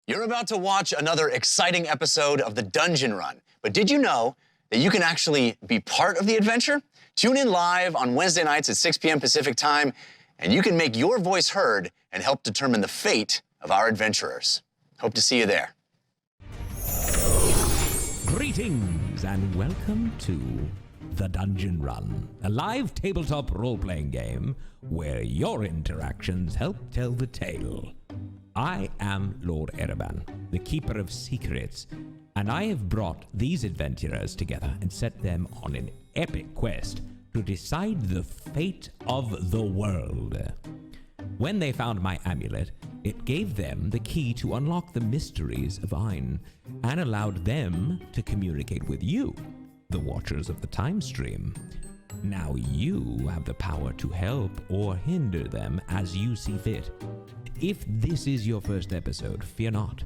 You're about to watch another exciting episode of the Dungeon Run. But did you know that you can actually be part of the adventure? Tune in live on Wednesday nights at 6 p.m. Pacific time, and you can make your voice heard and help determine the fate of our adventurers. Hope to see you there. Greetings and welcome to The Dungeon Run, a live tabletop role-playing game where your interactions help tell the tale. I am Lord Ereban, the Keeper of Secrets, and I have brought these adventurers together and set them on an epic quest to decide the fate of the world. When they found my amulet, it gave them the key to unlock the mysteries of Ein and allowed them to communicate with you, the Watchers of the Time Stream. Now you have the power to help or hinder them as you see fit. If this is your first episode, fear not.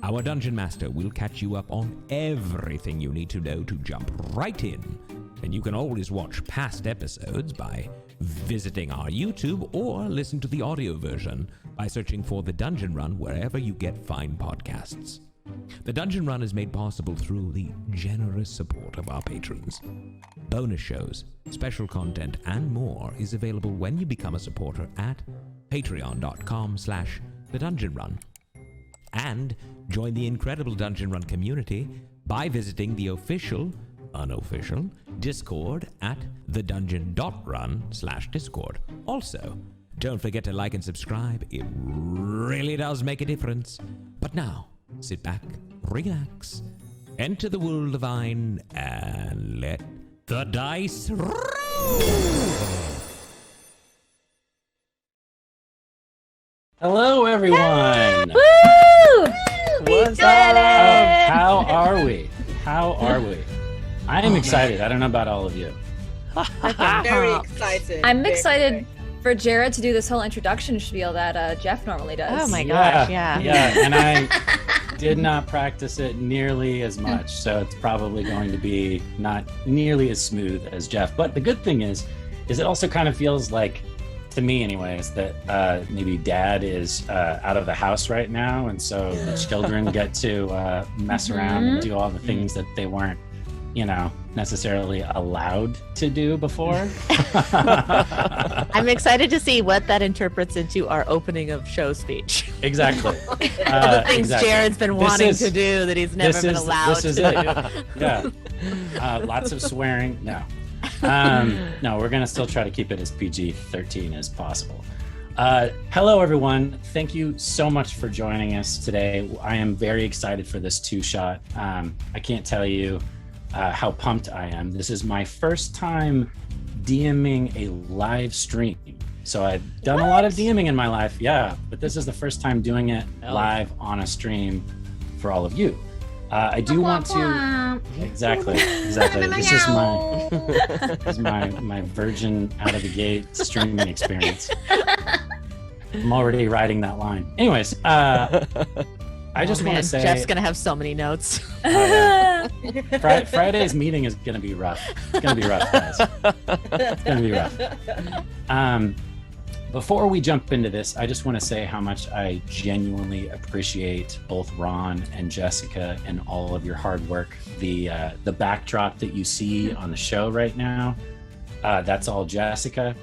Our Dungeon Master will catch you up on everything you need to know to jump right in. And you can always watch past episodes by visiting our YouTube or listen to the audio version by searching for The Dungeon Run wherever you get fine podcasts. The Dungeon Run is made possible through the generous support of our patrons. Bonus shows, special content, and more is available when you become a supporter at patreon.com/thedungeonrun. And join the incredible Dungeon Run community by visiting the official, unofficial Discord at thedungeon.run/Discord. Also, don't forget to like and subscribe. It really does make a difference. But now, sit back, relax, enter the world of Ein, and let the dice roll! Hello, everyone! Woo! What's up? How are we? I am excited. I don't know about all of you. I'm very excited. I'm excited for Jared to do this whole introduction spiel that Jeff normally does. Oh my gosh, yeah. Yeah, and I did not practice it nearly as much, so it's probably going to be not nearly as smooth as Jeff. But the good thing is it also kind of feels like, to me anyways, that maybe Dad is out of the house right now, and so the children get to mess around and do all the things that they weren't, necessarily allowed to do before. I'm excited to see what that interprets into our opening of show speech. Exactly. The things Jared's been wanting to do that he's never been allowed to do. Yeah. Lots of swearing. No. No, we're going to still try to keep it as PG-13 as possible. Hello, everyone. Thank you so much for joining us today. I am very excited for this two-shot. I can't tell you how pumped I am. This is my first time DMing a live stream. So I've done a lot of DMing in my life, yeah, but this is the first time doing it live on a stream for all of you. I do want to exactly. This is my virgin out of the gate streaming experience. I'm already riding that line. Anyways, I just want to say Jeff's gonna have so many notes. Friday's meeting is gonna be rough. It's gonna be rough, guys. It's gonna be rough. Before we jump into this, I just want to say how much I genuinely appreciate both Ron and Jessica and all of your hard work. The backdrop that you see on the show right now, that's all Jessica.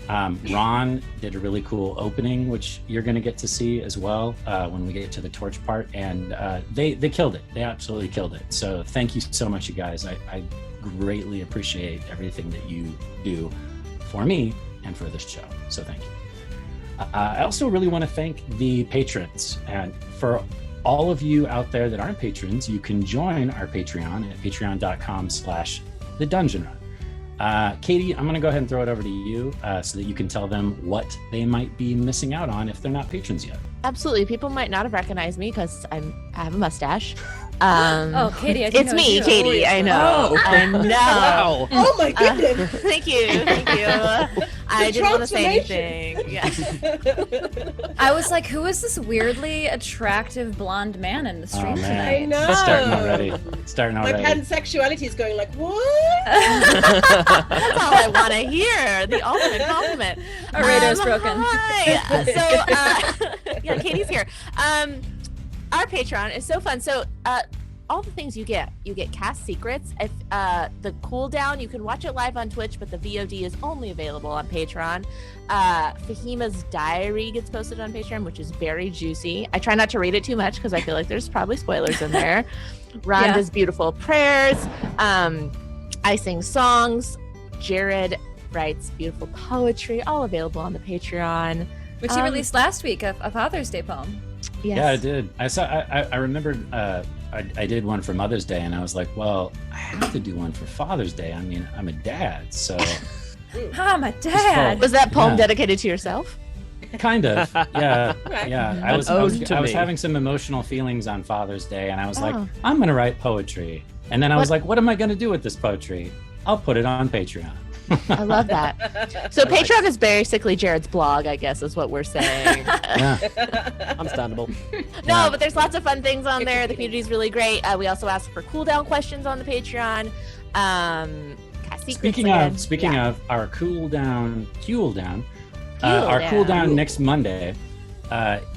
Ron did a really cool opening, which you're going to get to see as well when we get to the torch part, and they killed it. They absolutely killed it. So thank you so much, you guys. I greatly appreciate everything that you do for me and for this show. So thank you. I also really want to thank the patrons, and for all of you out there that aren't patrons, you can join our Patreon at patreon.com/thedungeonrun. Katie, I'm going to go ahead and throw it over to you so that you can tell them what they might be missing out on if they're not patrons yet. Absolutely. People might not have recognized me because I have a mustache. Oh, Katie, I think it's me, Katie. I know. I know. Wow. Oh my goodness. Thank you. I didn't want to say anything. Yeah. I was like, who is this weirdly attractive blonde man in the stream tonight? I know. Starting My already. pansexuality is going like, what? That's all I want to hear. The ultimate compliment. Our radar's broken. Hi. So, yeah, Katie's here. our Patreon is so fun. So all the things you get cast secrets. If the cooldown, you can watch it live on Twitch, but the VOD is only available on Patreon. Fahima's diary gets posted on Patreon, which is very juicy. I try not to read it too much because I feel like there's probably spoilers in there. Ron does beautiful prayers. I sing songs. Jared writes beautiful poetry, all available on the Patreon. Which he released last week, a Father's Day poem. Yes. Yeah, I did. I remembered I did one for Mother's Day, and I was like, well, I have to do one for Father's Day. I mean, I'm a dad, so. I'm a dad. Was that poem dedicated to yourself? Kind of, yeah, yeah. I was me. having some emotional feelings on Father's Day, and I was like, I'm gonna write poetry. And then I was like, what am I gonna do with this poetry? I'll put it on Patreon. I love that. So Patreon is basically Jared's blog, I guess, is what we're saying. Understandable. No, but there's lots of fun things on there. The community is really great. We also ask for cooldown questions on the Patreon. Speaking of our cooldown, our cooldown next Monday,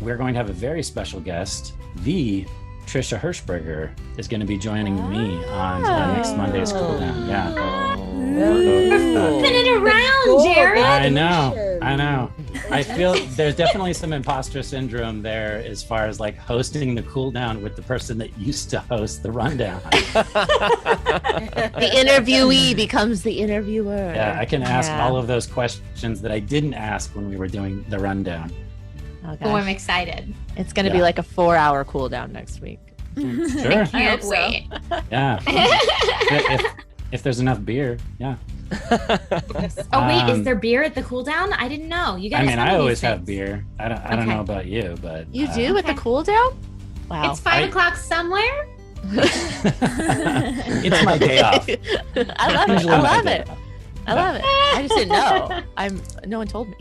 we're going to have a very special guest. The Trisha Hirschberger is going to be joining me on next Monday's cooldown. Yeah. Flipping it around, Jared. I know. I feel there's definitely some imposter syndrome there as far as like hosting the cooldown with the person that used to host the rundown. The interviewee becomes the interviewer. Yeah, I can ask all of those questions that I didn't ask when we were doing the rundown. Oh, I'm excited. It's going to be like a 4-hour cooldown next week. Sure. Can't wait. Yeah. if there's enough beer, yeah. Oh wait, is there beer at the cooldown? I didn't know. You guys. I mean, I always have beer. I don't know about you, but you do at the cooldown? Wow. It's 5 o'clock somewhere. It's my day off. I love it. I love it. I just didn't know. No one told me.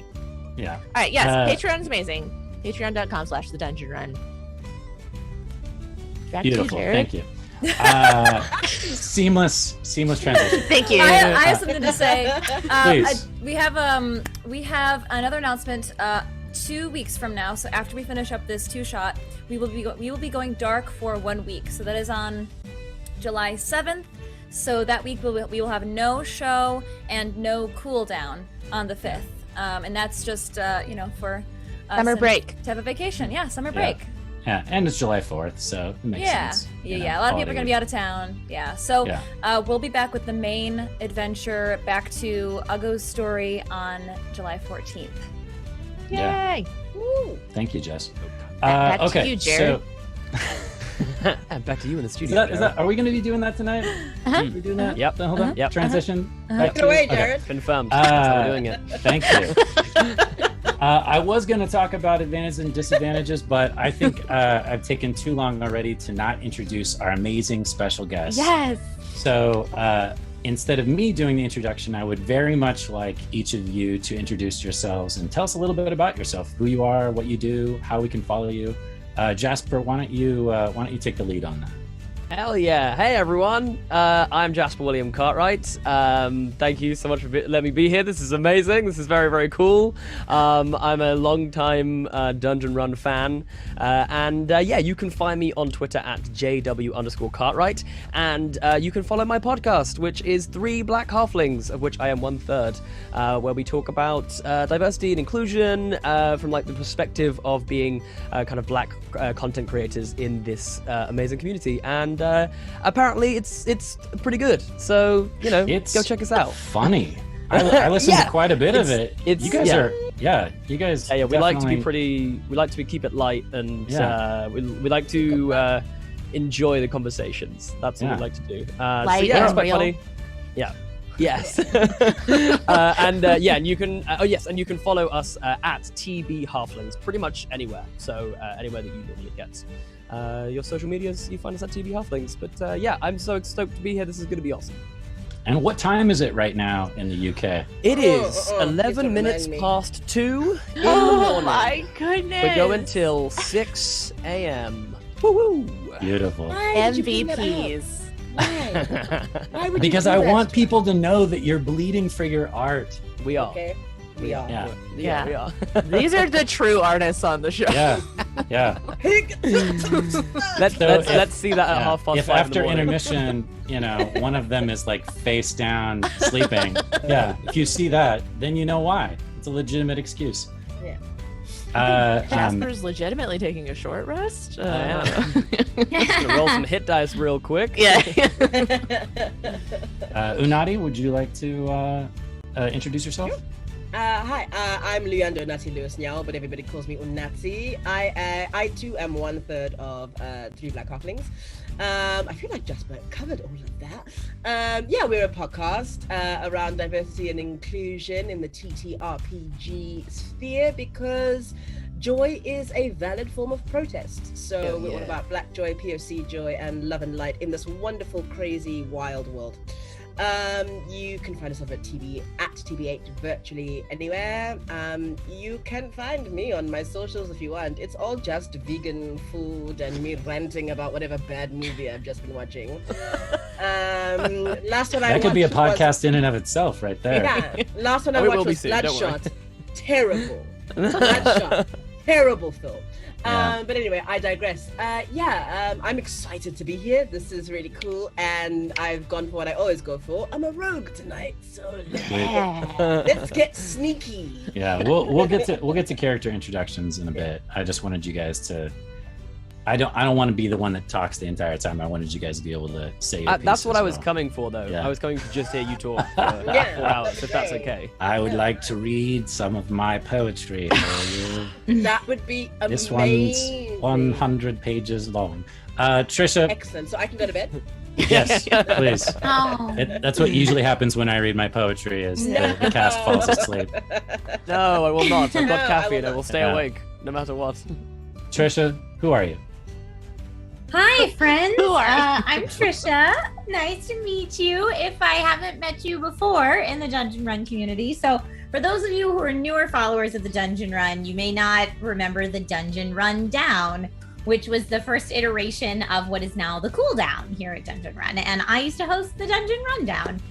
Yeah. All right. Yes. Patreon is amazing. Patreon.com/thedungeonrun. Beautiful. Thank you. Seamless transition. Thank you. I have something to say. Please. We have another announcement 2 weeks from now. So after we finish up this 2-shot, we will be going dark for 1 week. So that is on July 7th. So that week we will have no show and no cooldown on the 5th. And that's just for summer break to have a vacation. Yeah, summer break. Yeah, and it's July 4th, so it makes sense. Yeah. A lot of people are going to be out of town. Yeah, so we'll be back with the main adventure, back to Ugo's story on July 14th. Yay! Yeah. Woo. Thank you, Jess. Back okay, to you, Jared. And back to you in the studio. Are we going to be doing that tonight? Are we doing that? Yep. Hold on. Yep. Transition. Take it away, Jared. Confirmed. That's how we're doing it. Thank you. I was going to talk about advantages and disadvantages, but I think I've taken too long already to not introduce our amazing special guest. Yes. So instead of me doing the introduction, I would very much like each of you to introduce yourselves and tell us a little bit about yourself, who you are, what you do, how we can follow you. Jasper, why don't you take the lead on that? Hell yeah. Hey, everyone. I'm Jasper William Cartwright. Thank you so much for letting me be here. This is amazing. This is very, very cool. I'm a long-time Dungeon Run fan. You can find me on Twitter at JW_Cartwright. And you can follow my podcast, which is 3 Black Halflings, of which I am 1/3, where we talk about diversity and inclusion from like the perspective of being kind of Black content creators in this amazing community. And apparently it's pretty good, so go check us out. Funny. I listened to quite a bit of it. You guys are we like to keep it light, and we like to enjoy the conversations. That's what we like to do. Light it's and quite real. funny. Yes. And you can you can follow us at TB Halflings pretty much anywhere. So anywhere that you normally get your social medias, you find us at TB Halflings. But I'm so stoked to be here. This is going to be awesome. And what time is it right now in the UK? It is 11 minutes past 2 in the Oh morning. my goodness. We're going till 6 a.m. Woo-hoo! Beautiful. MVPs. Why would Because you I do that? want people to know that you're bleeding for your art. We are. Okay. We are. Yeah. Yeah, we are. These are the true artists on the show. Yeah. Let's see that at 5:30. If after intermission, one of them is like face down sleeping, if you see that, then you know why. It's a legitimate excuse. Jasper's legitimately taking a short rest. Gonna roll some hit dice real quick. Yeah. Unati, would you like to introduce yourself? Hi, I'm Leander Unati Lewis Nyao, but everybody calls me Unati. I too am 1/3 of Three Black Halflings. I feel like Jasper covered all of that. We're a podcast around diversity and inclusion in the TTRPG sphere because joy is a valid form of protest. So we're all about Black joy, POC joy, and love and light in this wonderful, crazy, wild world. You can find us over at TB8 virtually anywhere. You can find me on my socials if you want. It's all just vegan food and me ranting about whatever bad movie I've just been watching. Last one I watched could be a podcast in and of itself right there. Yeah, last one I watched was Bloodshot. Terrible. Bloodshot. Terrible film. But anyway, I digress. I'm excited to be here. This is really cool, and I've gone for what I always go for. I'm a rogue tonight, so let's get sneaky. Yeah, we'll get to character introductions in a bit. I just wanted you guys to. I don't want to be the one that talks the entire time. I wanted you guys to be able to say your piece that's what as I was well. coming for, though. Yeah. I was coming to just hear you talk for 4 hours, if that's okay. I would like to read some of my poetry for you. That would be amazing. This one's 100 pages long. Trisha. Excellent. So I can go to bed? Yes, please. Oh. That's what usually happens when I read my poetry is the cast falls asleep. No, I will not. I've got caffeine. I will stay Yeah. awake, no matter what. Trisha, who are you? Hi, friends. Who are you? I'm Trisha. Nice to meet you. If I haven't met you before in the Dungeon Run community. So, for those of you who are newer followers of the Dungeon Run, you may not remember the Dungeon Run Down, which was the first iteration of what is now the cooldown here at Dungeon Run. And I used to host the Dungeon Rundown.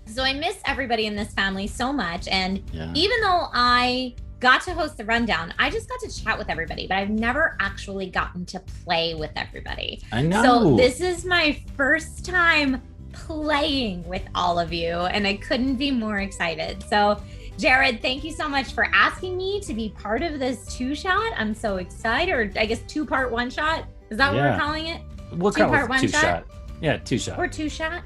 So I miss everybody in this family so much. And even though I got to host the rundown, I just got to chat with everybody, but I've never actually gotten to play with everybody. I know. So this is my first time playing with all of you, and I couldn't be more excited. So Jared, thank you so much for asking me to be part of this 2-shot. I'm so excited, or I guess 2-part 1-shot. Is that what we're calling it? We'll call it 2-part 2-shot. Yeah, 2-shot. Or 2-shot,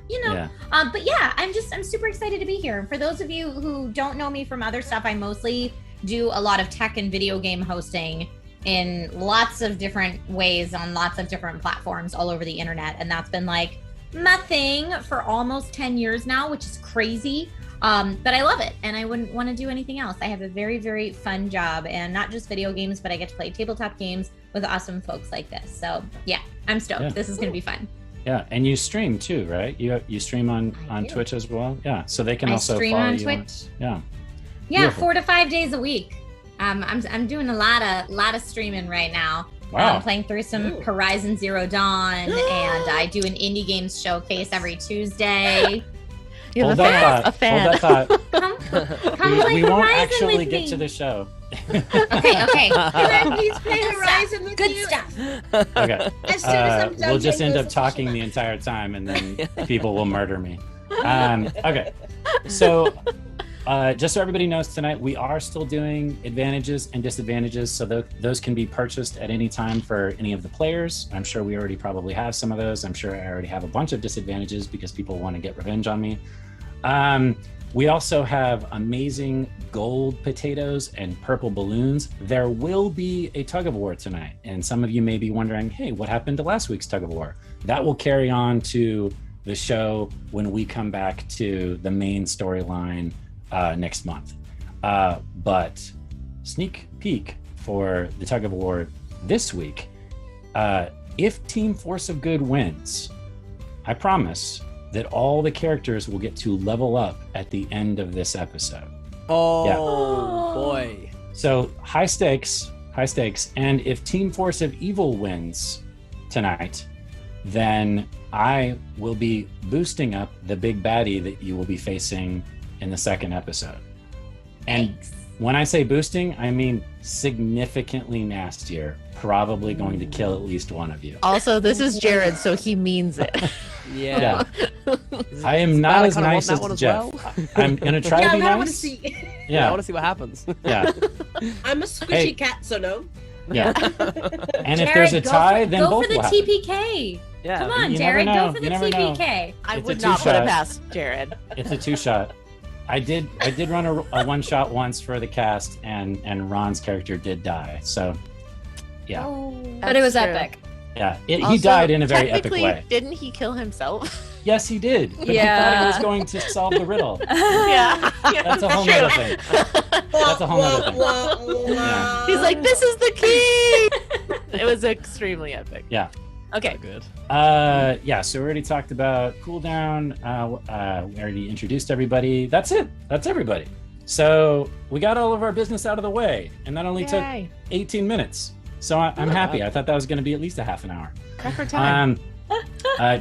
But yeah, I'm super excited to be here. For those of you who don't know me from other stuff, I mostly do a lot of tech and video game hosting in lots of different ways on lots of different platforms all over the internet. And that's been like my thing for almost 10 years now, which is crazy. But I love it, and I wouldn't want to do anything else. I have a very, very fun job, and not just video games, but I get to play tabletop games with awesome folks like this. So yeah, I'm stoked. Yeah. This is going to be fun. Yeah, and you stream too, right? You stream on Twitch as well? Yeah, so they can also stream follow on you Twitch. Yeah. Yeah, Beautiful. 4 to 5 days a week. I'm doing a lot of streaming right now. Wow. I'm playing through some Horizon Zero Dawn, and I do an indie games showcase every Tuesday. You have Hold that a fan. Hold that thought. Come play we won't Horizon actually with get me. to the show. Okay. Can I please play Good Horizon stuff. with Good you? stuff. Okay. As soon as I'm done We'll just doing end those up talking the entire time, and then people will murder me. Okay. So, just so everybody knows, tonight we are still doing advantages and disadvantages, so those can be purchased at any time for any of the players. I'm sure we already probably have some of those. I'm sure I already have a bunch of disadvantages because people want to get revenge on me. We also have amazing gold potatoes and purple balloons. There will be a tug of war tonight, and some of you may be wondering, hey, what happened to last week's tug of war? That will carry on to the show when we come back to the main storyline next month. But sneak peek for the tug of war this week. If Team Force of Good wins, I promise that all the characters will get to level up at the end of this episode. Oh boy. So high stakes. And if Team Force of Evil wins tonight, then I will be boosting up the big baddie that you will be facing in the second episode. And Thanks. when I say boosting, I mean significantly nastier, probably going to kill at least one of you. Also, this is Jared, so he means it. Yeah. I am not as kinda want nice that as one as Jeff. well. I'm gonna try Yeah, to be I want to nice. see. Yeah, I want to see what happens. Yeah, I'm a squishy Hey. cat, so no. yeah. And if Jared, there's a go tie, for, then go both for the will happen. TPK. Yeah. Come on, you Jared, never know. go for the You never know. TPK. I It's a would not put it two-shot. past Jared. It's a 2-shot. I did run a 1-shot once for the cast, and Ron's character did die. So, yeah, But it was That's true. epic. yeah. He Also, died in a very epic technically, way. Didn't he kill himself? Yes, he did. But he thought Yeah. he was going to solve the riddle. yeah. That's a whole nother thing. That's a whole nother thing. Yeah. He's like, this is the key. It was extremely epic. Yeah. Okay. Good. Yeah, so we already talked about cooldown. We already introduced everybody. That's it. That's everybody. So we got all of our business out of the way, and that only took Yay. 18 minutes. So I'm happy. I thought that was going to be at least a half an hour. Record time.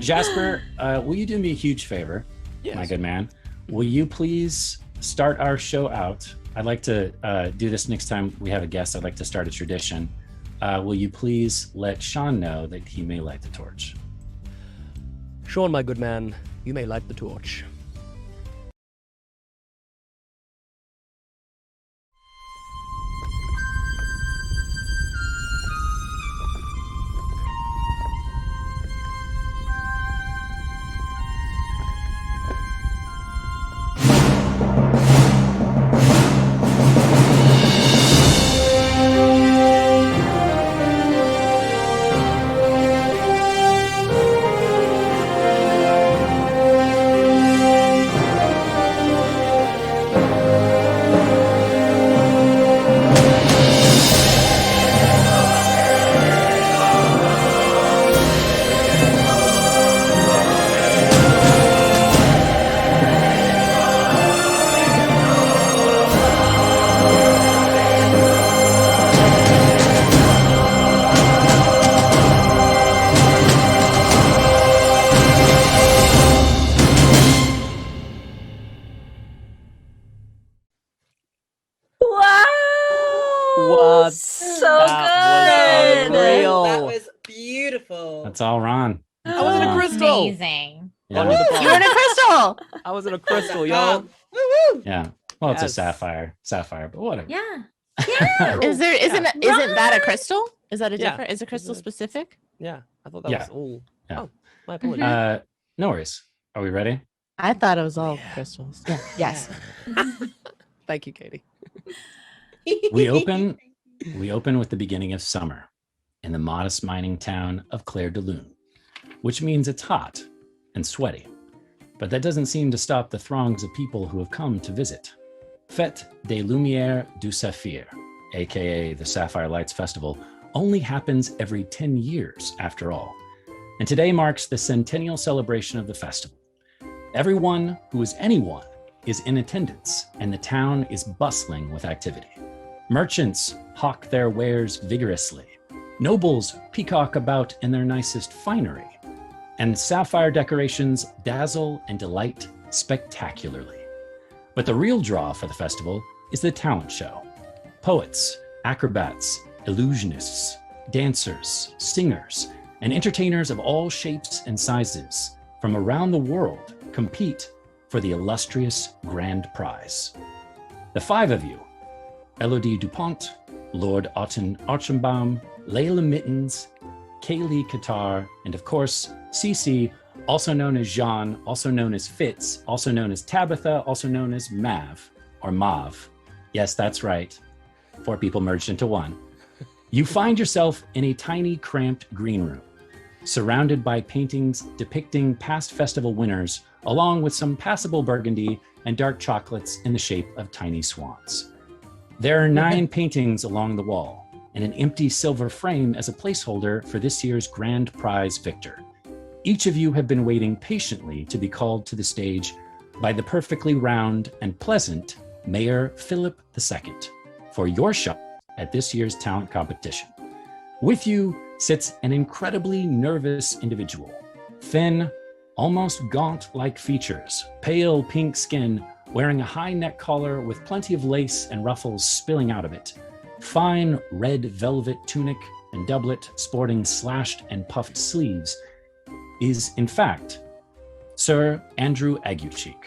Jasper, will you do me a huge favor, Yes. my good man? Will you please start our show out? I'd like to do this next time we have a guest. I'd like to start a tradition. Will you please let Sean know that he may light the torch? Sean, my good man, you may light the torch. Wow! What? So That good. was unreal. That was beautiful. That's all Ron. I was in a crystal. Amazing. Yeah. You were in a crystal. I was in a crystal, y'all. Woo-woo. Yeah. Well, it's a Yes. sapphire, but whatever. Yeah. Isn't that a crystal? Is that a Yeah. different? Is a crystal specific? Yeah, I thought that Yeah. was all. Yeah. Oh, my apologies. No worries. Are we ready? I thought it was all crystals. Yeah. Yes. Thank you, Katie. We open with the beginning of summer in the modest mining town of Clair De Lune, which means it's hot and sweaty. But that doesn't seem to stop the throngs of people who have come to visit. Fête des Lumières du Saphir, aka the Sapphire Lights Festival, only happens every 10 years after all. And today marks the centennial celebration of the festival. Everyone who is anyone is in attendance, and the town is bustling with activity. Merchants hawk their wares vigorously. Nobles peacock about in their nicest finery. And sapphire decorations dazzle and delight spectacularly. But the real draw for the festival is the talent show. Poets, acrobats, illusionists, dancers, singers, and entertainers of all shapes and sizes from around the world compete for the illustrious grand prize. The 5 of you, Elodie Dupont, Lord Otten Archambaum, Layla Mittens, Kaylee Qatar, and of course, Cece, also known as Jean, also known as Fitz, also known as Tabitha, also known as Mav, or Mav. Yes, that's right. 4 people merged into one. You find yourself in a tiny, cramped green room, surrounded by paintings depicting past festival winners, along with some passable burgundy and dark chocolates in the shape of tiny swans. There are 9 paintings along the wall, and an empty silver frame as a placeholder for this year's grand prize victor. Each of you have been waiting patiently to be called to the stage by the perfectly round and pleasant Mayor Philip II for your shot at this year's talent competition. With you sits an incredibly nervous individual, thin, almost gaunt-like features, pale pink skin, wearing a high neck collar with plenty of lace and ruffles spilling out of it, fine red velvet tunic and doublet sporting slashed and puffed sleeves, is in fact Sir Andrew Aguecheek,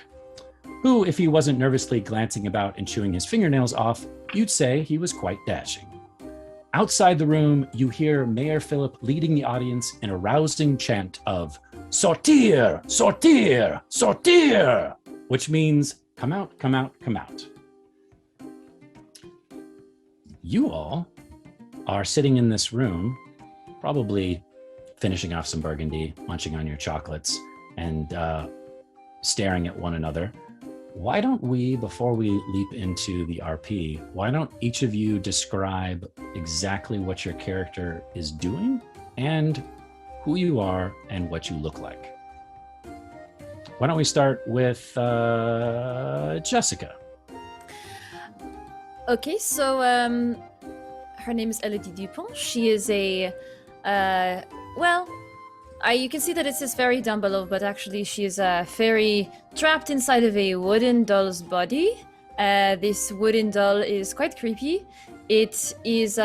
who, if he wasn't nervously glancing about and chewing his fingernails off, you'd say he was quite dashing. Outside the room, you hear Mayor Philip leading the audience in a rousing chant of "Sortir! Sortir! Sortir!" which means come out, come out, come out. You all are sitting in this room, probably finishing off some burgundy, munching on your chocolates, and staring at one another. Why don't we, before we leap into the RP, why don't each of you describe exactly what your character is doing and who you are and what you look like? Why don't we start with Jessica? Okay, so her name is Elodie Dupont. She is a, you can see that it says fairy down below, but actually she is a fairy trapped inside of a wooden doll's body. This wooden doll is quite creepy. It is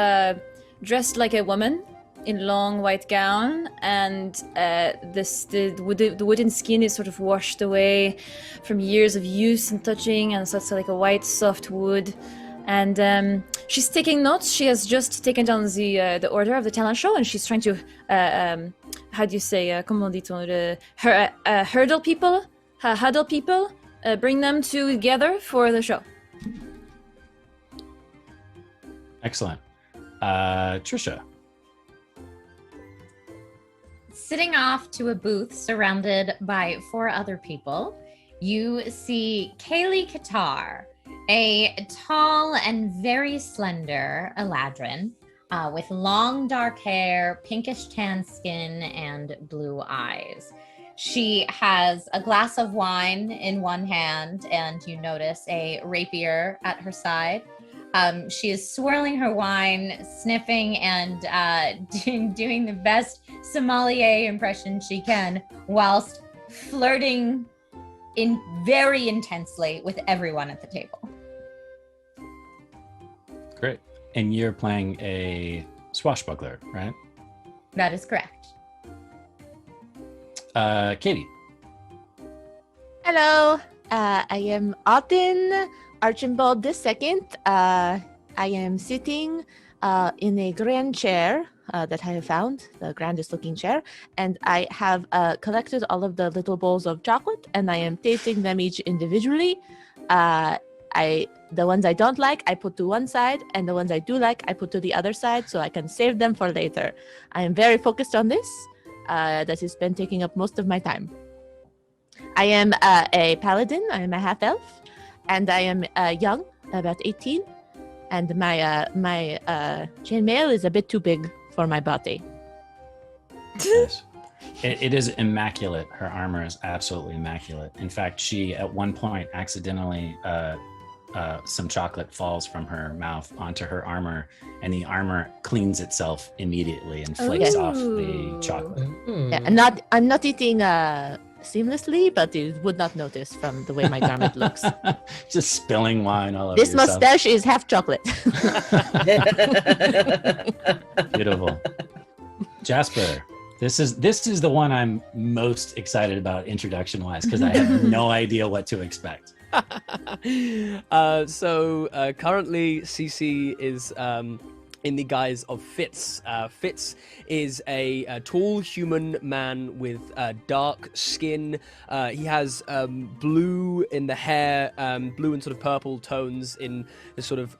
dressed like a woman in long white gown, and the wooden skin is sort of washed away from years of use and touching, and so it's like a white soft wood. And she's taking notes. She has just taken down the order of the talent show, and she's trying to how do you say comment dit-on, huddle people, bring them together for the show. Excellent. Trisha. Sitting off to a booth surrounded by 4 other people, you see Kaylee Qatar, a tall and very slender Eladrin with long dark hair, pinkish tan skin, and blue eyes. She has a glass of wine in one hand, and you notice a rapier at her side. She is swirling her wine, sniffing, and doing the best sommelier impression she can, whilst flirting very intensely with everyone at the table. Great. And you're playing a swashbuckler, right? That is correct. Katie. Hello, I am Auden Archibald II. I am sitting in a grand chair that I have found, the grandest looking chair, and I have collected all of the little bowls of chocolate, and I am tasting them each individually. The ones I don't like, I put to one side, and the ones I do like, I put to the other side, so I can save them for later. I am very focused on this. That has been taking up most of my time. I am a paladin. I am a half-elf, and I am young, about 18, and my chainmail is a bit too big for my body. Nice. It is immaculate. Her armor is absolutely immaculate. In fact, she at one point accidentally some chocolate falls from her mouth onto her armor, and the armor cleans itself immediately and flakes off the chocolate. Yeah, I'm not eating seamlessly, but you would not notice from the way my garment looks. Just spilling wine all over This yourself. mustache is half chocolate. Beautiful. Jasper, this is the one I'm most excited about introduction wise, because I have no idea what to expect. So currently CC is in the guise of Fitz. Fitz is a tall human man with dark skin. He has blue in the hair, blue and sort of purple tones in the sort of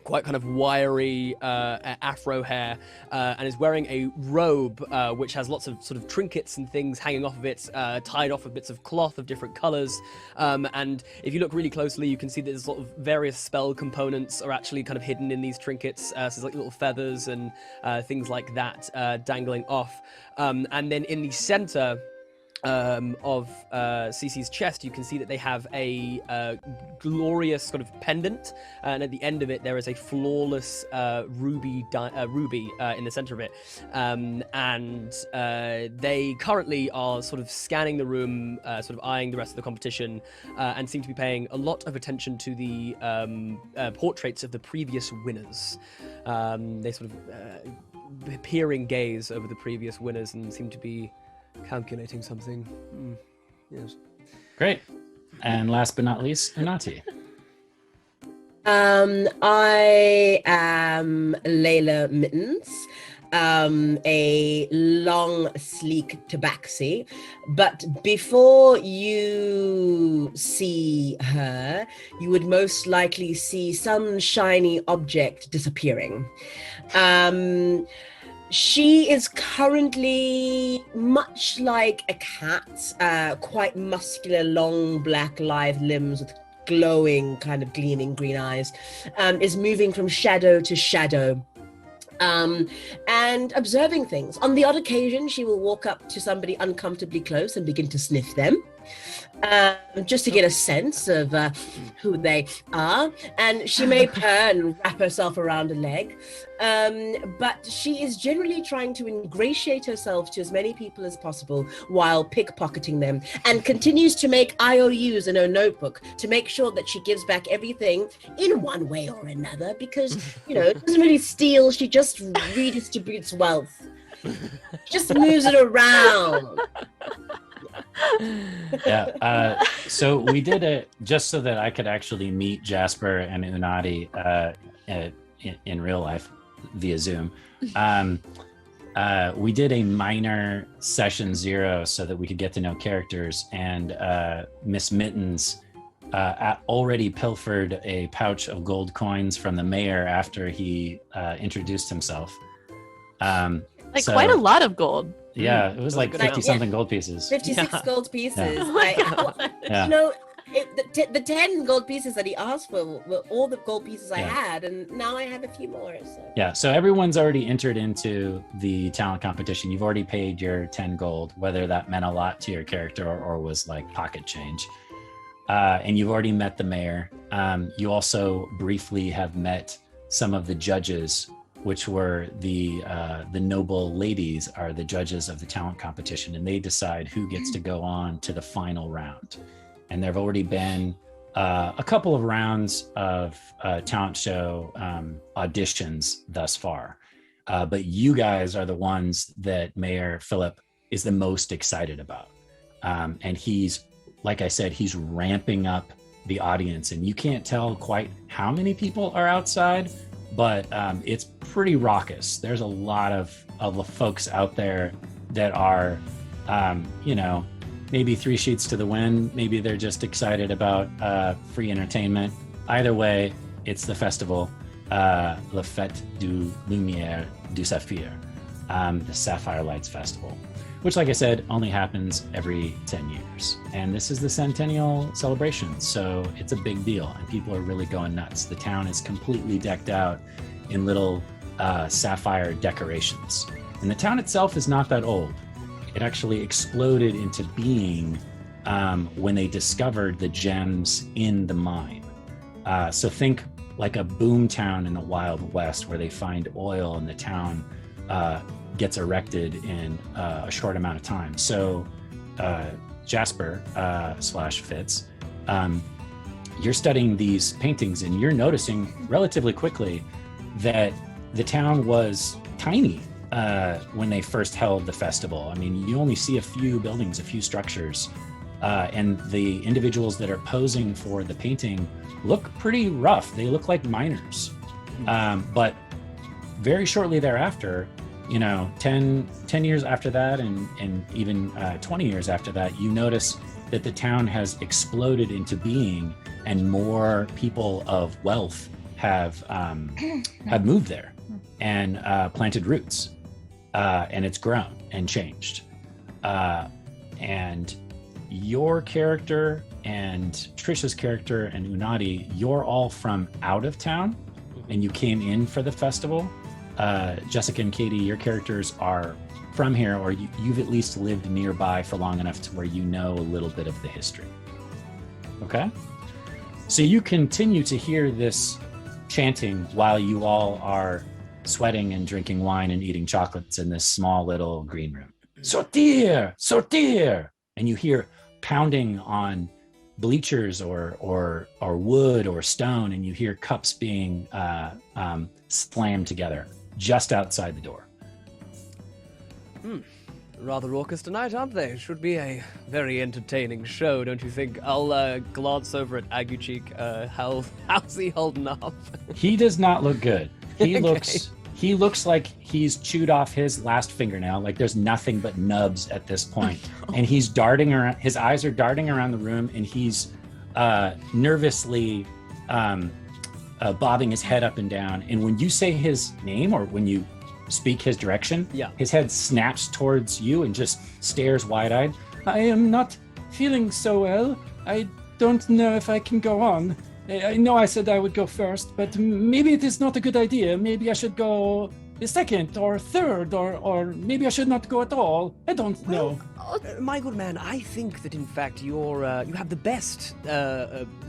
quite kind of wiry afro hair, and is wearing a robe which has lots of sort of trinkets and things hanging off of it, tied off with bits of cloth of different colors. And if you look really closely, you can see that there's sort of various spell components are actually kind of hidden in these trinkets. So there's like little feathers and things like that dangling off. And then in the center, Cece's chest, you can see that they have a glorious sort of pendant, and at the end of it there is a flawless ruby in the center of it, and they currently are sort of scanning the room, sort of eyeing the rest of the competition, and seem to be paying a lot of attention to the portraits of the previous winners. They sort of peering gaze over the previous winners and seem to be calculating something. Yes. Great. And last but not least, Unati. I am Layla Mittens, a long, sleek tabaxi. But before you see her, you would most likely see some shiny object disappearing. She is currently much like a cat, quite muscular, long, black, lithe limbs with glowing, kind of gleaming green eyes, is moving from shadow to shadow, and observing things. On the odd occasion, she will walk up to somebody uncomfortably close and begin to sniff them, just to get a sense of who they are. And she may purr and wrap herself around a leg, but she is generally trying to ingratiate herself to as many people as possible while pickpocketing them, and continues to make IOUs in her notebook to make sure that she gives back everything in one way or another, because, you know, it doesn't really steal, she just redistributes wealth. Just moves it around. Yeah. So we did it just so that I could actually meet Jasper and Unati in real life via Zoom. We did a minor session 0 so that we could get to know characters, and Miss Mittens already pilfered a pouch of gold coins from the mayor after he introduced himself. So, quite a lot of gold. Yeah, it was like 50 something gold pieces. 56 gold pieces. Yeah. You know, the 10 gold pieces that he asked for were all the gold pieces I had, and now I have a few more. So. Yeah, so everyone's already entered into the talent competition. You've already paid your 10 gold, whether that meant a lot to your character or was like pocket change. And you've already met the mayor. You also briefly have met some of the judges, which were the noble ladies are the judges of the talent competition, and they decide who gets to go on to the final round. And there have already been a couple of rounds of talent show auditions thus far. But you guys are the ones that Mayor Philip is the most excited about. And he's, like I said, he's ramping up the audience, and you can't tell quite how many people are outside, but it's pretty raucous. There's a lot of folks out there that are, you know, maybe 3 sheets to the wind. Maybe they're just excited about free entertainment. Either way, it's the festival, La Fête du Lumières du Saphir, the Sapphire Lights Festival, which, like I said, only happens every 10 years. And this is the centennial celebration, so it's a big deal, and people are really going nuts. The town is completely decked out in little sapphire decorations. And the town itself is not that old. It actually exploded into being when they discovered the gems in the mine. So think like a boom town in the Wild West where they find oil and the town gets erected in a short amount of time. So Jasper / Fitz, you're studying these paintings and you're noticing relatively quickly that the town was tiny when they first held the festival. I mean, you only see a few buildings, a few structures, and the individuals that are posing for the painting look pretty rough. They look like miners. But very shortly thereafter, you know, 10 years after that, and even 20 years after that, you notice that the town has exploded into being, and more people of wealth have moved there and planted roots, and it's grown and changed. And your character and Trisha's character and Unati, you're all from out of town, and you came in for the festival. Jessica and Katie, your characters are from here, or you've at least lived nearby for long enough to where you know a little bit of the history. Okay? So you continue to hear this chanting while you all are sweating and drinking wine and eating chocolates in this small little green room. Sortir! Sortir! And you hear pounding on bleachers or wood or stone, and you hear cups being slammed together just outside the door. Rather raucous tonight, aren't they? Should be a very entertaining show, don't you think? I'll glance over at Agucheek. How's he holding up? He does not look good. He Okay. he looks like he's chewed off his last fingernail. Like there's nothing but nubs at this point. And he's darting around. His eyes are darting around the room, and he's nervously bobbing his head up and down. And when you say his name or when you speak his direction, his head snaps towards you and just stares wide-eyed. I am not feeling so well. I don't know if I can go on. I know I said I would go first, but maybe it is not a good idea. Maybe I should go second or third, or maybe I should not go at all. I don't know. My good man, I think that in fact you have the best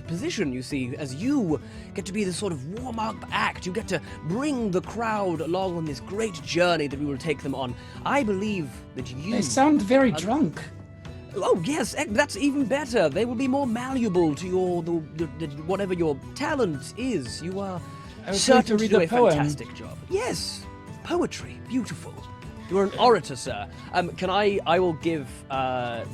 position, you see, as you get to be the sort of warm-up act. You get to bring the crowd along on this great journey that we will take them on. I believe that you... I sound very drunk. Oh, yes, that's even better. They will be more malleable to your whatever your talent is. You are certain to do a fantastic job. Yes, poetry, beautiful. You're an orator, sir. I will give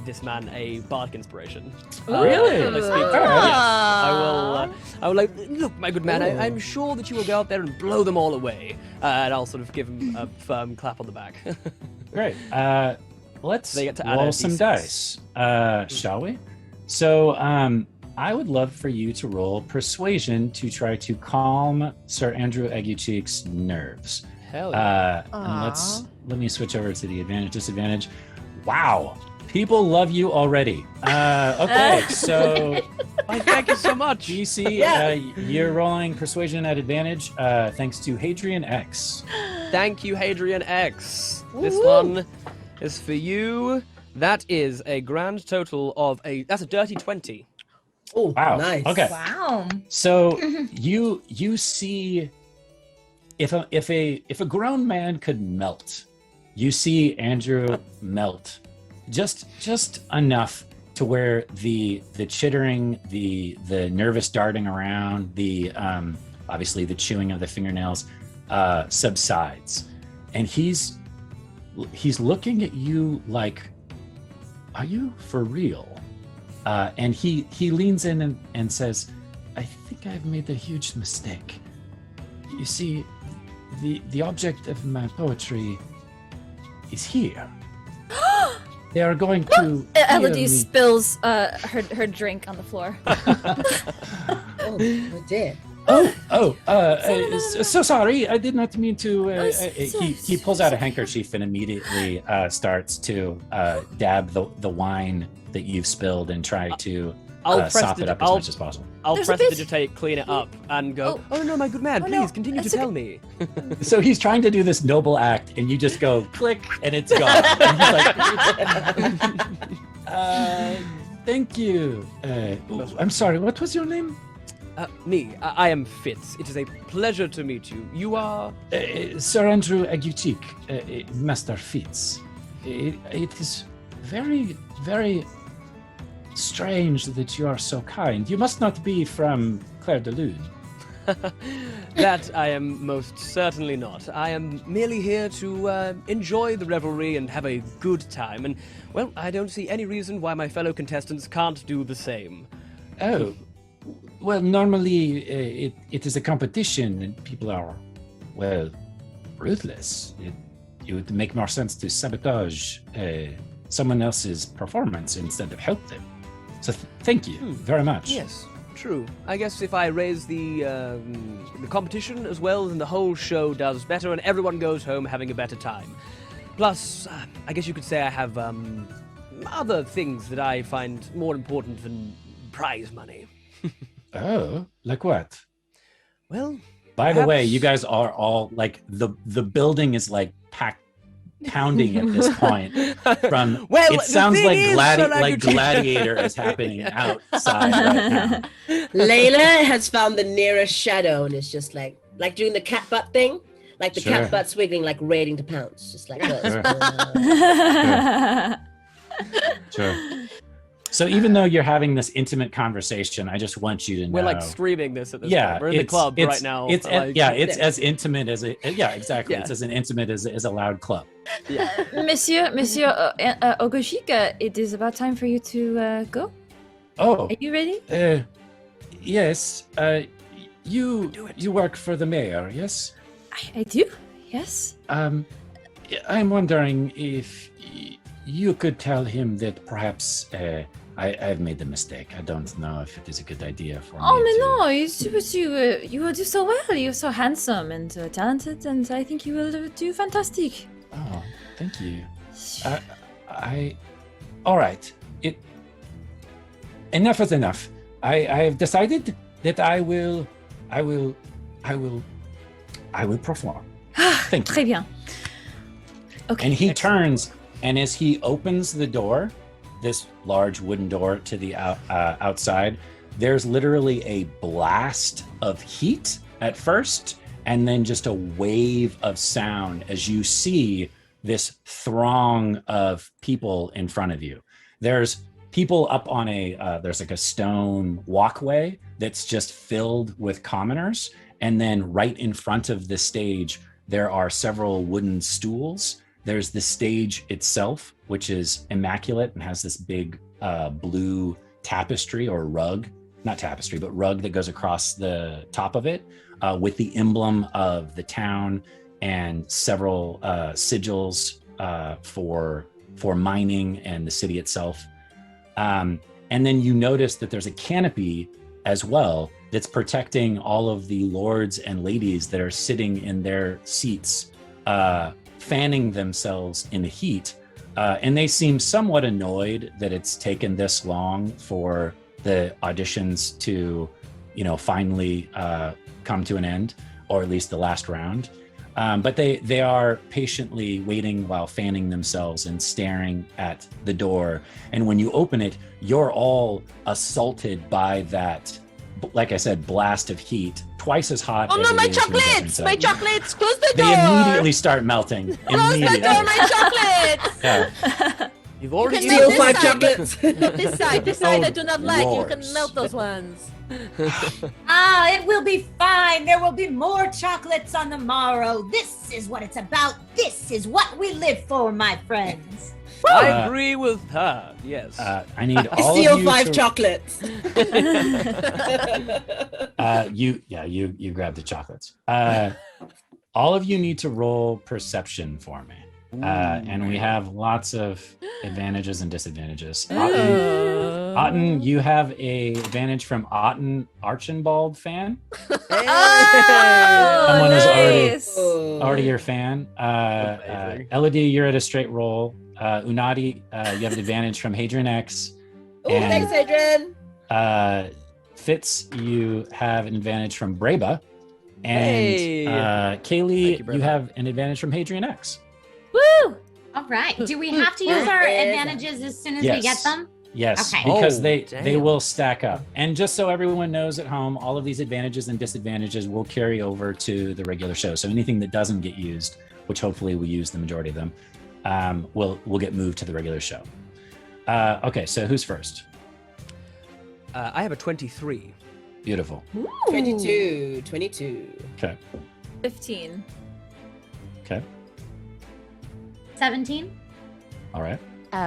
this man a bardic inspiration. Really? When I speak to him. Yes. I will look, my good man, I'm sure that you will go out there and blow them all away. And I'll sort of give him a firm clap on the back. Great. Let's They get to add roll a some D6. dice, shall we? So I would love for you to roll persuasion to try to calm Sir Andrew Agucheek's nerves. Hell yeah. And let me switch over to the advantage, disadvantage. Wow, people love you already. Okay, so Why, thank you so much. DC, you're rolling persuasion at advantage thanks to Hadrian X. Thank you, Hadrian X. This one is for you. That is a grand total of that's a dirty 20. Oh, Wow. nice. Okay. Wow. So you see, if a grown man could melt, you see Andrew melt just enough to where the chittering, the nervous darting around, the obviously the chewing of the fingernails subsides, and he's looking at you like, are you for real? And he leans in and says, I think I've made a huge mistake. You see, the object of my poetry is here. They are going to Elodie hear me- spills her drink on the floor. Oh, dear. So sorry. I did not mean to. so He pulls out a handkerchief and immediately starts to dab the wine that you've spilled and try to sop it up as much as possible. I'll There's a prestidigitate, clean it up, and go, oh no, my good man, Oh, please no, continue to that's tell okay. me. So he's trying to do this noble act, and you just go click, and it's gone. And he's like, thank you. I'm sorry. What was your name? I am Fitz. It is a pleasure to meet you. You are... Sir Andrew Agucheek, Master Fitz. It is very, very strange that you are so kind. You must not be from Clair De Lune. That I am most certainly not. I am merely here to enjoy the revelry and have a good time. And, well, I don't see any reason why my fellow contestants can't do the same. Oh, well, normally it is a competition and people are, well, ruthless. It would make more sense to sabotage someone else's performance instead of help them. So thank you very much. Yes, true. I guess if I raise the competition as well, then the whole show does better and everyone goes home having a better time. Plus, I guess you could say I have other things that I find more important than prize money. Oh, like what? Well, By the way, perhaps- you guys are all like the building is like packed pounding at this point. From Well, it the sounds thing like is, like Gladiator is happening outside right now. Layla has found the nearest shadow and it's just like doing the cat butt thing. Like the Sure. cat butt swiggling, like raiding to pounce. Just like this. Sure. So even though you're having this intimate conversation, I just want you to know We're like streaming this at this yeah, point. We're in the it's- club it's- right now. It's like, it's as intimate as a exactly. Yeah. It's as intimate as a loud club. Monsieur Ogoshik, it is about time for you to go. Oh, Are you ready? yes. You work for the mayor, yes? I do. Yes. I'm wondering if you could tell him that perhaps I've made the mistake. I don't know if it is a good idea for me. Oh to- no, you will do so well. You're so handsome and talented, and I think you will do fantastic. Oh, thank you. All right. Enough is enough. I have decided that I will perform. Thank you. Très bien. Okay. And he turns, and as he opens the door, this large wooden door to the outside, there's literally a blast of heat at first, and then just a wave of sound as you see this throng of people in front of you. There's people up on there's like a stone walkway that's just filled with commoners. And then right in front of the stage, there are several wooden stools. There's the stage itself, which is immaculate and has this big blue tapestry or rug, not tapestry, but rug that goes across the top of it with the emblem of the town and several sigils for mining and the city itself. And then you notice that there's a canopy as well that's protecting all of the lords and ladies that are sitting in their seats, fanning themselves in the heat. And they seem somewhat annoyed that it's taken this long for the auditions to, finally come to an end, or at least the last round. But they are patiently waiting while fanning themselves and staring at the door. And when you open it, you're all assaulted by that, like I said, blast of heat, twice as hot. Oh as no, it my is from the different chocolates! side. My chocolates! Close the door! They immediately start melting. Close the door, my chocolates! Yeah. You've You already can Steal melt 5 this side. chocolates. This side I do not like. You can Lords. melt those ones. It will be fine. There will be more chocolates on the morrow. This is what it's about. This is what we live for, my friends. I agree with her. Yes. I need all Steal of you 5 to, chocolates. you grab the chocolates. All of you need to roll perception for me. And we have lots of advantages and disadvantages. Otten, you have a advantage from Otten Archinbald fan. Oh, Someone is nice. Already your fan. Amazing. Elodie, you're at a straight roll. Unadi, you have an advantage from Hadrian X. Oh, thanks, Adrian. Fitz, you have an advantage from Breba. And Hey. Kaylee, Thank you, Breba. you have an advantage from Hadrian X. Woo! All right. Do we have to use our advantages as soon as we get Yes. them? Yes, Okay. because Oh, they damn. will stack up. And just so everyone knows at home, all of these advantages and disadvantages will carry over to the regular show. So anything that doesn't get used, which hopefully we use the majority of them, will get moved to the regular show. Okay, so who's first? I have a 23. Beautiful. 22. Okay. 15. Okay. 17. All right.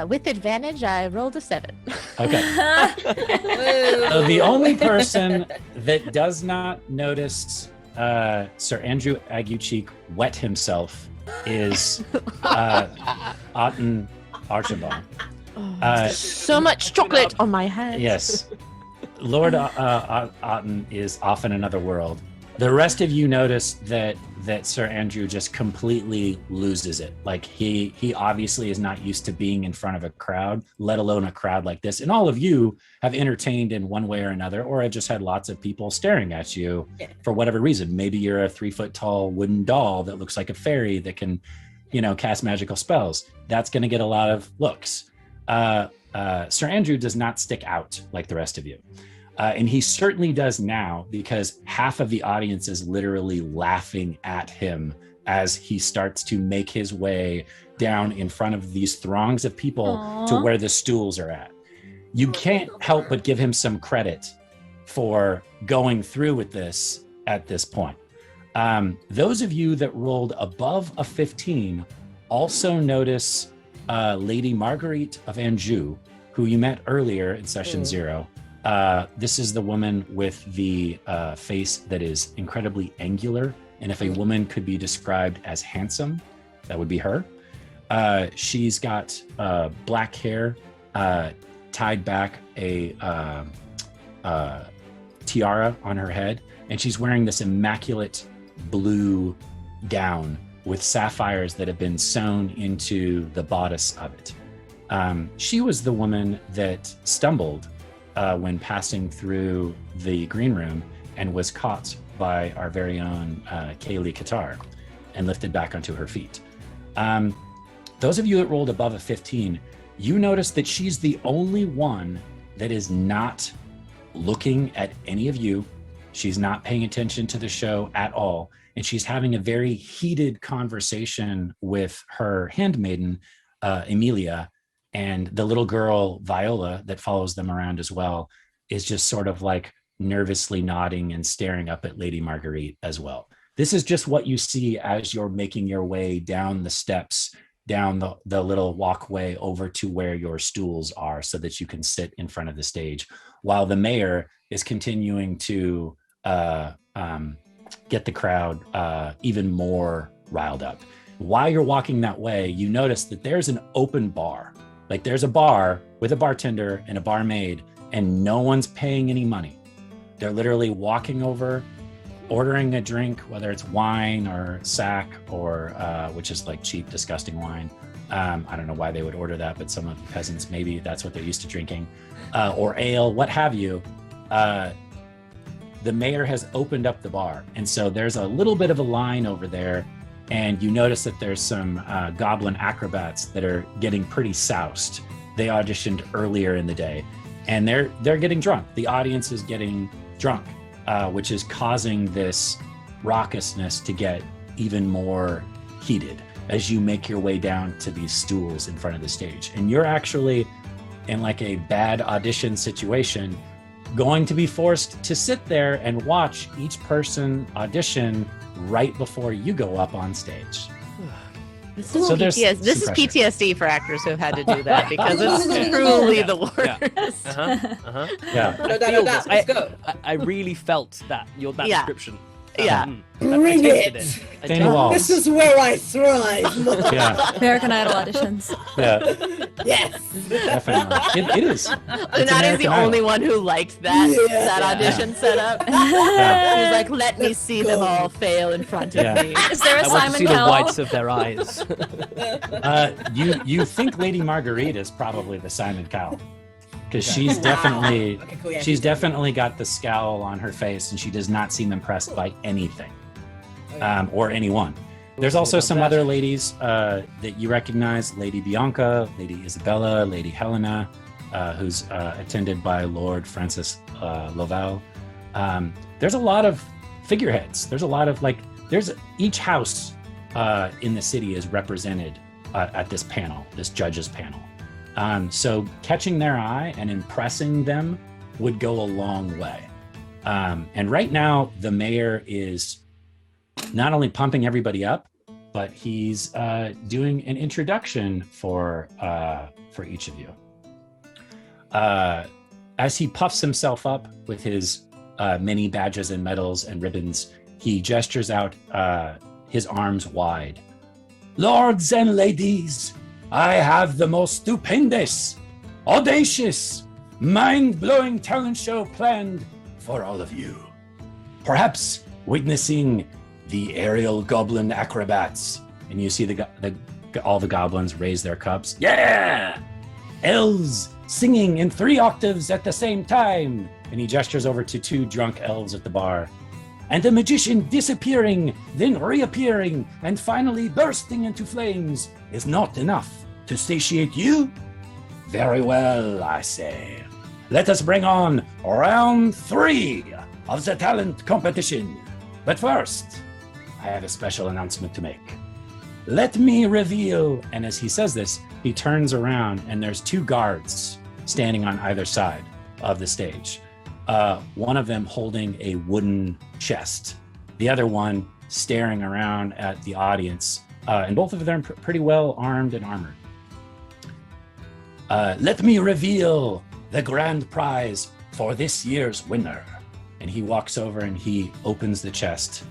With advantage, I rolled a 7. Okay. So the only person that does not notice Sir Andrew Aguecheek wet himself is Otten Archibald. So much chocolate on my hands. Yes. Lord Otten is off in another world. The rest of you notice that Sir Andrew just completely loses it. Like he obviously is not used to being in front of a crowd, let alone a crowd like this. And all of you have entertained in one way or another, or have just had lots of people staring at you for whatever reason. Maybe you're a 3-foot tall wooden doll that looks like a fairy that can cast magical spells. That's going to get a lot of looks. Sir Andrew does not stick out like the rest of you. And he certainly does now, because half of the audience is literally laughing at him as he starts to make his way down in front of these throngs of people to where the stools are at. You can't help but give him some credit for going through with this at this point. Those of you that rolled above a 15 also notice Lady Marguerite of Anjou, who you met earlier in session 0. This is the woman with the face that is incredibly angular. And if a woman could be described as handsome, that would be her. She's got black hair, tied back a tiara on her head, and she's wearing this immaculate blue gown with sapphires that have been sewn into the bodice of it. She was the woman that stumbled when passing through the green room and was caught by our very own Kaylee Qatar and lifted back onto her feet. Those of you that rolled above a 15, you notice that she's the only one that is not looking at any of you. She's not paying attention to the show at all. And she's having a very heated conversation with her handmaiden, Emilia, and the little girl, Viola, that follows them around as well, is just sort of like nervously nodding and staring up at Lady Marguerite as well. This is just what you see as you're making your way down the steps, down the little walkway over to where your stools are so that you can sit in front of the stage, while the mayor is continuing to get the crowd even more riled up. While you're walking that way, you notice that there's an open bar. Like there's a bar with a bartender and a barmaid, and no one's paying any money. They're literally walking over, ordering a drink, whether it's wine or sack or which is like cheap, disgusting wine. I don't know why they would order that, but some of the peasants, maybe that's what they're used to drinking, or ale, what have you. The mayor has opened up the bar. And so there's a little bit of a line over there. And you notice that there's some goblin acrobats that are getting pretty soused. They auditioned earlier in the day, and they're getting drunk. The audience is getting drunk, which is causing this raucousness to get even more heated as you make your way down to these stools in front of the stage. And you're actually in like a bad audition situation, going to be forced to sit there and watch each person audition right before you go up on stage. This is PTSD for actors who have had to do that, because it's truly the worst. Let's go. I really felt that description. Bring it! This is where I thrive. American Idol auditions. Yes, definitely. It is. That is the only one who liked that audition setup. He's like, let me see them all fail in front of me. Is there a I Simon want to see Cowell? the whites of their eyes. You think Lady Marguerite is probably the Simon Cowell, because she's definitely she's definitely got the scowl on her face, and she does not seem impressed by anything or anyone. There's also some other ladies that you recognize: Lady Bianca, Lady Isabella, Lady Helena, who's attended by Lord Francis Lovell. There's a lot of figureheads. There's a lot of each house in the city is represented at this panel, this judges panel. So catching their eye and impressing them would go a long way. And right now, the mayor is not only pumping everybody up, but he's doing an introduction for each of you. As he puffs himself up with his many badges and medals and ribbons, he gestures out his arms wide. Lords and ladies, I have the most stupendous, audacious, mind-blowing talent show planned for all of you. Perhaps witnessing the aerial goblin acrobats, and you see all the goblins raise their cups. Yeah! Elves singing in 3 octaves at the same time. And he gestures over to 2 drunk elves at the bar. and the magician disappearing, then reappearing, and finally bursting into flames is not enough to satiate you? Very well, I say. Let us bring on round 3 of the talent competition. But first, I have a special announcement to make. Let me reveal, and as he says this, he turns around and there's 2 guards standing on either side of the stage. One of them holding a wooden chest, the other one staring around at the audience, and both of them pretty well armed and armored. Let me reveal the grand prize for this year's winner. And he walks over and he opens the chest.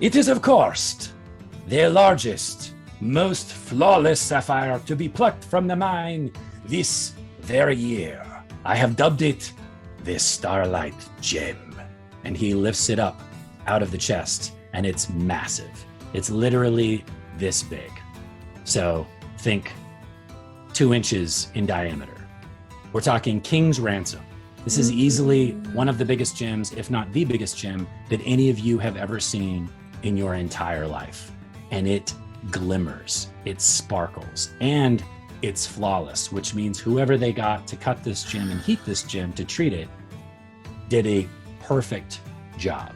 It is, of course, the largest, most flawless sapphire to be plucked from the mine this very year. I have dubbed it the Starlight Gem. And he lifts it up out of the chest, and it's massive. It's literally this big. So think 2 inches in diameter. We're talking King's Ransom. This is easily one of the biggest gems, if not the biggest gem, that any of you have ever seen in your entire life. And it glimmers, it sparkles, and it's flawless, which means whoever they got to cut this gem and heat this gem to treat it did a perfect job.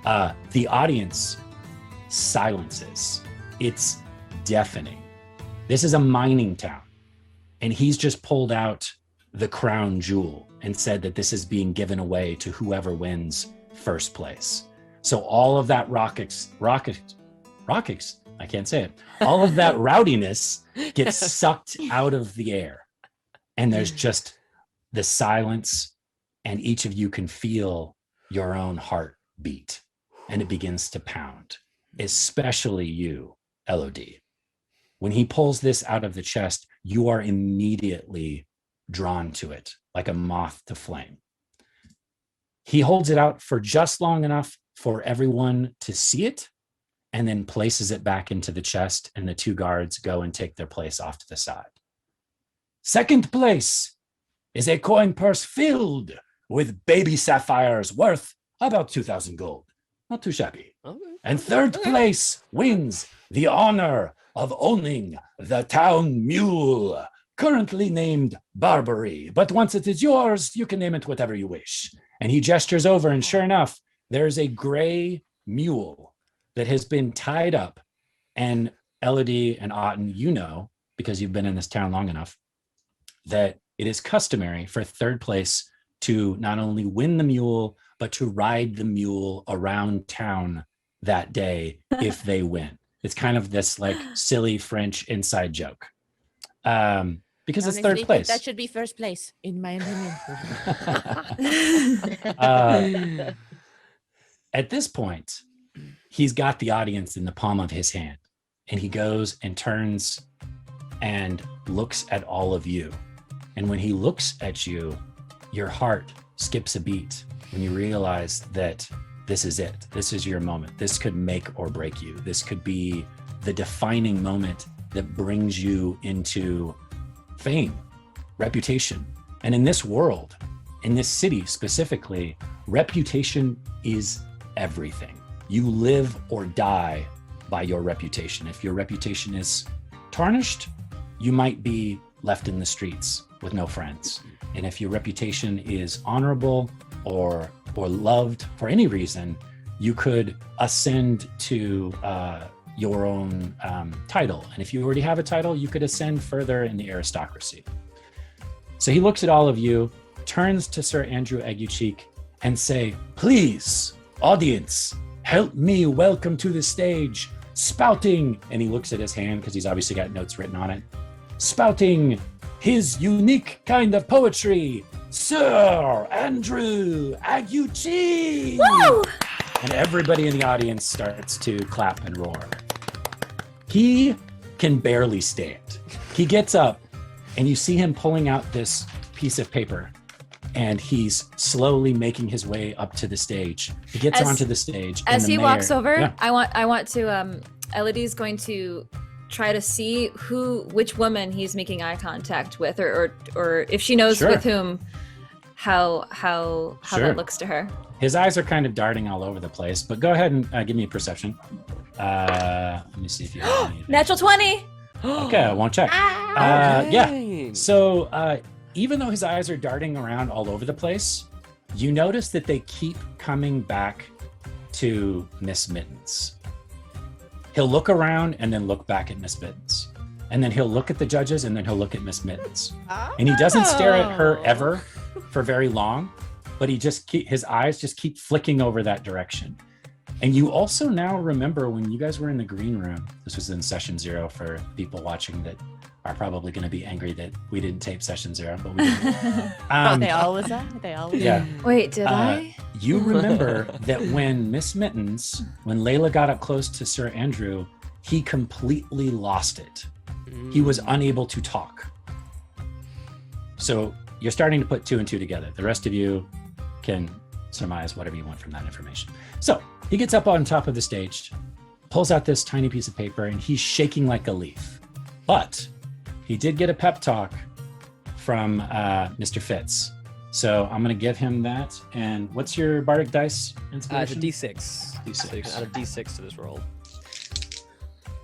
The audience silences. It's deafening. This is a mining town, and he's just pulled out the crown jewel and said that this is being given away to whoever wins first place. So all of that I can't say it. All of that rowdiness gets sucked out of the air. And there's just the silence, and each of you can feel your own heart beat, and it begins to pound, especially you, LOD. When he pulls this out of the chest, you are immediately drawn to it like a moth to flame. He holds it out for just long enough for everyone to see it, and then places it back into the chest, and the 2 guards go and take their place off to the side. Second place is a coin purse filled with baby sapphires worth about 2,000 gold. Not too shabby. Okay. And third place wins the honor of owning the town mule, currently named Barbary. But once it is yours, you can name it whatever you wish. And he gestures over, and sure enough, there's a gray mule that has been tied up. And Elodie and Otten, you know, because you've been in this town long enough, that it is customary for third place to not only win the mule, but to ride the mule around town that day if they win. It's kind of this like silly French inside joke. Because it's third place. That should be first place, in my opinion. At this point, he's got the audience in the palm of his hand, and he goes and turns and looks at all of you. And when he looks at you, your heart skips a beat when you realize that this is it. This is your moment. This could make or break you. This could be the defining moment that brings you into fame, reputation. And in this world, in this city specifically, reputation is everything. You live or die by your reputation. If your reputation is tarnished, you might be left in the streets with no friends. And if your reputation is honorable or loved for any reason, you could ascend to your own title. And if you already have a title, you could ascend further in the aristocracy. So he looks at all of you, turns to Sir Andrew Aguecheek and say, please, audience, help me welcome to the stage, spouting, and he looks at his hand because he's obviously got notes written on it, spouting his unique kind of poetry, Sir Andrew Aguecheek. Woo! And everybody in the audience starts to clap and roar. He can barely stand. He gets up and you see him pulling out this piece of paper, and he's slowly making his way up to the stage. He gets onto the stage. As he walks over, yeah. I want to Elodie's going to try to see which woman he's making eye contact with, or if she knows Sure. with whom. how Sure. that looks to her. His eyes are kind of darting all over the place, but go ahead and give me a perception. Let me see if you have any. Natural 20. Okay, I won't check. Yeah. So even though his eyes are darting around all over the place, you notice that they keep coming back to Miss Mittens. He'll look around and then look back at Miss Mittens. And then he'll look at the judges and then he'll look at Miss Mittens. And he doesn't stare at her ever for very long, but his eyes just keep flicking over that direction. And you also now remember when you guys were in the green room, this was in session 0 for people watching that are probably going to be angry that we didn't tape session 0, but we didn't. They always are. They always Yeah. Wait, did I? You remember that when Miss Mittens, when Layla got up close to Sir Andrew, he completely lost it. He was unable to talk. So you're starting to put 2 and 2 together. The rest of you can surmise whatever you want from that information. So he gets up on top of the stage, pulls out this tiny piece of paper, and he's shaking like a leaf. But he did get a pep talk from Mr. Fitz. So I'm going to give him that. And what's your bardic dice It's a inspiration? D6. D6. So you can add a D6 to this roll.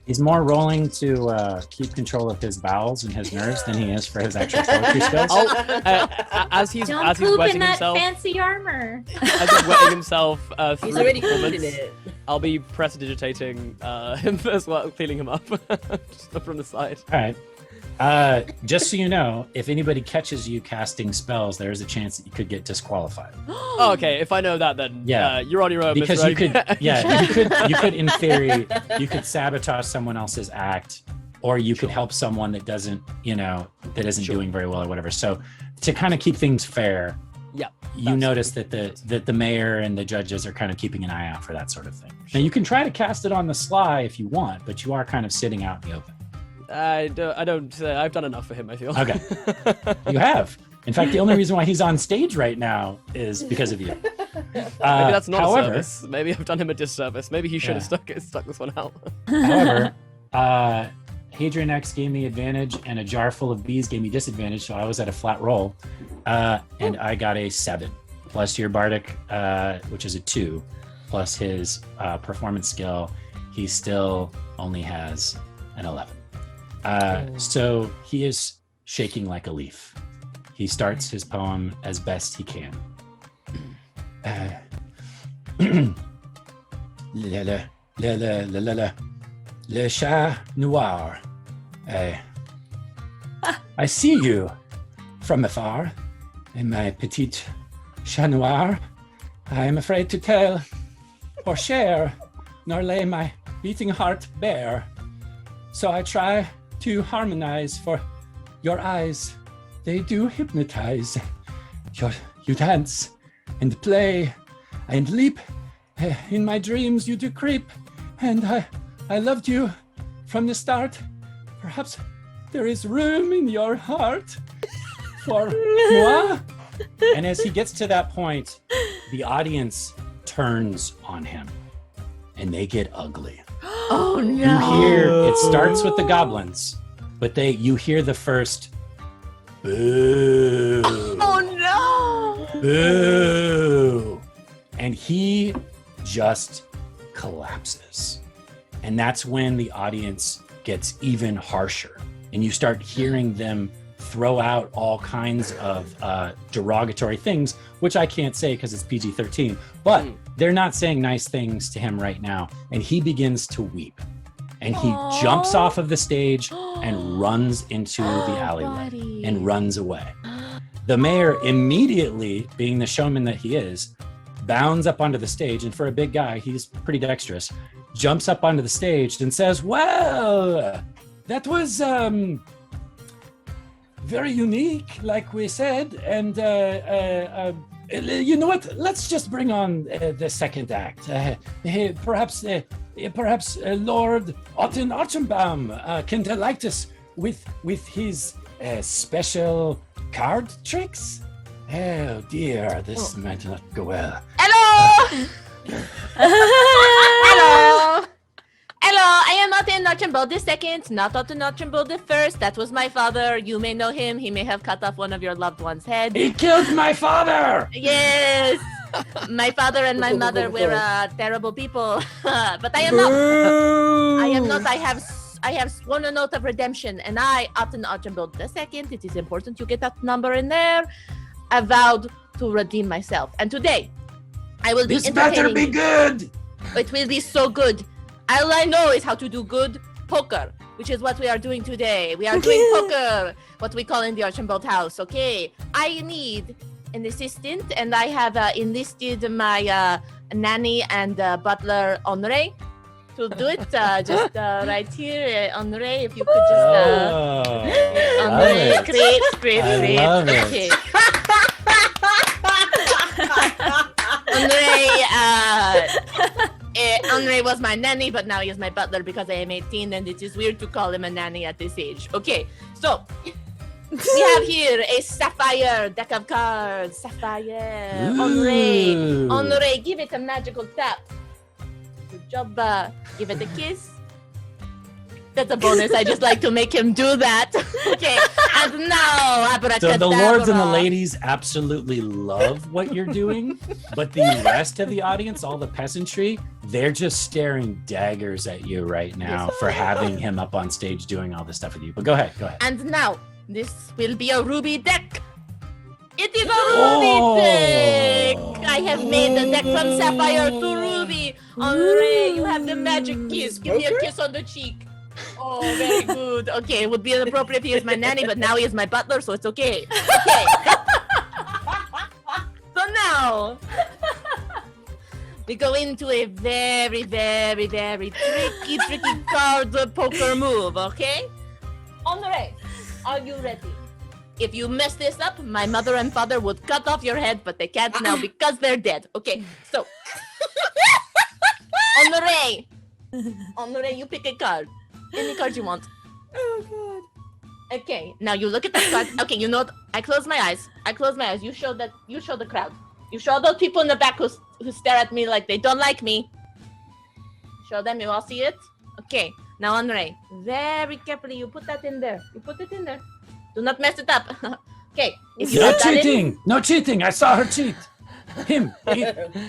He's more rolling to keep control of his bowels and his nerves than he is for his actual poetry skills. As he's Don't poop in wetting that himself, fancy armor. as he's wetting himself through He's the already performance, cleaning it. I'll be prestidigitating him as well, cleaning him up just from the side. All right. Just so you know, if anybody catches you casting spells, there is a chance that you could get disqualified. Oh, okay. If I know that, then Yeah. you're on your own. Because Mr. you could, Rodriguez. you could in theory, you could sabotage someone else's act, or you could help someone that doesn't, that isn't doing very well or whatever. So to kind of keep things fair, Yeah. you notice that the mayor and the judges are kind of keeping an eye out for that sort of thing. Now you can try to cast it on the sly if you want, but you are kind of sitting out in the open. I don't. I've done enough for him. I feel. Okay. You have. In fact, the only reason why he's on stage right now is because of you. Maybe that's not however, a service. Maybe I've done him a disservice. Maybe he should have stuck this one out. However, Hadrian X gave me advantage and a jar full of bees gave me disadvantage, so I was at a flat roll. And I got a 7, plus your bardic, which is a 2, plus his performance skill, he still only has an 11. So he is shaking like a leaf. He starts his poem as best he can. Le chat noir. I see you from afar, in my petite chat noir. I am afraid to tell or share, nor lay my beating heart bare. So I try to harmonize, for your eyes, they do hypnotize. You dance and play and leap. In my dreams you do creep, and I loved you from the start. Perhaps there is room in your heart for moi. And as he gets to that point, the audience turns on him and they get ugly. Oh no! You hear it starts with the goblins, but you hear the first boo. Oh no! Boo! And he just collapses. And that's when the audience gets even harsher. And you start hearing them throw out all kinds of derogatory things, which I can't say because it's PG-13, but they're not saying nice things to him right now. And he begins to weep. And he jumps off of the stage and runs into the alleyway buddy. and runs away. The mayor immediately, being the showman that he is, bounds up onto the stage, and for a big guy, he's pretty dexterous, jumps up onto the stage and says, well, that was very unique, like we said, and you know what? Let's just bring on the second act. Perhaps Lord Otten Archenbaum can delight us with his special card tricks. Oh dear, this might not go well. Hello! Hello! Hello, I am Martin Archibald II, not Martin Archibald I. That was my father. You may know him. He may have cut off one of your loved one's heads. He killed my father! Yes! My father and my mother were terrible people. But I am not. I am not. I have sworn an oath of redemption. And I, Martin Archibald II, it is important you get that number in there. I vowed to redeem myself. And today, I will be This better be you. good! It will be so good. All I know is how to do good poker, which is what we are doing today. We are doing poker, what we call in the Archibald house, okay? I need an assistant, and I have enlisted my nanny and butler, Henri, to do it. Just right here, Henri, if you could just... Henri, great. I love it. Okay. Andre was my nanny, but now he is my butler because I am 18, and it is weird to call him a nanny at this age. Okay, so we have here a Sapphire deck of cards. Sapphire. Andre, give it a magical tap. Good job. Give it a kiss. That's a bonus. I just like to make him do that. Okay, and now abracadabra. So the lords and the ladies absolutely love what you're doing, but the rest of the audience, all the peasantry, they're just staring daggers at you right now for having him up on stage doing all this stuff with you. But go ahead. And now, this will be a ruby deck. It is a ruby deck. I have made the deck from Sapphire to ruby. Andre, you have the magic kiss. Give me a kiss on the cheek. Oh, very good. Okay, it would be inappropriate if he is my nanny, but now he is my butler, so it's okay. Okay. So now, we go into a very, very, very tricky card poker move, okay? Andre, are you ready? If you mess this up, my mother and father would cut off your head, but they can't now because they're dead. Okay, so... Andre, you pick a card. Any card you want. Oh god. Okay, now you look at the card. Okay, you know what? I close my eyes. You show the crowd. You show those people in the back who stare at me like they don't like me. Show them, you all see it? Okay, now Andre, very carefully, you put that in there. You put it in there. Do not mess it up. Okay. If you No put that in- cheating! No cheating! I saw her cheat!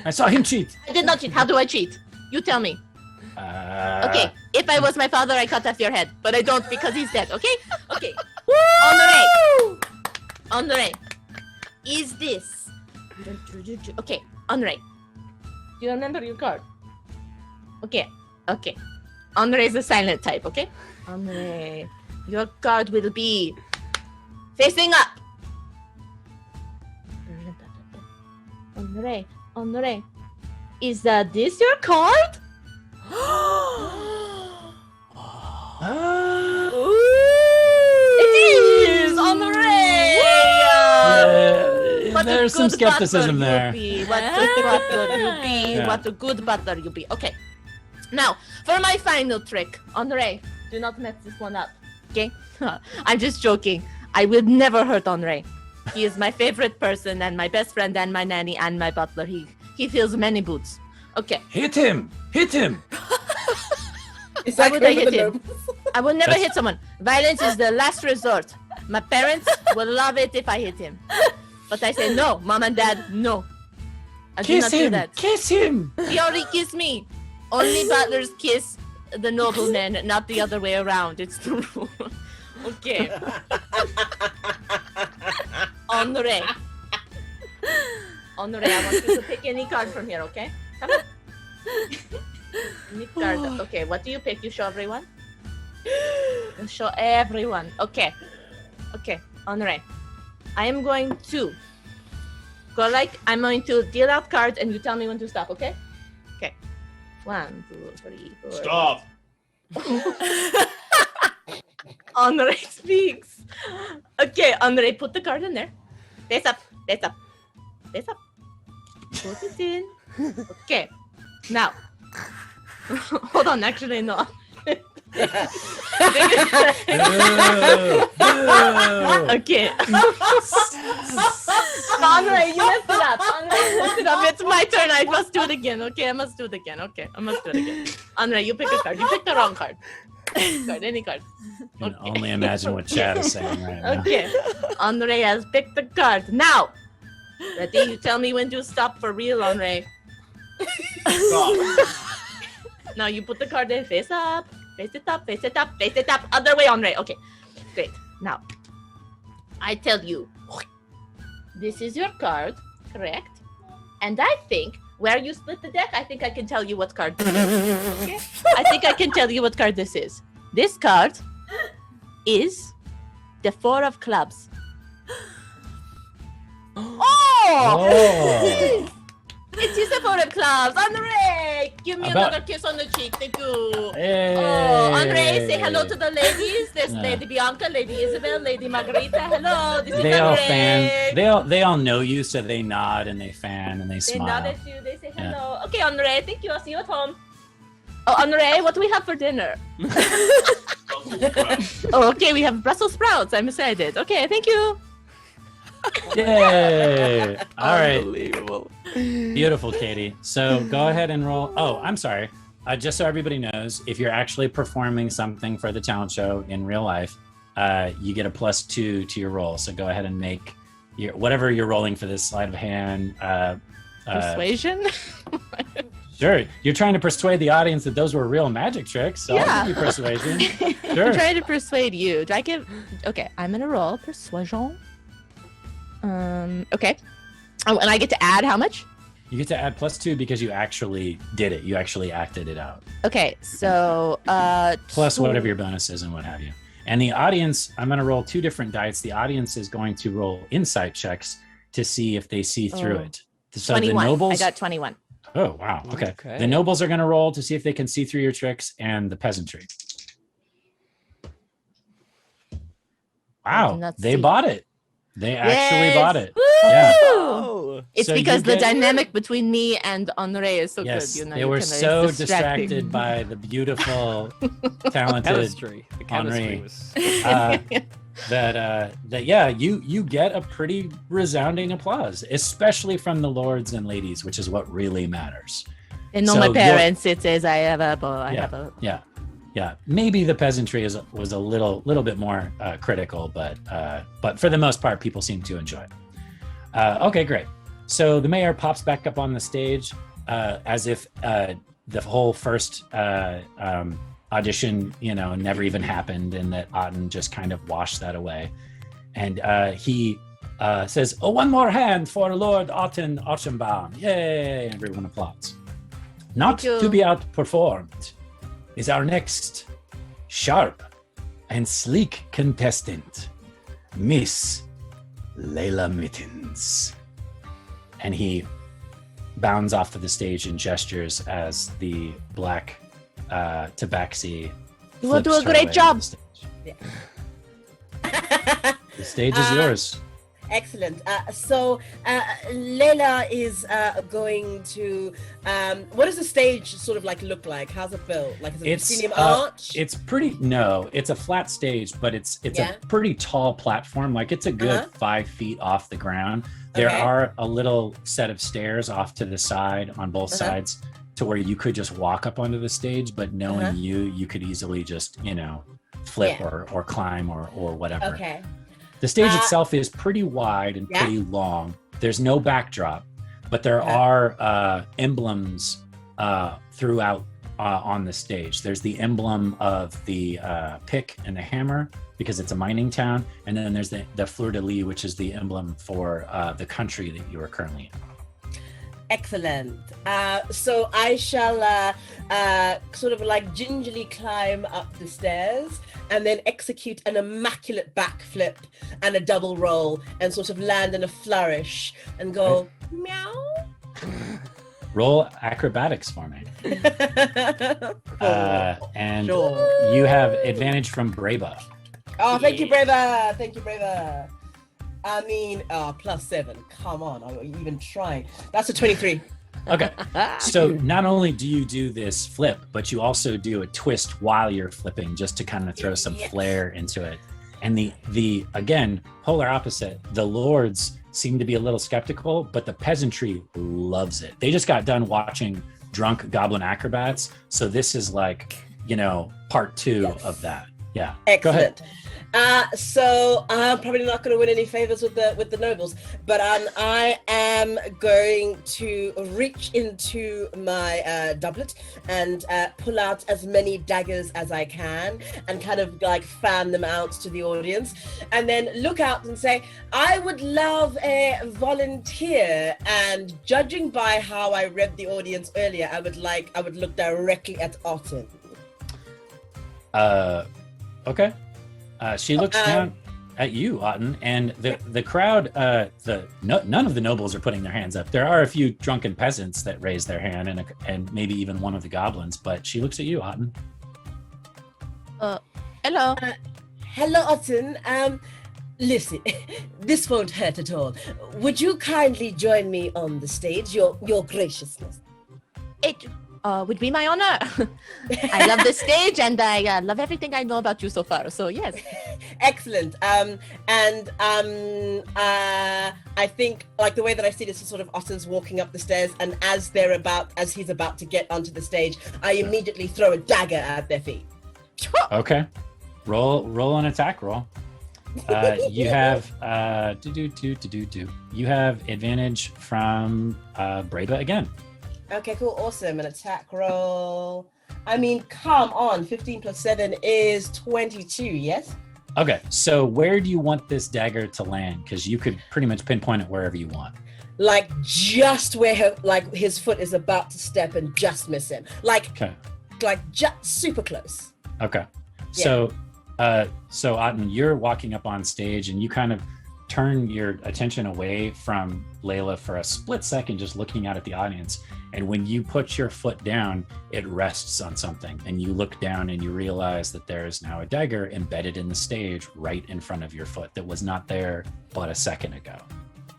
I saw him cheat. I did not cheat. How do I cheat? You tell me. Okay, if I was my father, I cut off your head, but I don't because he's dead, okay? Okay. Andre, is this... Okay, Andre, do you remember your card? Okay. Andre is a silent type, okay? Andre, your card will be facing up. Andre, is this your card? It is on the ray. There's some skepticism there. What a good butler you be. Okay. Now, for my final trick, Andre, do not mess this one up. Okay? I'm just joking. I will never hurt Andre. He is my favorite person and my best friend and my nanny and my butler. He fills many boots. Okay. Hit him! Why would I hit him? I will never hit someone. Violence is the last resort. My parents will love it if I hit him. But I say no, mom and dad, no. I do not do that. Kiss him! He already kissed me. Only butlers kiss the noblemen, not the other way around. It's the rule. Okay. Andre, I want you to pick any card from here, okay? Come on. Any card. Okay, what do you pick? You show everyone? You show everyone. Okay, Andre. I am going to go I'm going to deal out cards and you tell me when to stop, okay? Okay. 1, 2, 3, 4. Stop! Andre speaks. Okay, Andre, put the card in there. Face up. Put it in. Okay. Now. Hold on, actually, no. Okay. Andre, you messed it up. Andre, you messed it up. It's my turn. I must do it again. Okay, I must do it again. Okay, I must do it again. Andre, you pick a card. You picked the wrong card. Any card. You can only imagine what Chad is saying right now. Okay. Andre has picked the card. Now, ready? You tell me when to stop for real, Andre. Now you put the card there, face up, face it up, face it up, face it up, other way, Andre. Okay, great. Now, I tell you, this is your card, correct? And I think, where you split the deck, I think I can tell you what card this is. Okay? I think I can tell you what card this is. This card is the 4 of clubs. Oh! It is the 4 of clubs. Andre, give me another kiss on the cheek. Thank you. Hey. Oh, Andre, say hello to the ladies. There's Lady Bianca, Lady Isabel, Lady Margarita. Hello. This is They all Andre. fan. They all know you, so they nod and they fan and they They smile. nod at you. They say hello. Yeah. Okay, Andre. Thank you. I'll see you at home. Oh, Andre, what do we have for dinner? Oh, okay. We have Brussels sprouts. I'm excited. Okay, thank you. Yay! All right. Unbelievable. Beautiful, Katie. So go ahead and roll. Oh, I'm sorry. Just so everybody knows, if you're actually performing something for the talent show in real life, you get a +2 to your roll. So go ahead and make whatever you're rolling for this sleight of hand. Persuasion? Sure. You're trying to persuade the audience that those were real magic tricks. So I'll give you persuasion. Sure. I'm trying to persuade you. Do I give... Okay, I'm going to roll persuasion. Okay. Oh, and I get to add how much? You get to add +2 because you actually did it. You actually acted it out. Okay, so Plus whatever your bonus is and what have you. And the audience, I'm going to roll 2 different dice. The audience is going to roll insight checks to see if they see through it. So 21. the nobles. I got 21. Oh, wow. Okay. The nobles are going to roll to see if they can see through your tricks, and the peasantry. Wow. They bought it. They actually bought it. Woo! Yeah. Oh. It's So because you the get- dynamic between me and Andre is so Yes, good. You know, they you were can- it's so distracting. distracted by the beautiful, talented Chemistry. The chemistry Henri. was. that you get a pretty resounding applause, especially from the lords and ladies, which is what really matters. And no, So my you're- parents, it says I have a bow. I have a. Yeah. Maybe the peasantry was a little bit more critical, but for the most part, people seem to enjoy it. Okay, great. So the mayor pops back up on the stage as if the whole first audition, never even happened, and that Auden just kind of washed that away. And he says, "Oh, one more hand for Lord Auden Ochenbaum. Yay!" Everyone applauds. Not to be outperformed is our next sharp and sleek contestant, Miss Layla Mittens. And he bounds off of the stage and gestures as the black tabaxi. You will do a great job. The stage is yours. Excellent. So Layla is going to. What does the stage sort of look like? How's it built? Like is it a proscenium arch? It's it's a flat stage, but it's a pretty tall platform. Like it's a good 5 feet off the ground. There are a little set of stairs off to the side on both sides to where you could just walk up onto the stage, but knowing you could easily just, flip or climb or whatever. Okay. The stage itself is pretty wide and pretty long. There's no backdrop, but there are emblems throughout on the stage. There's the emblem of the pick and the hammer because it's a mining town, and then there's the fleur de lis, which is the emblem for the country that you are currently in. Excellent. So I shall sort of gingerly climb up the stairs and then execute an immaculate backflip and a double roll and sort of land in a flourish and go meow. Roll acrobatics for me. And Sure. you have advantage from Breva. Oh, thank you, Breva. Thank you, Breva. I mean, +7. Come on, I'm even trying. That's a 23. Okay. So not only do you do this flip, but you also do a twist while you're flipping, just to kind of throw some flair into it. And the again, polar opposite, the lords seem to be a little skeptical, but the peasantry loves it. They just got done watching drunk goblin acrobats, so this is like, part 2 of that. Yeah. Excellent. Go ahead. So I'm probably not going to win any favors with the nobles, but I am going to reach into my doublet and pull out as many daggers as I can and kind of like fan them out to the audience, and then look out and say, I would love a volunteer. And judging by how I read the audience earlier, I would look directly at Otten. Okay. She looks down at you, Otten, and the crowd. None of the nobles are putting their hands up. There are a few drunken peasants that raise their hand, and maybe even one of the goblins. But she looks at you, Otten. Hello. Hello, Otten. Listen, this won't hurt at all. Would you kindly join me on the stage? Your graciousness. It would be my honor. I love the stage, and I love everything I know about you so far. So yes. Excellent. I think like the way that I see this is sort of Otten's walking up the stairs, and as he's about to get onto the stage, I immediately throw a dagger at their feet. Okay. Roll an attack roll. You have You have advantage from Breba again. Okay, cool, awesome. An attack roll. I mean, come on, 15 plus 7 is 22, yes? Okay, so where do you want this dagger to land? Because you could pretty much pinpoint it wherever you want. Like just where his foot is about to step and just miss him. Like just super close. Okay. Yeah. So Otten, you're walking up on stage and you kind of turn your attention away from Layla for a split second, just looking out at the audience. And when you put your foot down, it rests on something. And you look down and you realize that there is now a dagger embedded in the stage right in front of your foot that was not there but a second ago.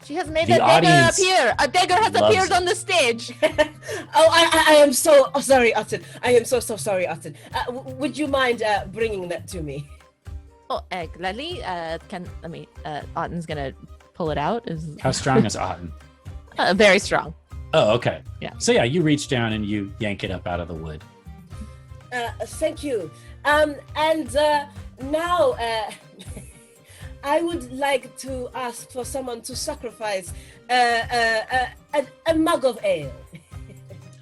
She has made a dagger appear. A dagger has appeared on the stage. I am so sorry, Otten. I am so sorry, Otten. Would you mind bringing that to me? Oh, gladly. Otten's gonna pull it out. How strong is Otten? Very strong. Oh, okay. Yeah. So yeah, you reach down and you yank it up out of the wood. Thank you. Now I would like to ask for someone to sacrifice a mug of ale.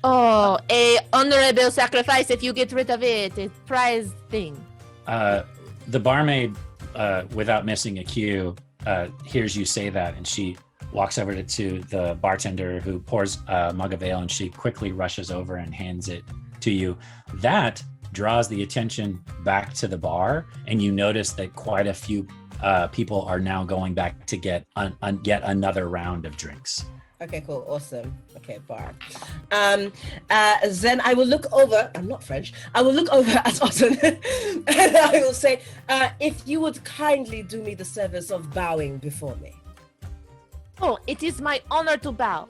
Oh, a honorable sacrifice if you get rid of it. A prized thing. The barmaid, without missing a cue, hears you say that, and she walks over to the bartender who pours a mug of ale, and she quickly rushes over and hands it to you. That draws the attention back to the bar, and you notice that quite a few people are now going back to get yet another round of drinks. Okay, cool, awesome. Okay, bar. Then I will look over. I'm not French. I will look over at Otten, and I will say, if you would kindly do me the service of bowing before me. Oh, it is my honor to bow.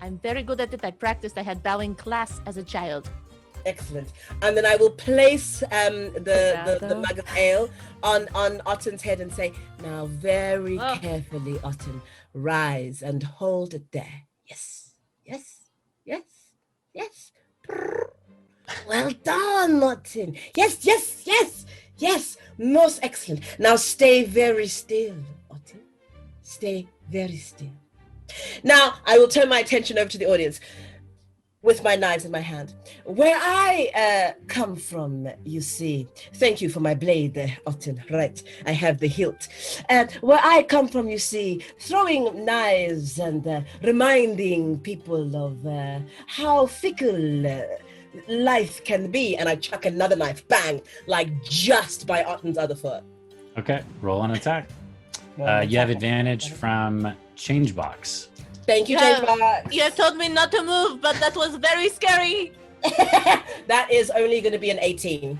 I'm very good at it. I practiced. I had bowing class as a child. Excellent. And then I will place the mug of ale on Otten's head and say, now very carefully, Otten, rise and hold it there. Yes, yes, yes, yes. Well done, Otten. Yes, yes, yes, yes. Most excellent. Now stay very still, Otten. Stay very still. Now I will turn my attention over to the audience with my knives in my hand. Where I come from, you see, thank you for my blade, Otten, right, I have the hilt. Where I come from, you see, throwing knives and reminding people of how fickle life can be, and I chuck another knife, bang, like just by Otten's other foot. Okay, roll an attack. You have advantage from change box. Thank you, change box. You have told me not to move, but that was very scary. That is only going to be an 18.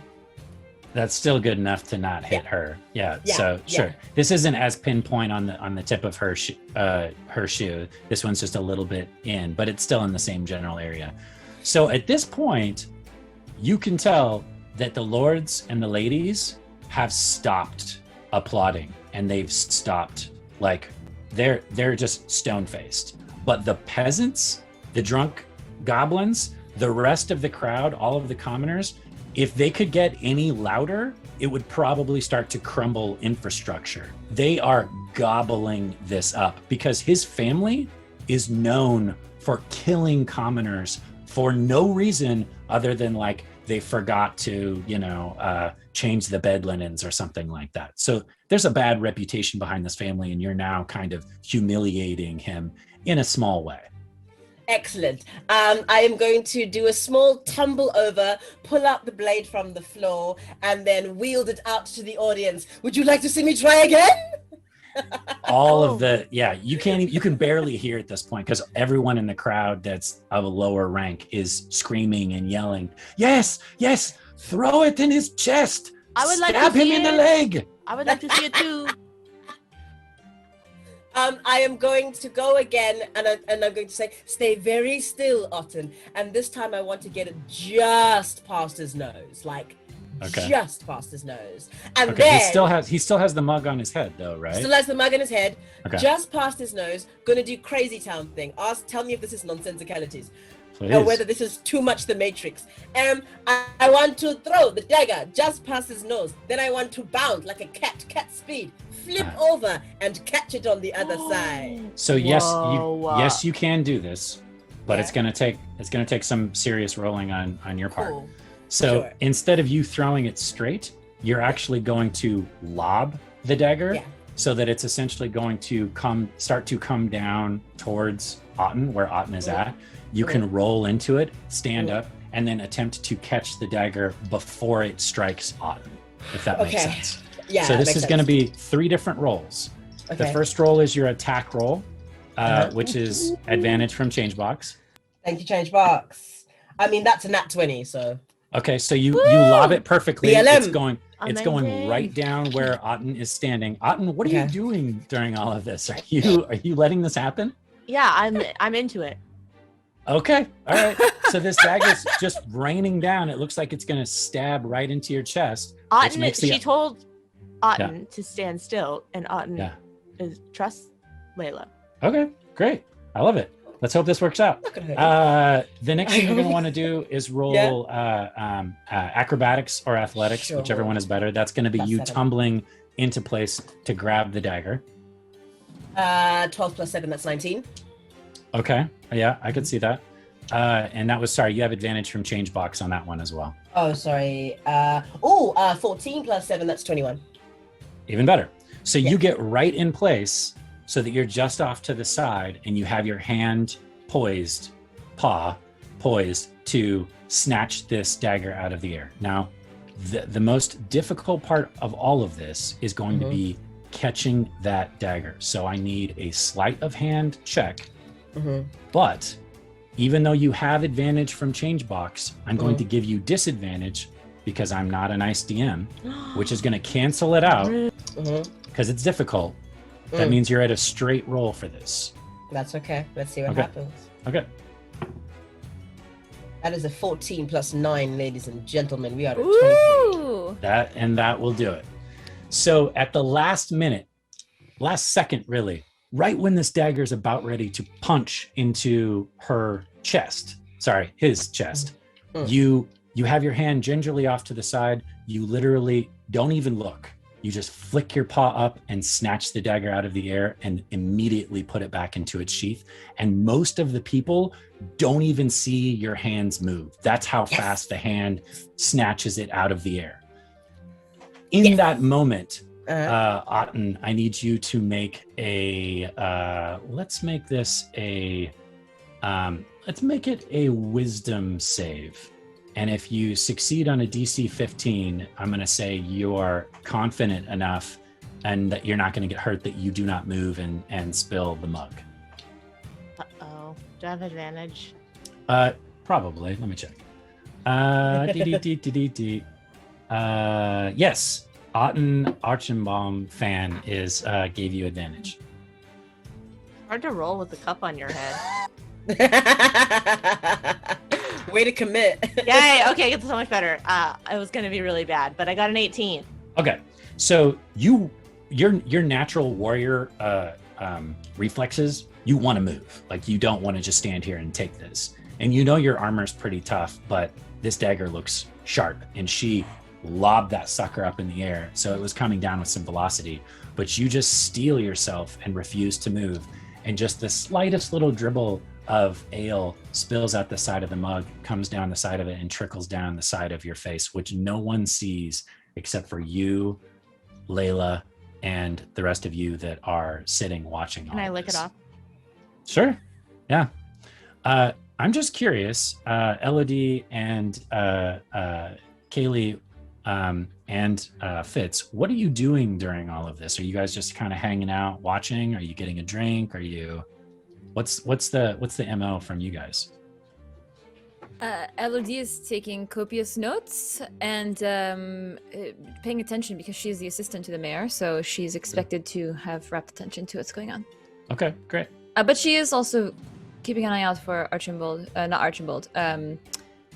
That's still good enough to not hit her. Yeah. Yeah, So yeah. sure, this isn't as pinpoint on the tip of her shoe. This one's just a little bit in, but it's still in the same general area. So at this point, you can tell that the lords and the ladies have stopped applauding, and they've stopped, like, they're just stone-faced. But the peasants, the drunk goblins, the rest of the crowd, all of the commoners, if they could get any louder, it would probably start to crumble infrastructure. They are gobbling this up because his family is known for killing commoners for no reason other than, like, they forgot to, change the bed linens or something like that. So there's a bad reputation behind this family, and you're now kind of humiliating him in a small way. Excellent. I am going to do a small tumble over, pull out the blade from the floor, and then wield it out to the audience. Would you like to see me try again? All of you can barely hear at this point because everyone in the crowd that's of a lower rank is screaming and yelling, yes, throw it in his chest. I would like to Stab him see in the it. leg. I would like to see it too. I am going to go again, and I'm going to say, stay very still, Otten. And this time I want to get it just past his nose, like just past his nose. And Okay, then he still has the mug on his head though, right? still has the mug in his head, Okay. just past his nose. Gonna do crazy town thing. Tell me if this is nonsensicalities. Please. Or whether this is too much the Matrix. I want to throw the dagger just past his nose. Then I want to bound like a cat speed, flip over and catch it on the other side. So Whoa. yes, you can do this, but Yeah. it's gonna take some serious rolling on your part. Cool. So Sure. instead of you throwing it straight, you're actually going to lob the dagger Yeah. so that it's essentially going to start to come down towards Otten, where Otten is at. You can roll into it, stand up, and then attempt to catch the dagger before it strikes Otten, if that makes Okay. sense. Yeah. So that this makes is going to sense. be 3 different rolls. The Okay. first roll is your attack roll, which is advantage from change box. Thank you, change box. I mean, that's a nat 20, so. Okay, so you lob it perfectly. BLM. It's going Amazing. right down where Otten is standing. Otten, what are you Okay. doing during all of this? Are you letting this happen? Yeah, I'm into it. Okay, all right. So this dagger's just raining down. It looks like it's going to stab right into your chest. which Otten, makes the- she told Otten to stand still, and Otten Yeah. is trust Layla. Okay, great. I love it. Let's hope this works out. Not gonna hurt you. The next thing you're going to want to do is roll acrobatics or athletics, Sure. whichever one is better. That's going to be Plus you 7. tumbling into place to grab the dagger. 12 plus 7, that's 19. Okay, yeah, I could see that. And that was, sorry, you have advantage from change box on that one as well. Oh, sorry. 14 plus 7, that's 21. Even better. So Yeah. you get right in place so that you're just off to the side and you have your hand poised to snatch this dagger out of the air. Now, the most difficult part of all of this is going to be catching that dagger. So I need a sleight of hand check, but even though you have advantage from change box, I'm going to give you disadvantage because I'm not a nice DM, which is going to cancel it out because it's difficult. That means you're at a straight roll for this. That's okay. Let's see what Okay. happens. Okay. That is a 14 plus 9, ladies and gentlemen. We are at 23. Ooh. That will do it. So at the last minute, last second really, right when this dagger is about ready to punch into his chest, you have your hand gingerly off to the side. You literally don't even look. You just flick your paw up and snatch the dagger out of the air and immediately put it back into its sheath. And most of the people don't even see your hands move. That's how fast the hand snatches it out of the air. In that moment, Otten, I need you to make let's make it a wisdom save. And if you succeed on a DC 15, I'm going to say you are confident enough and that you're not going to get hurt that you do not move and spill the mug. Uh-oh. Do I have advantage? Probably. Let me check. Yes. Otten Archenbaum fan gave you advantage. Hard to roll with the cup on your head. Way to commit. Yay! Okay, it's so much better. It was gonna be really bad, but I got an 18. Okay, so your natural warrior reflexes, you want to move. Like, you don't want to just stand here and take this. And you know your armor's pretty tough, but this dagger looks sharp, and she lobbed that sucker up in the air, so it was coming down with some velocity. But you just steel yourself and refuse to move, and just the slightest little dribble of ale spills out the side of the mug, comes down the side of it, and trickles down the side of your face, which no one sees except for you, Layla, and the rest of you that are sitting watching. Can I lick it off? Sure. Yeah. I'm just curious, Elodie and Kaylee and Fitz, what are you doing during all of this? Are you guys just kind of hanging out, watching? Are you getting a drink? Are you? What's the MO from you guys? Elodie is taking copious notes and paying attention because she's the assistant to the mayor, so she's expected to have rapt attention to what's going on. Okay, great. But she is also keeping an eye out for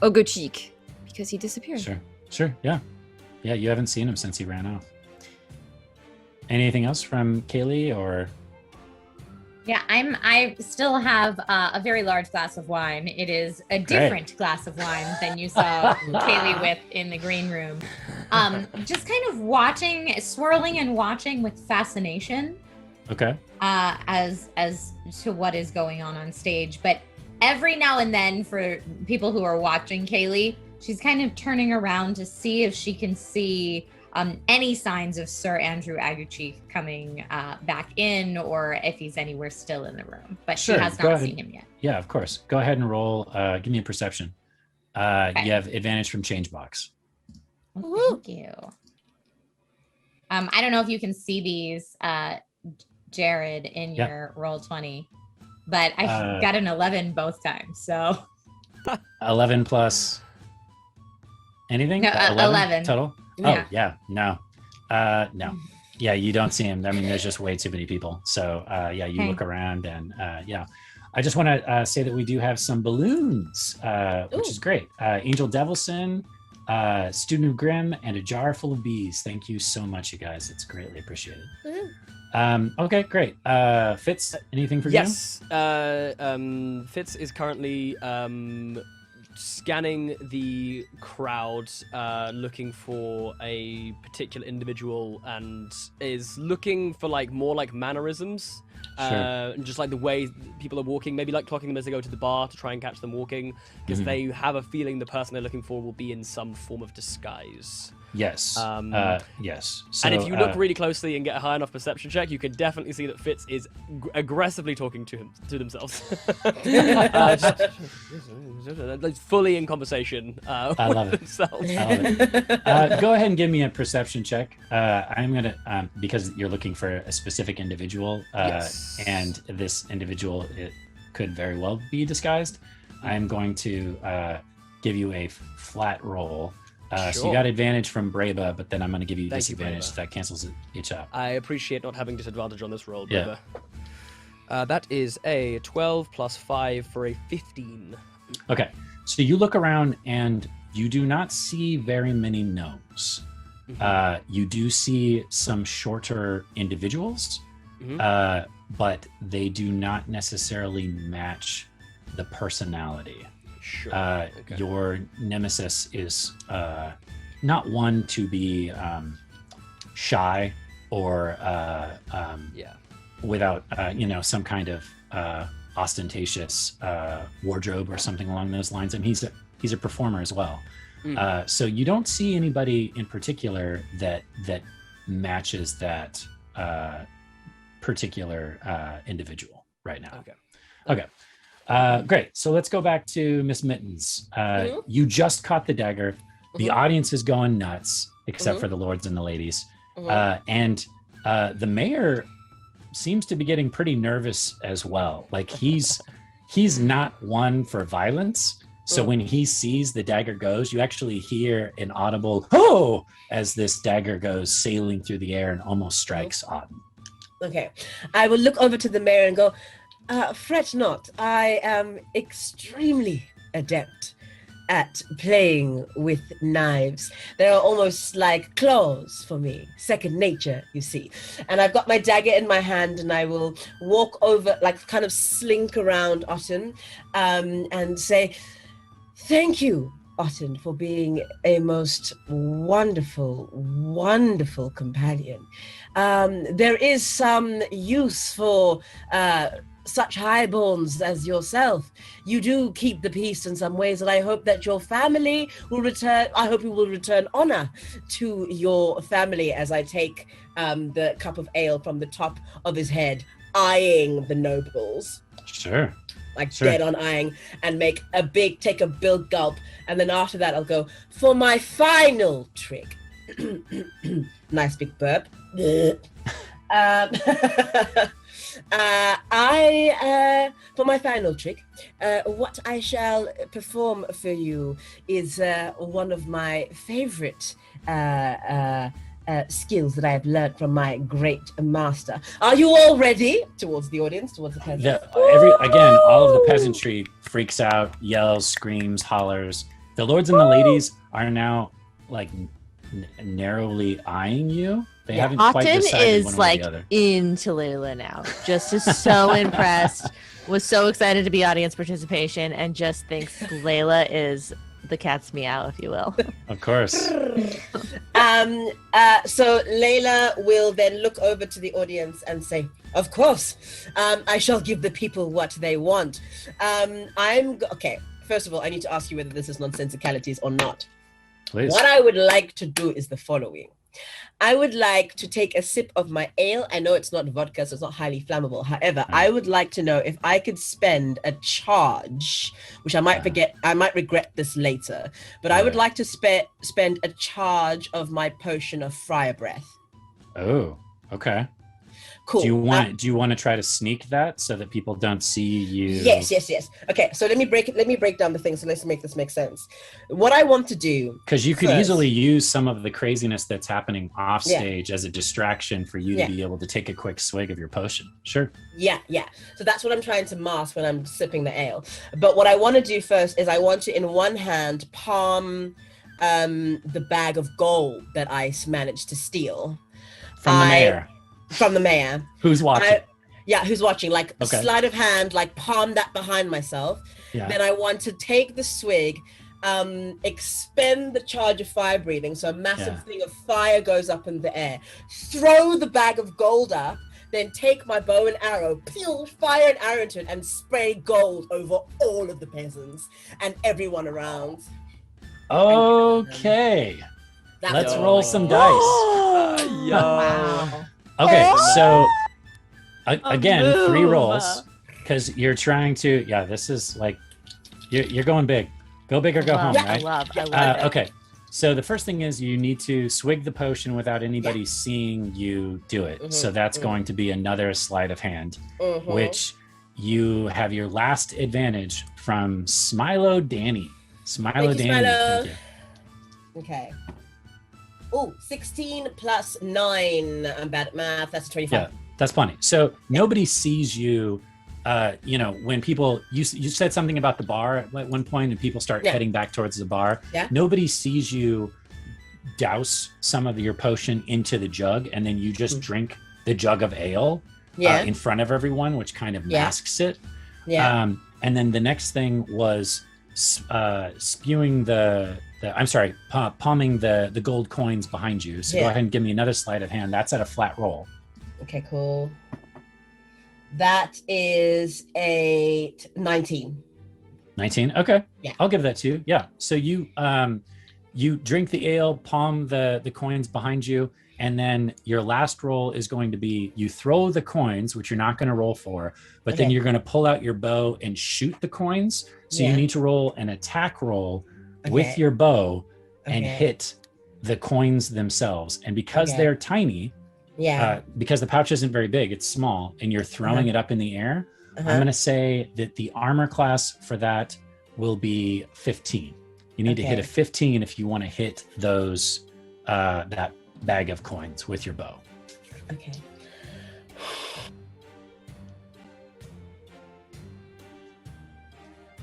Ogochik, because he disappeared. Sure, yeah. Yeah, you haven't seen him since he ran off. Anything else from Kaylee or? Yeah, I still have a very large glass of wine. It is a different glass of wine than you saw Kaylee with in the green room. Just kind of swirling and watching with fascination. Okay. As to what is going on stage. But every now and then, for people who are watching Kaylee, she's kind of turning around to see if she can see any signs of Sir Andrew Aguchi coming back in, or if he's anywhere still in the room. But Sure, she has not seen him yet. Yeah, of course. Go ahead and roll. Give me a perception. Okay. You have advantage from change box. Well, thank you. I don't know if you can see these, Jared, in your roll 20, but I got an 11 both times. So 11 plus anything? No, 11 total. Yeah. Oh yeah, no, no. Yeah, you don't see him. I mean, there's just way too many people. So yeah, you look around and yeah. I just want to say that we do have some balloons, which is great. Angel Devilson, Student of Grimm, and a jar full of bees. Thank you so much, you guys. It's greatly appreciated. Okay, great. Fitz, anything for you? Yes. Fitz is currently scanning the crowd, looking for a particular individual, and is looking for more mannerisms. And just the way people are walking, maybe clocking them as they go to the bar to try and catch them walking, because they have a feeling the person they're looking for will be in some form of disguise. Yes. Yes. So, and if you look really closely and get a high enough perception check, you can definitely see that Fitz is aggressively talking to themselves. Fully in conversation I love it. themselves. I love it. Go ahead and give me a perception check. I'm gonna because you're looking for a specific individual, Yes. and this individual could very well be disguised. I'm going to give you a flat roll. So you got advantage from Breba, but then I'm going to give you disadvantage. So that cancels each out. I appreciate not having disadvantage on this roll, Yeah. brother. That is a 12 plus 5 for a 15. Okay. So you look around and you do not see very many gnomes. You do see some shorter individuals, but they do not necessarily match the personality. Sure. Okay. Your nemesis is not one to be shy or without some kind of ostentatious wardrobe or something along those lines. And he's a performer as well. So you don't see anybody in particular that matches that particular individual right now. Okay. Great. So let's go back to Miss Mittens. You just caught the dagger. The audience is going nuts, except for the lords and the ladies. And the mayor seems to be getting pretty nervous as well. He's not one for violence, So when he sees the dagger goes, you actually hear an audible "oh" as this dagger goes sailing through the air and almost strikes Auden. Okay. I will look over to the mayor and go, fret not. I am extremely adept at playing with knives. They're almost like claws for me, second nature, you see. And I've got my dagger in my hand, and I will walk over, like kind of slink around Otten, and say, thank you, Otten, for being a most wonderful, wonderful companion. There is some use for such highborns as yourself. You do keep the peace in some ways, and I hope that your family will return. I hope you will return honor to your family as I take the cup of ale from the top of his head, eyeing the nobles. Sure. Dead on eyeing, and take a big gulp, and then after that I'll go for my final trick. Nice big burp. For my final trick, what I shall perform for you is one of my favorite skills that I have learned from my great master. Are you all ready? Towards the audience, towards the peasants. Again, all of the peasantry freaks out, yells, screams, hollers. The lords and the ladies are now like narrowly eyeing you. They haven't quite Otten decided is one way or like the other. into Layla now. Just is so impressed, was so excited to be audience participation, and just thinks Layla is the cat's meow, if you will. Of course. So Layla will then look over to the audience and say, of course, I shall give the people what they want. Okay, first of all, I need to ask you whether this is nonsensicalities or not. Please. What I would like to do is the following. I would like to take a sip of my ale. I know it's not vodka, so it's not highly flammable. However, I would like to know if I could spend a charge, which I might forget, I might regret this later, but I would like to spend a charge of my potion of fire breath. Oh, okay. Cool. Do you want to try to sneak that so that people don't see you? Yes. Okay, so let me break down the thing. So let's make this make sense. What I want to do, because you could easily use some of the craziness that's happening off stage as a distraction for you to be able to take a quick swig of your potion. Sure. Yeah. So that's what I'm trying to mask when I'm sipping the ale. But what I want to do first is I want to, in one hand, palm the bag of gold that I managed to steal from the mayor. From the mayor. Who's watching? Who's watching? Like sleight of hand, like palm that behind myself. Yeah. Then I want to take the swig, expend the charge of fire breathing. So a massive thing of fire goes up in the air. Throw the bag of gold up, then take my bow and arrow, fire an arrow into it, and spray gold over all of the peasants and everyone around. Okay. Let's roll some dice. Wow. Okay, so again, 3 rolls, because you're trying to. Yeah, this is like you're going big. Go big or go home, right? I love it. Okay, so the first thing is you need to swig the potion without anybody seeing you do it. Mm-hmm, so that's going to be another sleight of hand, which you have your last advantage from Smilo Danny. Smilo Danny. Thank you. Okay. Oh, 16 plus 9. I'm bad at math. That's 25. Yeah, that's plenty. So nobody sees you. When people, you said something about the bar at one point, and people start heading back towards the bar. Yeah. Nobody sees you douse some of your potion into the jug, and then you just drink the jug of ale in front of everyone, which kind of masks it. Yeah. And then the next thing was spewing palming the gold coins behind you. So go ahead and give me another sleight of hand. That's at a flat roll. Okay, cool. That is a 19. 19? Okay. Yeah. I'll give that to you. Yeah. So you drink the ale, palm the coins behind you, and then your last roll is going to be you throw the coins, which you're not going to roll for, but then you're going to pull out your bow and shoot the coins. So you need to roll an attack roll with your bow and hit the coins themselves. And because they're tiny, because the pouch isn't very big, it's small, and you're throwing it up in the air, I'm going to say that the armor class for that will be 15. You need to hit a 15 if you want to hit those that bag of coins with your bow. Okay.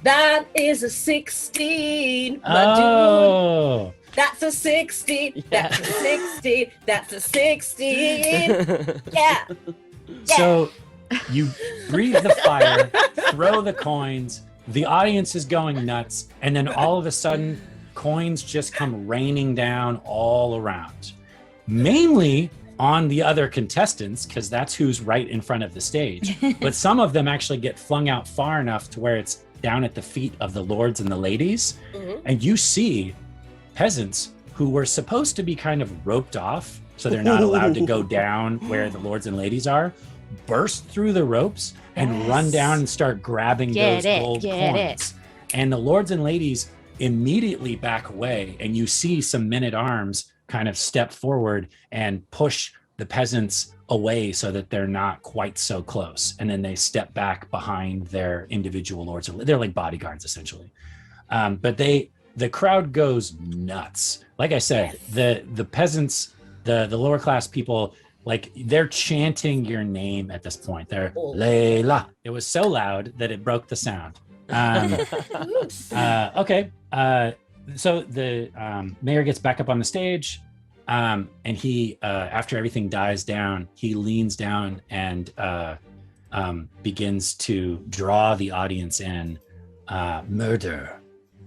That is a 16. Oh. That's a 16. That's a 16. That's a 16. Yeah. So you breathe the fire, throw the coins, the audience is going nuts, and then all of a sudden, coins just come raining down all around. Mainly on the other contestants, because that's who's right in front of the stage. But some of them actually get flung out far enough to where it's down at the feet of the lords and the ladies. And you see peasants who were supposed to be kind of roped off, so they're not allowed to go down where the lords and ladies are, burst through the ropes and run down and start grabbing those gold coins. And the lords and ladies immediately back away, and you see some men-at-arms kind of step forward and push the peasants away so that they're not quite so close. And then they step back behind their individual lords. They're like bodyguards, essentially. But the crowd goes nuts. Like I said, the peasants, the lower class people, like they're chanting your name at this point. They're Layla. It was so loud that it broke the sound. Okay. So the mayor gets back up on the stage, and he, after everything dies down, he leans down and begins to draw the audience in. Murder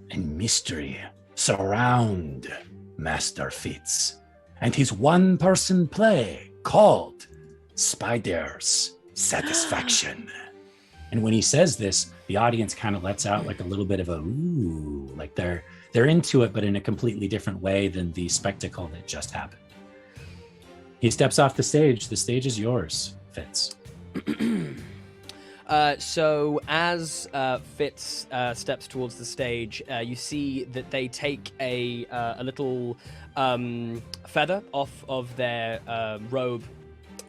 and mystery surround Master Fitz and his one-person play called Spider's Satisfaction. And when he says this, the audience kind of lets out like a little bit of a ooh, like they're into it, but in a completely different way than the spectacle that just happened. He steps off the stage. The stage is yours, Fitz. So as Fitz steps towards the stage, you see that they take a little feather off of their robe.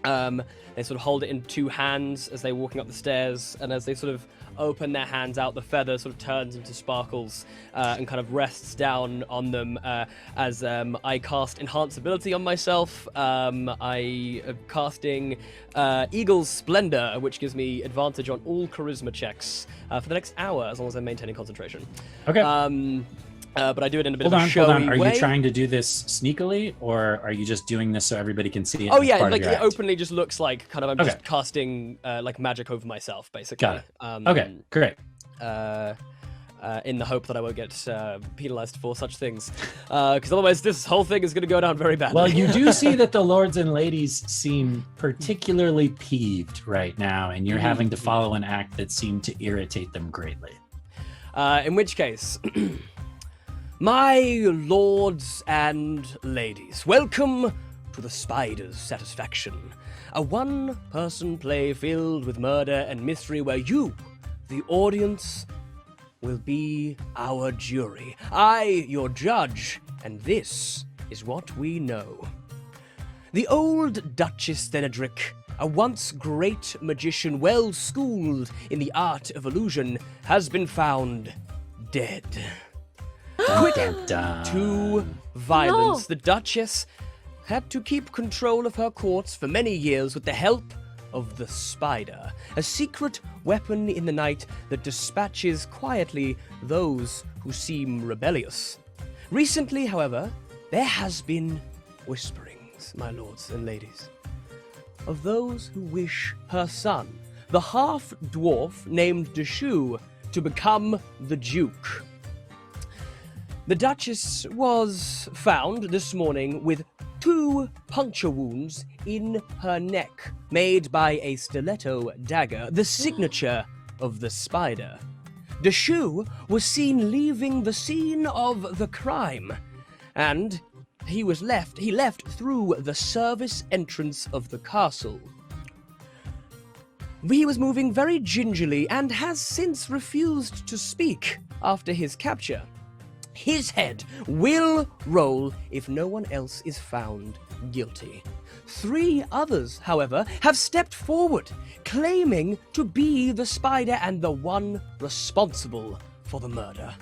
They sort of hold it in two hands as they're walking up the stairs, and as they sort of open their hands out, the feather sort of turns into sparkles and kind of rests down on them as I cast Enhance Ability on myself. I am casting Eagle's Splendor, which gives me advantage on all charisma checks for the next hour, as long as I'm maintaining concentration. Okay. But I do it in a bit of a Hold showy on. Are way. you trying to do this sneakily, or are you just doing this so everybody can see it? Oh as yeah, part like of your it act? openly just looks like kind of I'm just casting like magic over myself, basically. Got it. Okay, great. In the hope that I won't get penalized for such things, because otherwise this whole thing is going to go down very badly. Well, you do see that the lords and ladies seem particularly peeved right now, and you're having to follow an act that seemed to irritate them greatly. In which case, my lords and ladies, welcome to the Spider's Satisfaction, a one-person play filled with murder and mystery where you, the audience, will be our jury. I, your judge, and this is what we know. The old Duchess Thenedric, a once great magician well schooled in the art of illusion, has been found dead. Quick to violence, No. the Duchess had to keep control of her courts for many years with the help of the Spider, a secret weapon in the night that dispatches quietly those who seem rebellious. Recently, however, there has been whisperings, my lords and ladies, of those who wish her son, the half-dwarf named Deshu, to become the Duke. The Duchess was found this morning with 2 puncture wounds in her neck, made by a stiletto dagger, the signature of the Spider. Deshu was seen leaving the scene of the crime, and he left through the service entrance of the castle. He was moving very gingerly and has since refused to speak after his capture. His head will roll if no one else is found guilty. 3 others, however, have stepped forward, claiming to be the Spider and the one responsible for the murder.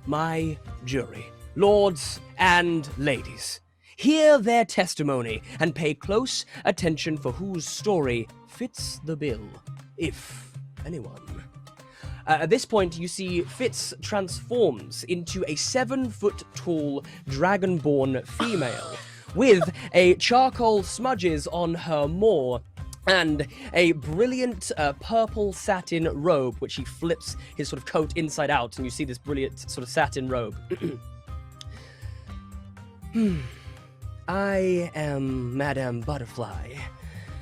My jury, lords and ladies, hear their testimony and pay close attention for whose story fits the bill, if anyone. At this point, you see Fitz transforms into a 7-foot-tall dragonborn female with a charcoal smudges on her maw and a brilliant purple satin robe, which he flips his sort of coat inside out, and you see this brilliant sort of satin robe. I am Madame Butterfly,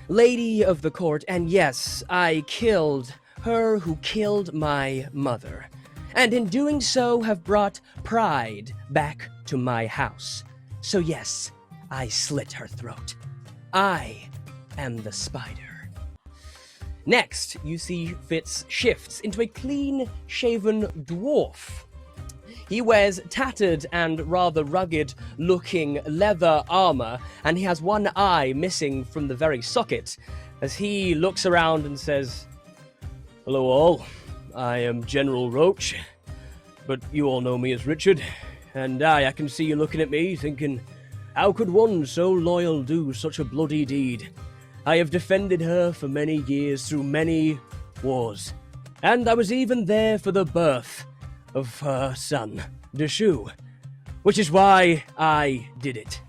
Lady of the Court, and yes, I killed her who killed my mother, and in doing so have brought pride back to my house. So yes, I slit her throat. I am the spider. Next, you see Fitz shifts into a clean-shaven dwarf. He wears tattered and rather rugged-looking leather armor, and he has one eye missing from the very socket, as he looks around and says, "Hello all, I am General Roach, but you all know me as Richard, and I can see you looking at me thinking, how could one so loyal do such a bloody deed? I have defended her for many years through many wars, and I was even there for the birth of her son, Deshu, which is why I did it.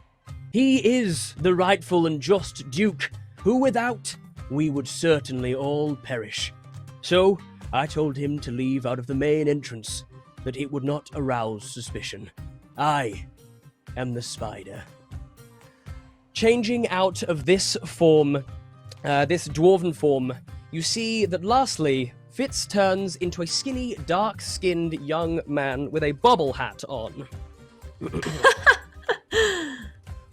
He is the rightful and just Duke, who without we would certainly all perish. So I told him to leave out of the main entrance, that it would not arouse suspicion. I am the spider." Changing out of this form, this dwarven form, you see that lastly, Fitz turns into a skinny, dark-skinned young man with a bobble hat on.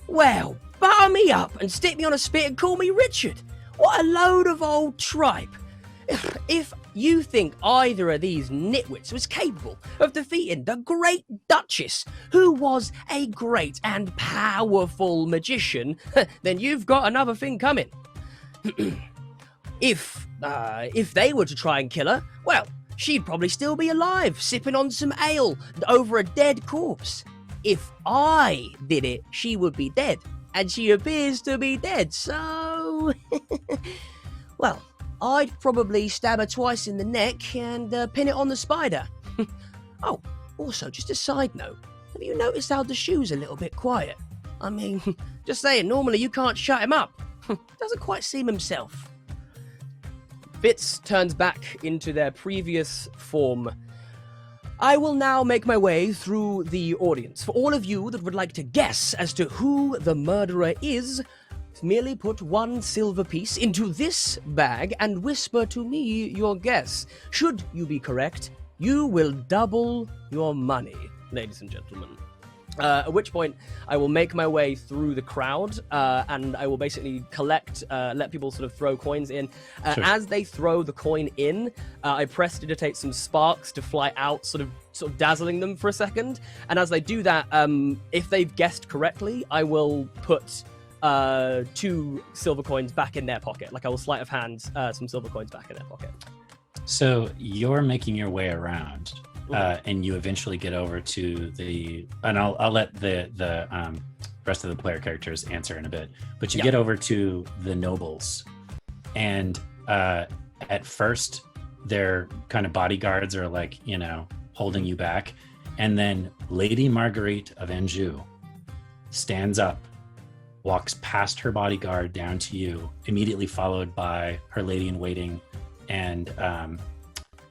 "Well, butter me up and stick me on a spit and call me Richard. What a load of old tripe. If you think either of these nitwits was capable of defeating the Great Duchess, who was a great and powerful magician, then you've got another thing coming. If they were to try and kill her, well, she'd probably still be alive, sipping on some ale over a dead corpse. If I did it, she would be dead, and she appears to be dead, so... well, I'd probably stab her twice in the neck and pin it on the spider. Oh, also, just a side note, have you noticed how the shoe's a little bit quiet? I mean, just saying, normally you can't shut him up. Doesn't quite seem himself." Fitz turns back into their previous form. I will now make my way through the audience. For all of you that would like to guess as to who the murderer is, merely put one silver piece into this bag and whisper to me your guess. Should you be correct, you will double your money, ladies and gentlemen. At which point, I will make my way through the crowd, and I will basically collect, let people sort of throw coins in. Sure. As they throw the coin in, I prestidigitate some sparks to fly out, sort of dazzling them for a second. And as they do that, if they've guessed correctly, I will put 2 silver coins back in their pocket. Like I will sleight of hand some silver coins back in their pocket. So you're making your way around. And you eventually get over to the, and I'll let the rest of the player characters answer in a bit, but you get over to the nobles, and at first their kind of bodyguards are like, you know, holding you back, and then Lady Marguerite of Anjou stands up, walks past her bodyguard down to you, immediately followed by her lady in waiting and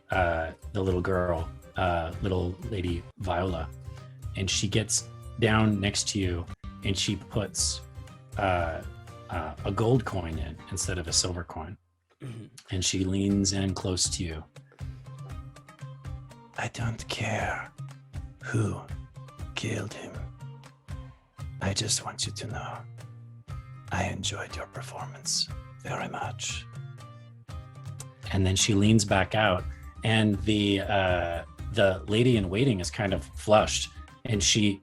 the little girl, little lady Viola, and she gets down next to you and she puts a gold coin in instead of a silver coin. And she leans in close to you. I don't care who killed him. I just want you to know I enjoyed your performance very much. And then she leans back out, and the lady in waiting is kind of flushed, and she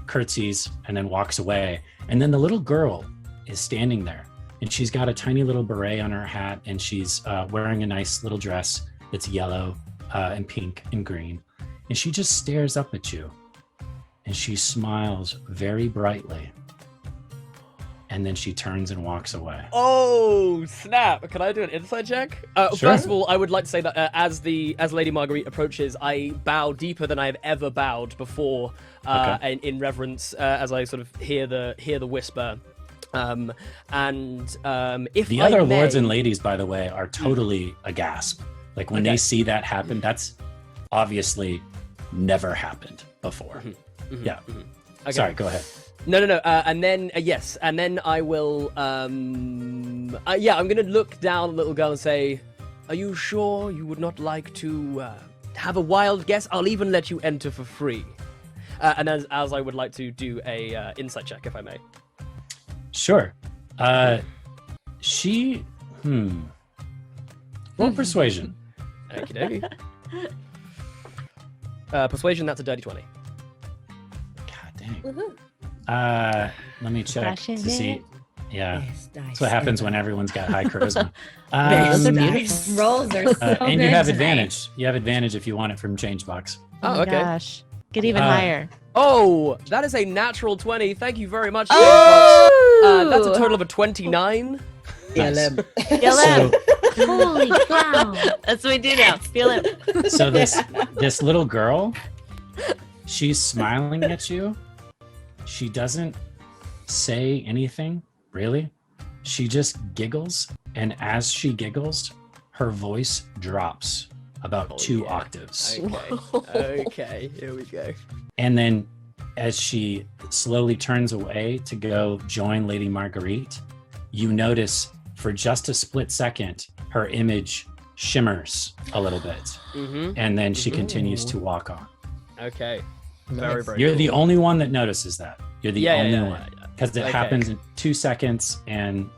curtsies and then walks away. And then the little girl is standing there, and she's got a tiny little beret on her hat, and she's wearing a nice little dress that's yellow and pink and green. And she just stares up at you. And she smiles very brightly. And then she turns and walks away. Oh snap! Can I do an insight check? Sure. First of all, I would like to say that as Lady Marguerite approaches, I bow deeper than I've ever bowed before, in reverence as I sort of hear the whisper. If The other lords and ladies, by the way, are totally aghast. Like when they see that happen, that's obviously never happened before. Yeah. Okay. Sorry, go ahead. No. And then yes, and then I will. I'm gonna look down at the little girl and say, "Are you sure you would not like to have a wild guess? I'll even let you enter for free." And as I would like to do a insight check, if I may. Sure. Roll persuasion. Okie dokie. Persuasion. That's a dirty 20. God dang. Woohoo. Let me check Crashing to see. it. Yeah, Yes, that's what happens when everyone's got high charisma. Those are Um, beautiful. Rolls are so and good you have tonight. advantage. You have advantage if you want it from change box. Oh, Oh, my okay. gosh. Get even Uh, higher. Oh, that is a natural 20. Thank you very much. Oh! That's a total of a 29. ELM. Feel him. Holy cow. That's what we do now. Feel him. So this little girl, she's smiling at you. She doesn't say anything, really. She just giggles, and as she giggles, her voice drops about 2 yeah. octaves. Okay, here we go. And then as she slowly turns away to go join Lady Marguerite, you notice for just a split second, her image shimmers a little bit. Mm-hmm. And then she continues to walk on. Okay. Very, very You're cool. the only one that notices that. You're the only one. yeah. Because it Okay. happens in 2 seconds and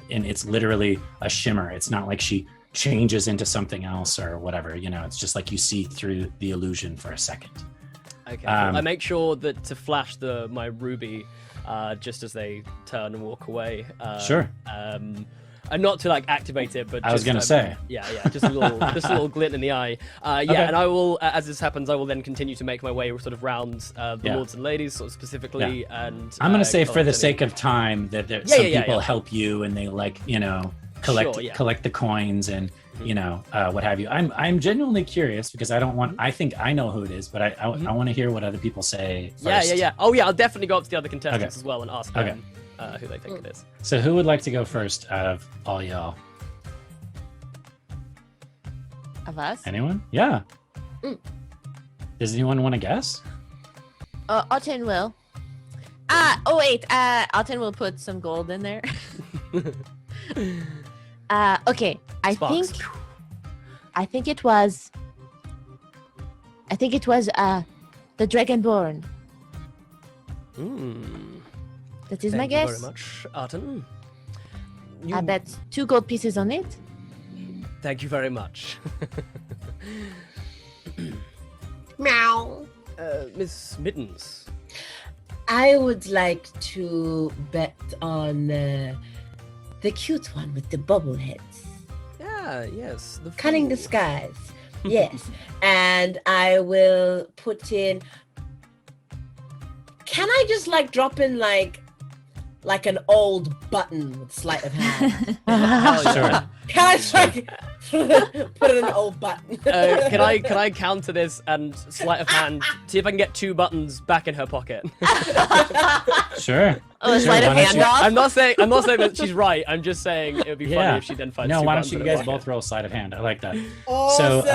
it's literally a shimmer. It's not like she changes into something else or whatever, it's just like you see through the illusion for a second. Okay. I make sure that to flash my ruby just as they turn and walk away. Sure. And not to activate it, but I was just, gonna say. Yeah, just a little glint in the eye. Okay. And I will, as this happens, I will then continue to make my way sort of round the Yeah. lords and ladies, sort of specifically. And I'm gonna say for the collect sake any- of time that some yeah, people yeah. help you and they collect Sure, yeah. collect the coins and what have you. I'm genuinely curious because I don't want. I think I know who it is, but I want to hear what other people say first. Yeah. Oh yeah, I'll definitely go up to the other contestants Okay. as well and ask Okay. them who they think it is. So who would like to go first out of all y'all? Of us? Anyone? Yeah. Does anyone want to guess? Alton will. Alton will put some gold in there. Okay. I Sparks. think it was the Dragonborn. That is my Thank you guess. very much, Arton. I bet 2 gold pieces on it. Thank you very much. Meow. Miss Mittens. I would like to bet on the cute one with the bubble heads. Yeah, yes. The Cunning fool. disguise. Yes. And I will put in. Can I just drop in like an old button with sleight of hand? Hell yeah. Sure. Can I just put in an old button? Can I counter this and sleight of hand see if I can get 2 buttons back in her pocket? Sure. Oh, Sure, sleight of why don't hand you- off. I'm not saying that she's right. I'm just saying it would be funny if she then finds No, 2 why don't buttons you in guys her pocket. both roll sleight of hand? I like that. Awesome.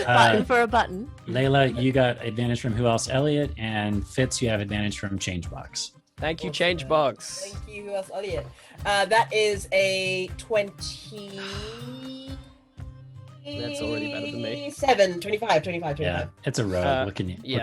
Button for a button. Layla, you got advantage from who else? Elliot, and Fitz, you have advantage from change box. Thank you, change box. Thank you. Who else? Elliot. That is a 20. That's already better than me. 25. Yeah, it's a row. What can you do? Yeah.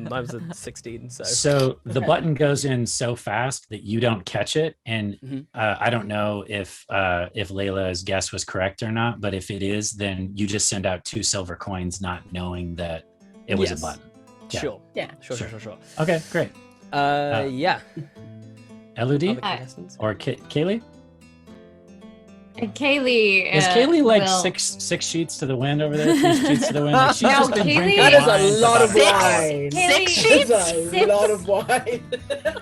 I was at 16, so. So the button goes in so fast that you don't catch it, and I don't know if Layla's guess was correct or not. But if it is, then you just send out 2 silver coins, not knowing that it was a button. Yeah. Sure. Yeah. Sure. Okay, great. Yeah. Elodie Other contestants? or Kaylee? Kaylee. Is Kaylee like will- six sheets to the wind over there? 3 sheets to the wind? Like, she's No, just been Kaylee- drinking That is wine a lot for of about- wine. Kaylee That's a sips- lot of wine.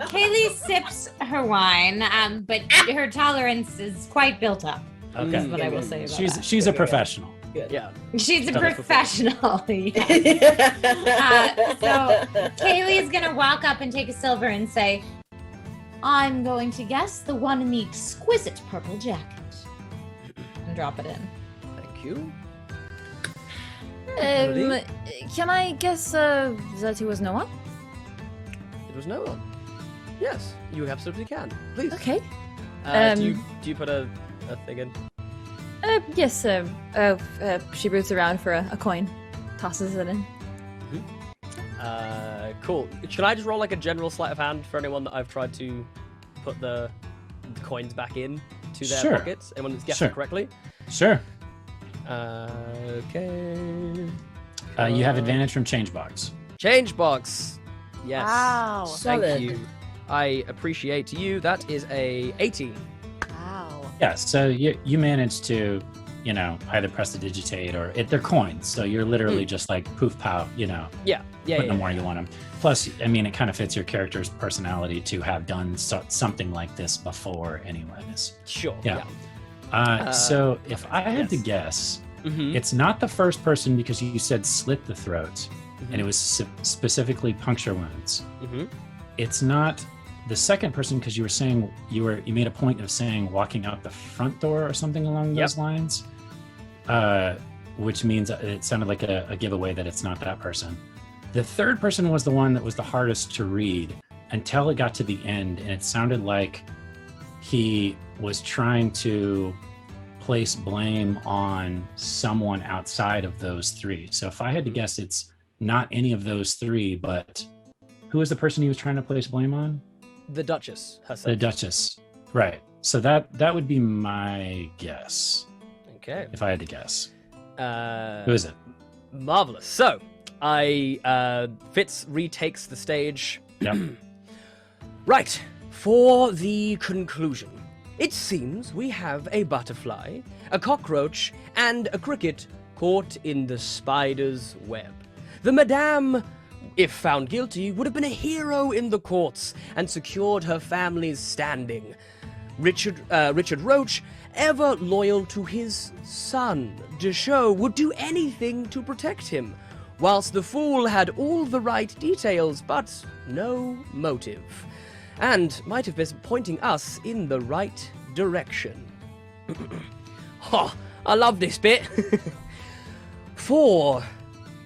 Kaylee sips her wine, but her tolerance is quite built up. Okay. That's what I will say about She's a professional. Yeah. that. She's a Done it before. professional. Yeah. So Kaylee is gonna walk up and take a silver and say, "I'm going to guess the one in the exquisite purple jacket," and drop it in. Thank you. Can I guess that it was no one? It was no one. Yes, you absolutely can. Please. Okay. Do you put a thing in? Yes. She roots around for a coin, tosses it in. Cool. Should I just roll like a general sleight of hand for anyone that I've tried to put the coins back in to their Sure. pockets? Anyone that's guessed Sure. it correctly? Sure. Okay. You have advantage from change box. Change box. Yes. Wow. Thank Solid. you. I appreciate you. That is a 18. Wow. Yeah, so you managed to, either prestidigitate or they're coins. So you're literally just like poof pow, Yeah. put them where you want them. Plus, I mean, it kind of fits your character's personality to have done something like this before anyways. Sure. Yeah. Yeah. So if I had to yes. guess, Mm-hmm. it's not the first person because you said slit the throat and it was specifically puncture wounds. Mm-hmm. It's not the second person because you were saying you made a point of saying walking out the front door or something along those lines, which means it sounded like a giveaway that it's not that person. The third person was the one that was the hardest to read until it got to the end, and it sounded like he was trying to place blame on someone outside of those three. So if I had to guess, it's not any of those three, but who was the person he was trying to place blame on? The Duchess herself. The Duchess. Right. So that would be my guess, Okay. if I had to guess. Uh, Who is it? Marvelous. So, Fitz retakes the stage. Yep. Right. For the conclusion. It seems we have a butterfly, a cockroach, and a cricket caught in the spider's web. The Madame, if found guilty, would have been a hero in the courts and secured her family's standing. Richard Roach, ever loyal to his son, Deschaux, would do anything to protect him, whilst the fool had all the right details but no motive, and might have been pointing us in the right direction. Oh, I love this bit. For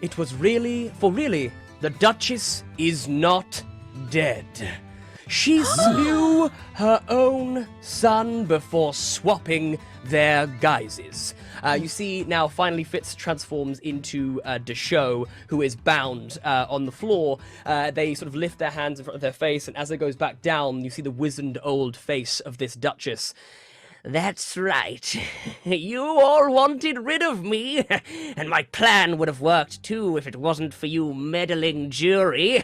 really, the Duchess is not dead. She slew her own son before swapping their guises. You see now finally Fitz transforms into Deschaux, who is bound on the floor. They sort of lift their hands in front of their face, and as it goes back down, you see the wizened old face of this Duchess. That's right. You all wanted rid of me, and my plan would have worked too if it wasn't for you meddling jury.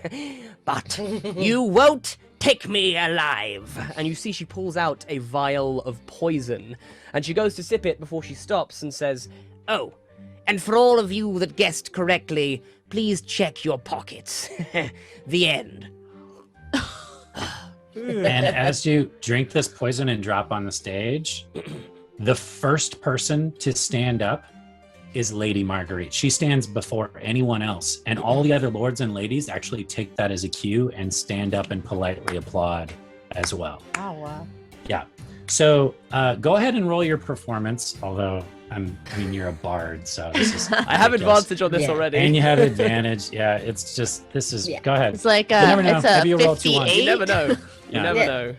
But you won't take me alive. And you see she pulls out a vial of poison, and she goes to sip it before she stops and says, "Oh, and for all of you that guessed correctly, please check your pockets." The end. And as you drink this poison and drop on the stage, the first person to stand up is Lady Marguerite. She stands before anyone else, and all the other lords and ladies actually take that as a cue and stand up and politely applaud as well. Oh, wow. Yeah. So go ahead and roll your performance, although you're a bard, so this is I have ridiculous. advantage on this Yeah. already. And you have advantage. Yeah, it's just, this is, Yeah. go ahead. It's like You never know. it's a Maybe you roll 2 ones. 58. You never know. You Yeah. never Yeah. know.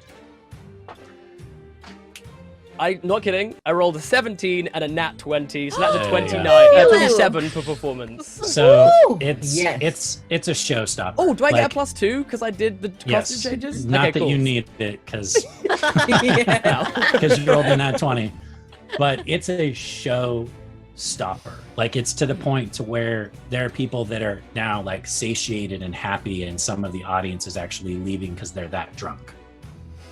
Not kidding. I rolled a 17 and a nat 20, so that's a Yeah, 29, yeah. 27 for performance. So Woo! it's Yes. it's a showstopper. Oh, do I get a Like, +2 because I did the costume yes. changes? Not Okay, that cool. you need it because Yeah. you rolled a nat 20, but it's a show stopper. Like, it's to the point to where there are people that are now like satiated and happy, and some of the audience is actually leaving because they're that drunk.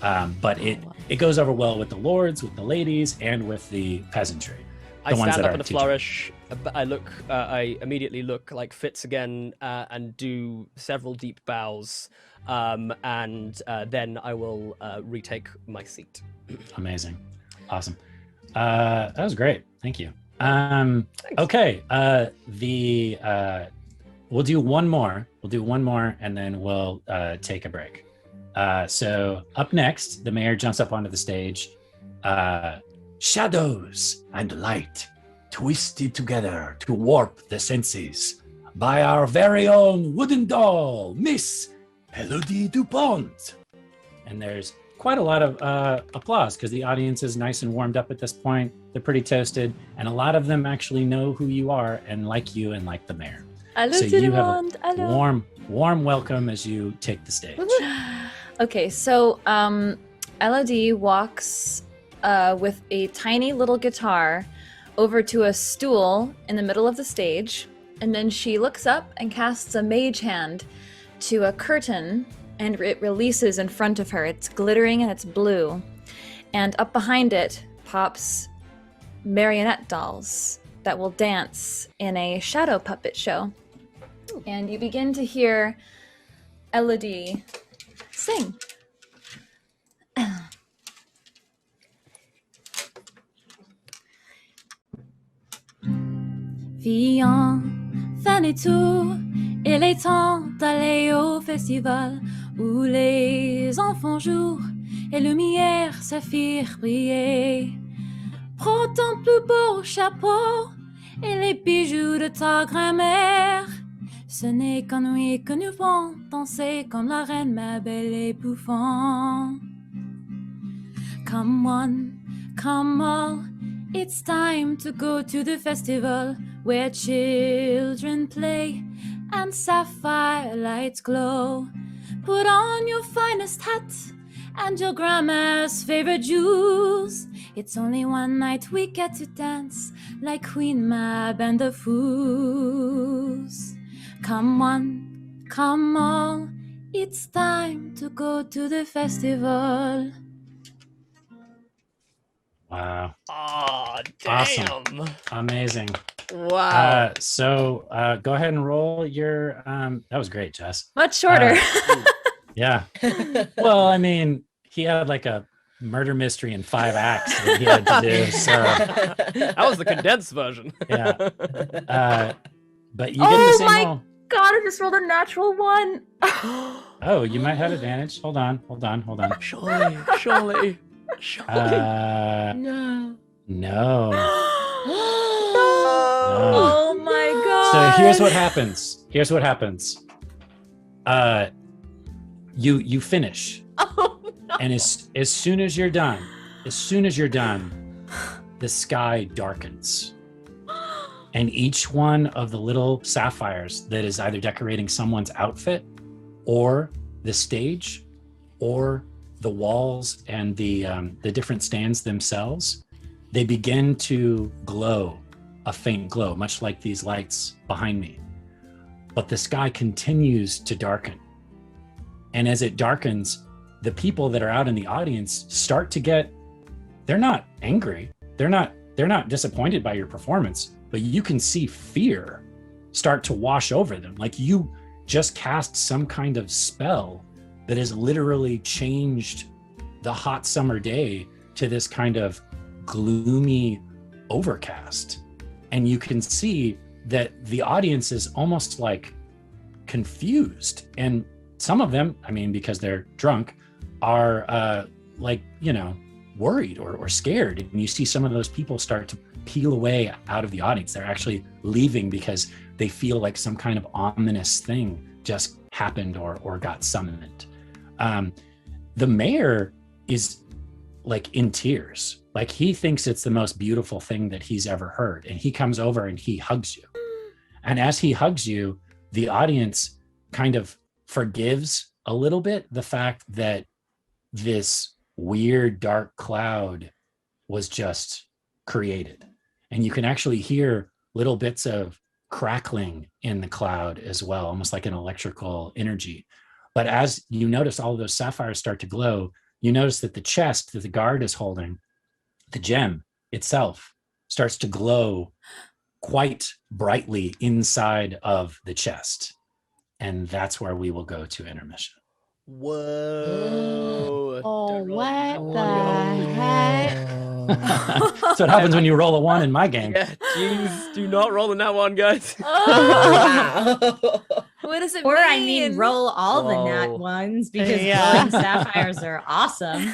But it goes over well with the lords, with the ladies, and with the peasantry. I stand up in a flourish. I immediately look like Fitz again and do several deep bows, and then I will retake my seat. Amazing, awesome. That was great. Thank you. Okay. We'll do one more. And then we'll take a break. So up next, the mayor jumps up onto the stage. Shadows and light twisted together to warp the senses by our very own wooden doll, Miss Elodie Dupont. And there's quite a lot of applause because the audience is nice and warmed up at this point. They're pretty toasted, and a lot of them actually know who you are and like you and like the mayor. So you have a warm welcome as you take the stage. Okay, so Elodie walks with a tiny little guitar over to a stool in the middle of the stage, and then she looks up and casts a mage hand to a curtain, and it releases in front of her. It's glittering and it's blue, and up behind it pops marionette dolls that will dance in a shadow puppet show. And you begin to hear Elodie sing. Viens, fin et tout, il est temps d'aller au festival où les enfants jouent et Lumières Saphir briller. Prends ton plus beau chapeau et les bijoux de ta grand-mère. Ce n'est qu'en nuit que nous vont danser comme la reine, ma belle et bouffon. Come one, come all, it's time to go to the festival where children play and sapphire lights glow. Put on your finest hat and your grandma's favorite jewels. It's only one night we get to dance like Queen Mab and the Fools. Come one, come all, it's time to go to the festival. Wow. Oh, damn. Awesome. Amazing. Wow. So go ahead and roll your that was great, Jess. Much shorter. Yeah. Well, I mean, he had like a murder mystery in 5 acts that he had to do. So That was the condensed version. yeah. But you get the same roll. God, I just rolled a natural 1. Oh, you might have advantage. Hold on. Surely. No. Oh my God. So here's what happens. You finish. Oh no. And as soon as you're done, the sky darkens. And each one of the little sapphires that is either decorating someone's outfit or the stage or the walls and the different stands themselves, they begin to glow, a faint glow, much like these lights behind me. But the sky continues to darken. And as it darkens, the people that are out in the audience start to they're not angry. They're not disappointed by your performance, but you can see fear start to wash over them. Like you just cast some kind of spell that has literally changed the hot summer day to this kind of gloomy overcast. And you can see that the audience is almost like confused. And some of them, I mean, because they're drunk, are worried or scared. And you see some of those people start to peel away out of the audience. They're actually leaving because they feel like some kind of ominous thing just happened or got summoned. The mayor is like in tears. Like he thinks it's the most beautiful thing that he's ever heard. And he comes over and he hugs you. And as he hugs you, the audience kind of forgives a little bit the fact that this weird dark cloud was just created. And you can actually hear little bits of crackling in the cloud as well, almost like an electrical energy. But as you notice all of those sapphires start to glow, you notice that the chest that the guard is holding, the gem itself, starts to glow quite brightly inside of the chest. And that's where we will go to intermission. Whoa. Oh, Don't roll what that the one, yo. heck? That's what happens when you roll a 1 in my game. Yeah, jeez. Do not roll in that one, guys. Oh, what does it Or mean? I mean, roll all the Whoa. nat ones because Yeah. glowing sapphires are awesome.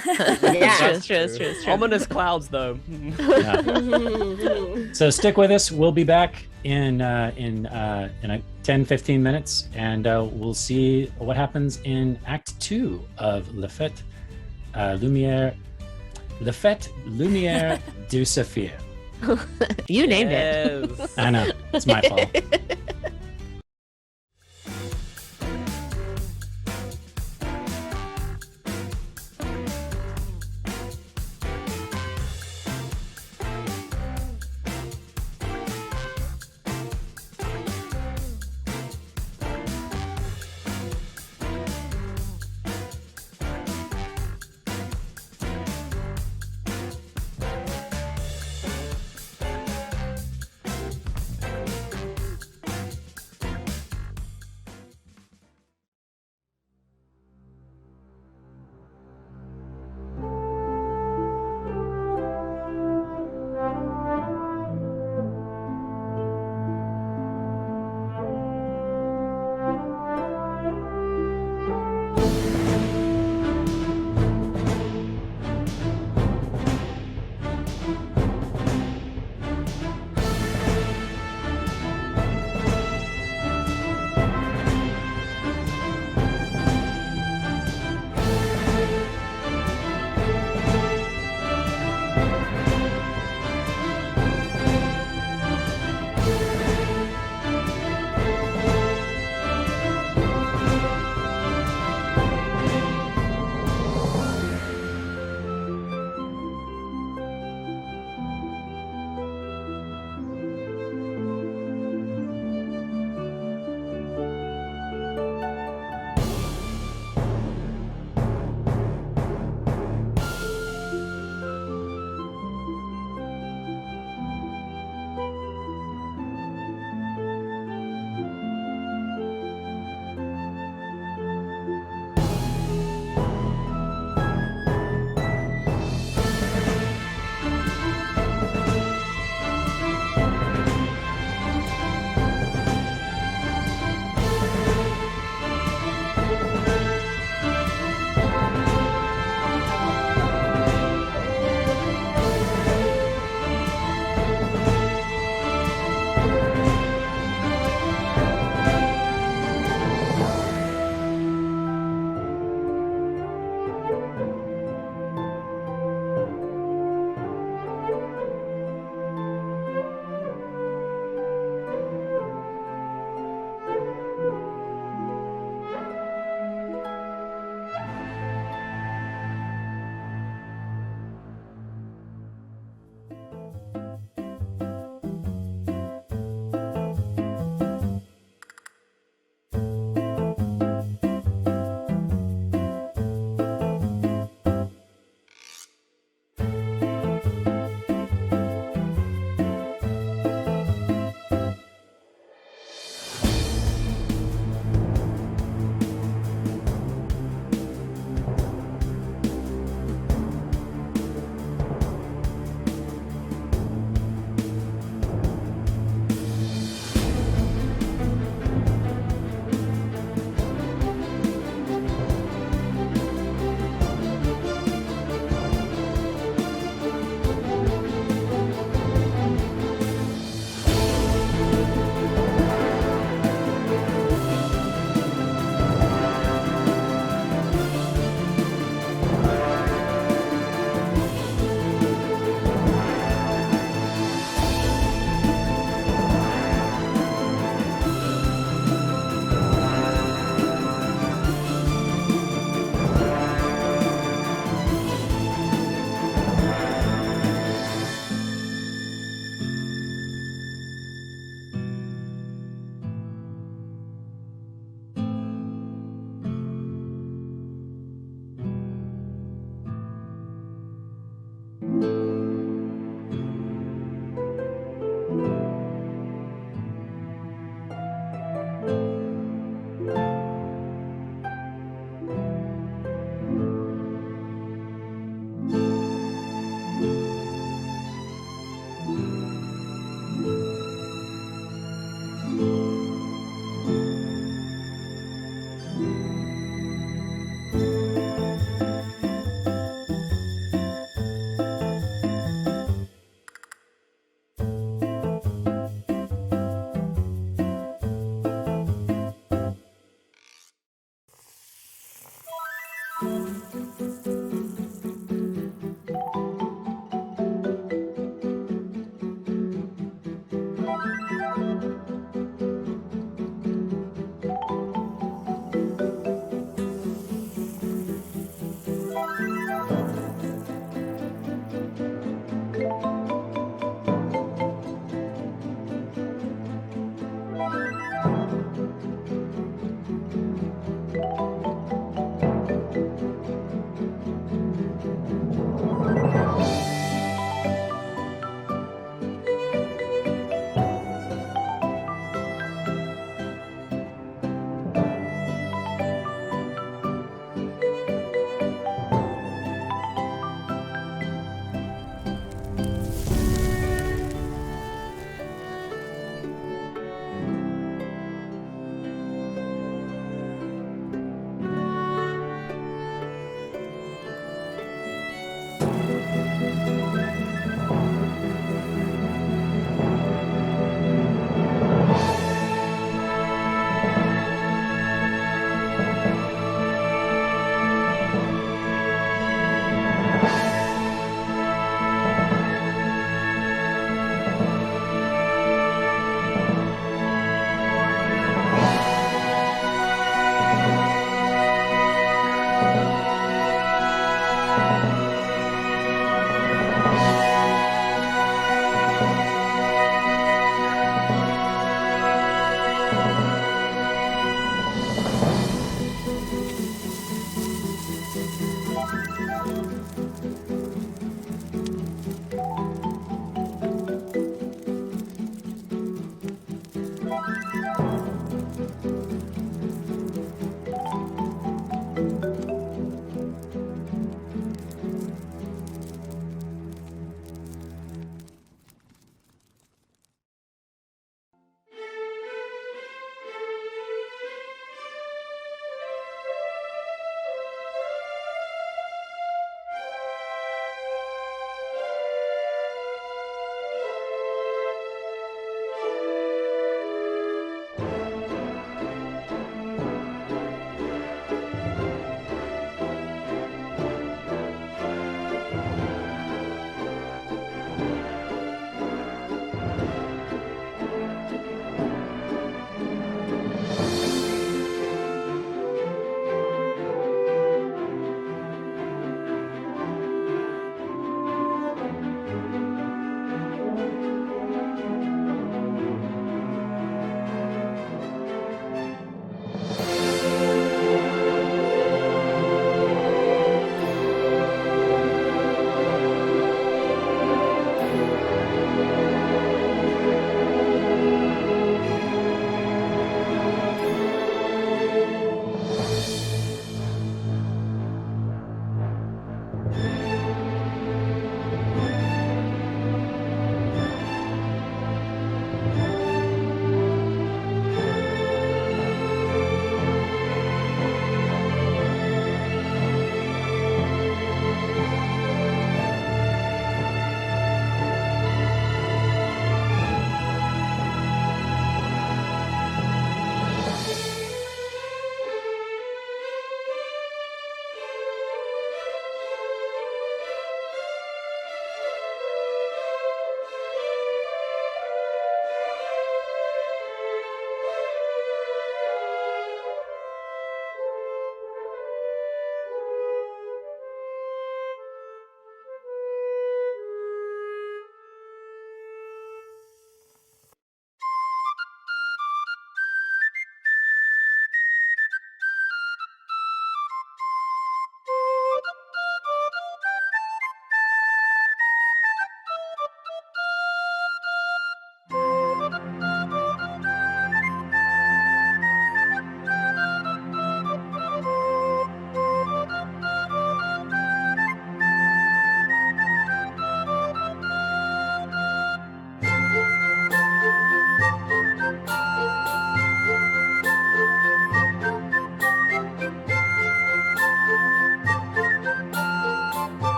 Yeah. It's true. Ominous clouds, though. Yeah. So stick with us. We'll be back in 10-15 minutes, and we'll see what happens in Act 2 of Le Fête Lumières du Saphir. You named it. Yes. I know, it's my fault.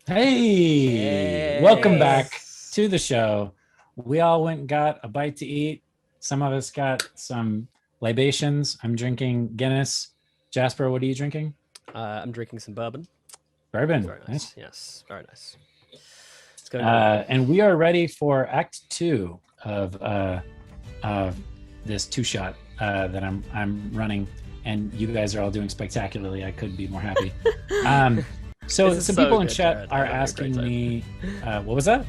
Hey, welcome back to the show. We all went and got a bite to eat. Some of us got some libations. I'm drinking Guinness. Jasper, what are you drinking? I'm drinking some bourbon. Bourbon. Very nice. Yes, very nice. It's going and we are ready for Act 2 of this two-shot that I'm running, and you guys are all doing spectacularly. I couldn't be more happy. So some people in chat Jared. are asking me, what was that?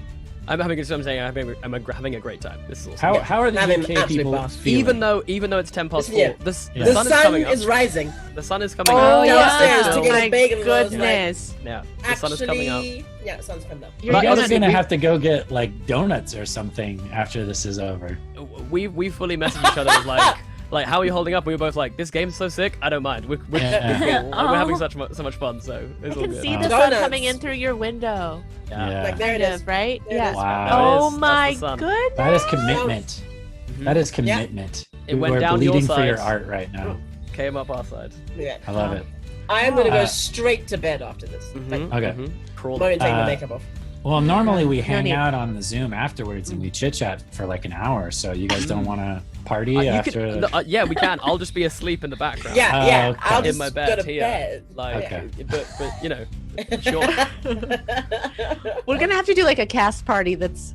I'm having a great time. This is awesome. How are the Having UK absolute people blast. feeling? Even though it's 10 past 4, Yeah. the The sun is sun coming up. is rising. The sun is coming Oh, up. Downstairs yeah. to Oh get a my bacon roll, like, goodness. Yeah, the sun is coming up. Yeah, the sun's coming up. You're You guys gonna are gonna be- have to go get like donuts or something after this is over. We fully messaged each other with like how are you holding up? We were both like, this game's so sick. I don't mind. We're having so much fun. So I it's all can good. see the sun Donuts. coming in through your window. Yeah. Like there it Kind is. of, right? There it Yeah. is. Wow. Oh That's my the sun. goodness. That is commitment. That is commitment. It went We're down your bleeding for your side. art right now. Came up our side. Yeah. I love it. I'm gonna go Uh, straight to bed after this. Like, Okay. Crawl. I'm not even taking Uh, my makeup off. Well, normally we No hang need. out on the Zoom afterwards and we chit chat for like an hour. So you guys don't want to party You after? can, yeah, we can. I'll just be asleep in the background. Yeah, yeah. okay. I'll In just my go bed to here. bed. Like, Okay. but you know, sure. We're gonna have to do like a cast party that's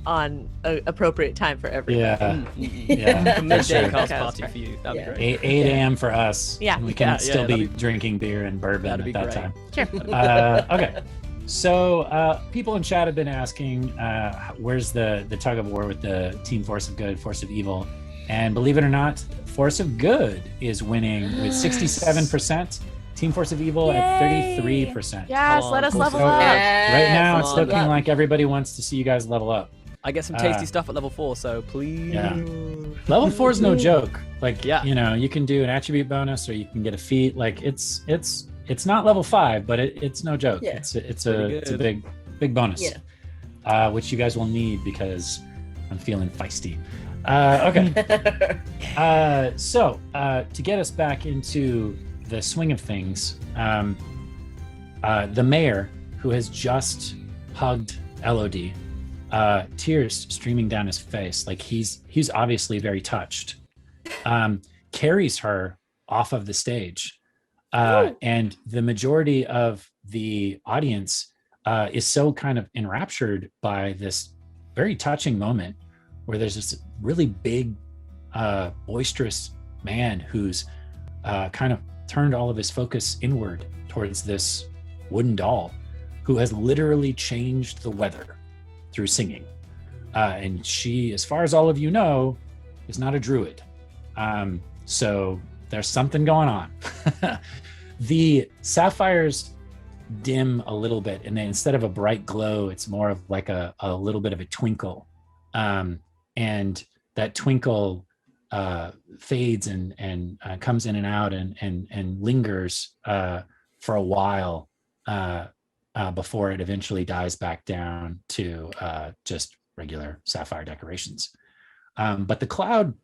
on a appropriate time for everyone. Yeah. Yeah. for Midday sure. cast Okay. party for you. That'd Yeah. be great. 8 a.m. for us. Yeah. We can Yeah, still be that'd be- drinking beer and bourbon That'd at be that great. time. Sure. Okay. So people in chat have been asking, where's the tug of war with the team Force of Good, Force of Evil? And believe it or not, Force of Good is winning with 67%. Team Force of Evil at 33%. Yes, Come let on, us cool. level So, up. Right now, it's come on. looking like everybody wants to see you guys level up. I get some tasty Uh, stuff at level 4, so please. Yeah. Level 4 is no joke. Like, Yeah. you know, you can do an attribute bonus or you can get a feat. Like, it's not level 5, but it's no joke. Yeah. It's a Pretty big bonus. Yeah. Which you guys will need because I'm feeling feisty. Okay. So to get us back into the swing of things, the mayor, who has just hugged Elodie, tears streaming down his face, like he's obviously very touched, carries her off of the stage, and the majority of the audience is so kind of enraptured by this very touching moment where there's this really big, boisterous man who's kind of turned all of his focus inward towards this wooden doll who has literally changed the weather through singing. And she, as far as all of you know, is not a druid. So there's something going on. The sapphires dim a little bit, and then instead of a bright glow, it's more of like a little bit of a twinkle. And that twinkle fades and comes in and out and lingers for a while before it eventually dies back down to just regular sapphire decorations. But the cloud,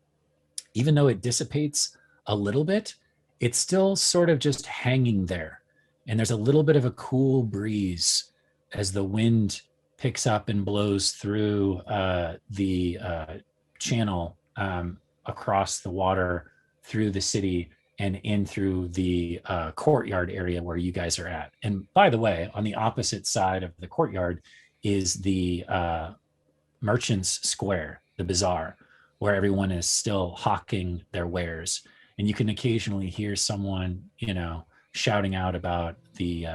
even though it dissipates a little bit, it's still sort of just hanging there. And there's a little bit of a cool breeze as the wind picks up and blows through the channel across the water, through the city, and in through the courtyard area where you guys are at. And by the way, on the opposite side of the courtyard is the Merchants Square, the bazaar, where everyone is still hawking their wares. And you can occasionally hear someone, you know, shouting out about the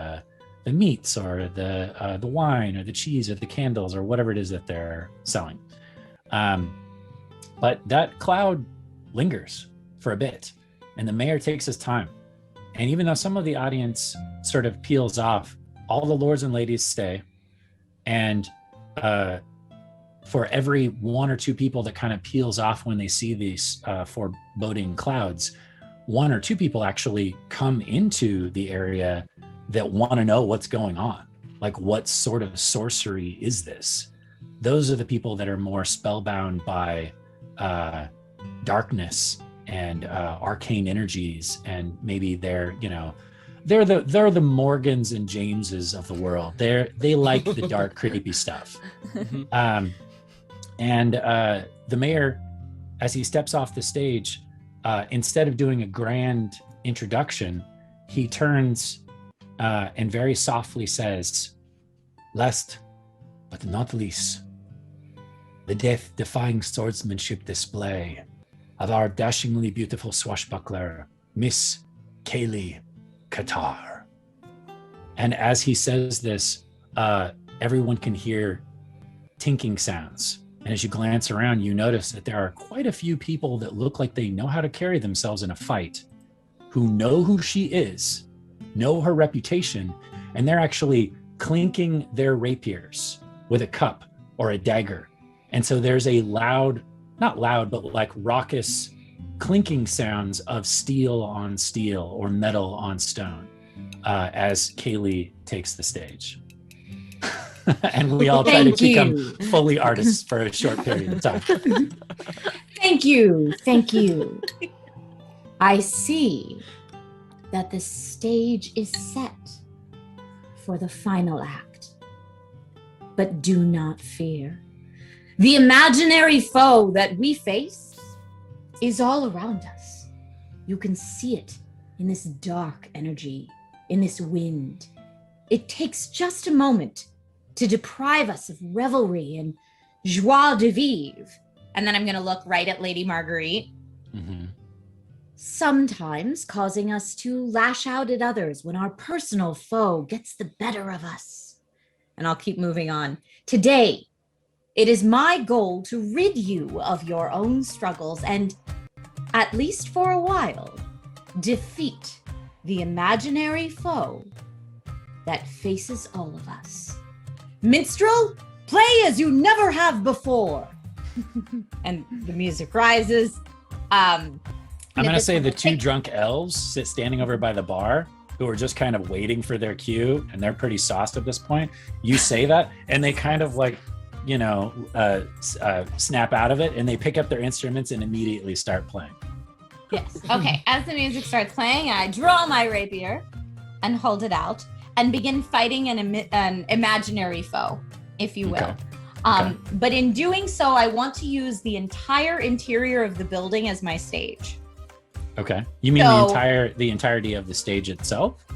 meats or the wine or the cheese or the candles or whatever it is that they're selling. But that cloud lingers for a bit, and the mayor takes his time. And even though some of the audience sort of peels off, all the lords and ladies stay. And for every one or two people that kind of peels off when they see these foreboding clouds, one or two people actually come into the area that want to know what's going on. Like, what sort of sorcery is this? Those are the people that are more spellbound by darkness and arcane energies, and maybe they're, you know, they're the Morgans and Jameses of the world. They like the dark, creepy stuff. And the mayor, as he steps off the stage, instead of doing a grand introduction, he turns and very softly says, "Last but not least, the death-defying swordsmanship display of our dashingly beautiful swashbuckler, Miss Kaylee Qatar." And as he says this, everyone can hear tinking sounds. And as you glance around, you notice that there are quite a few people that look like they know how to carry themselves in a fight, who know who she is, know her reputation, and they're actually clinking their rapiers with a cup or a dagger. And so there's a loud, not loud, but like raucous clinking sounds of steel on steel or metal on stone as Kaylee takes the stage. And we all try to become fully artists for a short period of time. Thank you. I see that the stage is set for the final act. But do not fear. The imaginary foe that we face is all around us. You can see it in this dark energy, in this wind. It takes just a moment to deprive us of revelry and joie de vivre. And then I'm going to look right at Lady Marguerite. Mm-hmm. Sometimes causing us to lash out at others when our personal foe gets the better of us. And I'll keep moving on. Today, it is my goal to rid you of your own struggles and, at least for a while, defeat the imaginary foe that faces all of us. Minstrel, play as you never have before. And the music rises. I'm going to say the two drunk elves standing over by the bar who are just kind of waiting for their cue, and they're pretty sauced at this point. You say that, and they kind of like, snap out of it, and they pick up their instruments and immediately start playing. Yes. Okay. As the music starts playing, I draw my rapier and hold it out and begin fighting an imaginary foe, if you will. Okay. But in doing so, I want to use the entire interior of the building as my stage. Okay. You mean the entirety of the stage itself?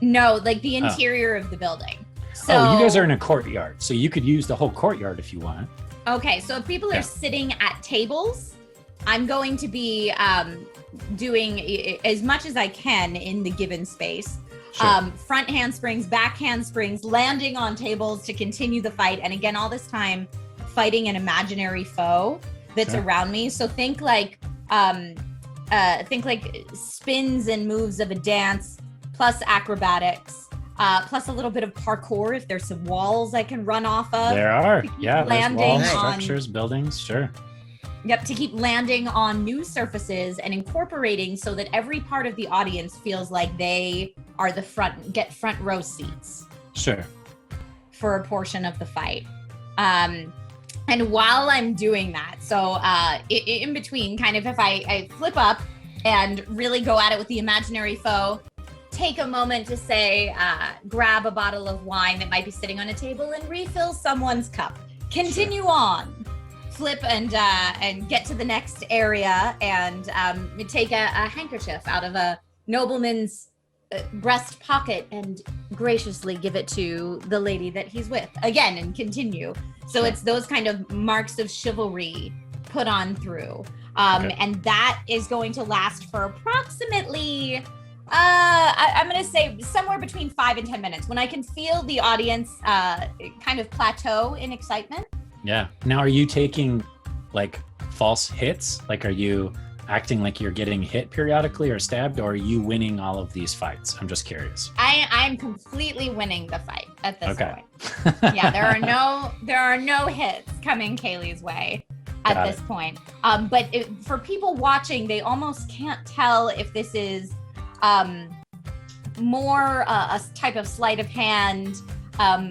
No, like the interior of the building. So, you guys are in a courtyard, so you could use the whole courtyard if you want. Okay, so if people are sitting at tables, I'm going to be doing as much as I can in the given space. Sure. Front handsprings, back handsprings, landing on tables to continue the fight. And again, all this time fighting an imaginary foe that's around me. So think like spins and moves of a dance, plus acrobatics, plus a little bit of parkour if there's some walls I can run off of. There are, landing there's walls, structures, buildings, sure. Yep, to keep landing on new surfaces and incorporating so that every part of the audience feels like they are get front row seats. Sure. For a portion of the fight. And while I'm doing that, so in between, kind of if I flip up and really go at it with the imaginary foe, take a moment to say, grab a bottle of wine that might be sitting on a table and refill someone's cup. Continue on. Flip and get to the next area and take a handkerchief out of a nobleman's breast pocket and graciously give it to the lady that he's with again and continue. So it's those kind of marks of chivalry put on through. And that is going to last for approximately, I'm going to say somewhere between 5 and 10 minutes when I can feel the audience kind of plateau in excitement. Yeah. Now, are you taking like false hits? Like, are you acting like you're getting hit periodically or stabbed, or are you winning all of these fights? I'm just curious. I'm completely winning the fight at this point. Yeah, there are no hits coming Kaylee's way at this point. But for people watching, they almost can't tell if this is more a type of sleight of hand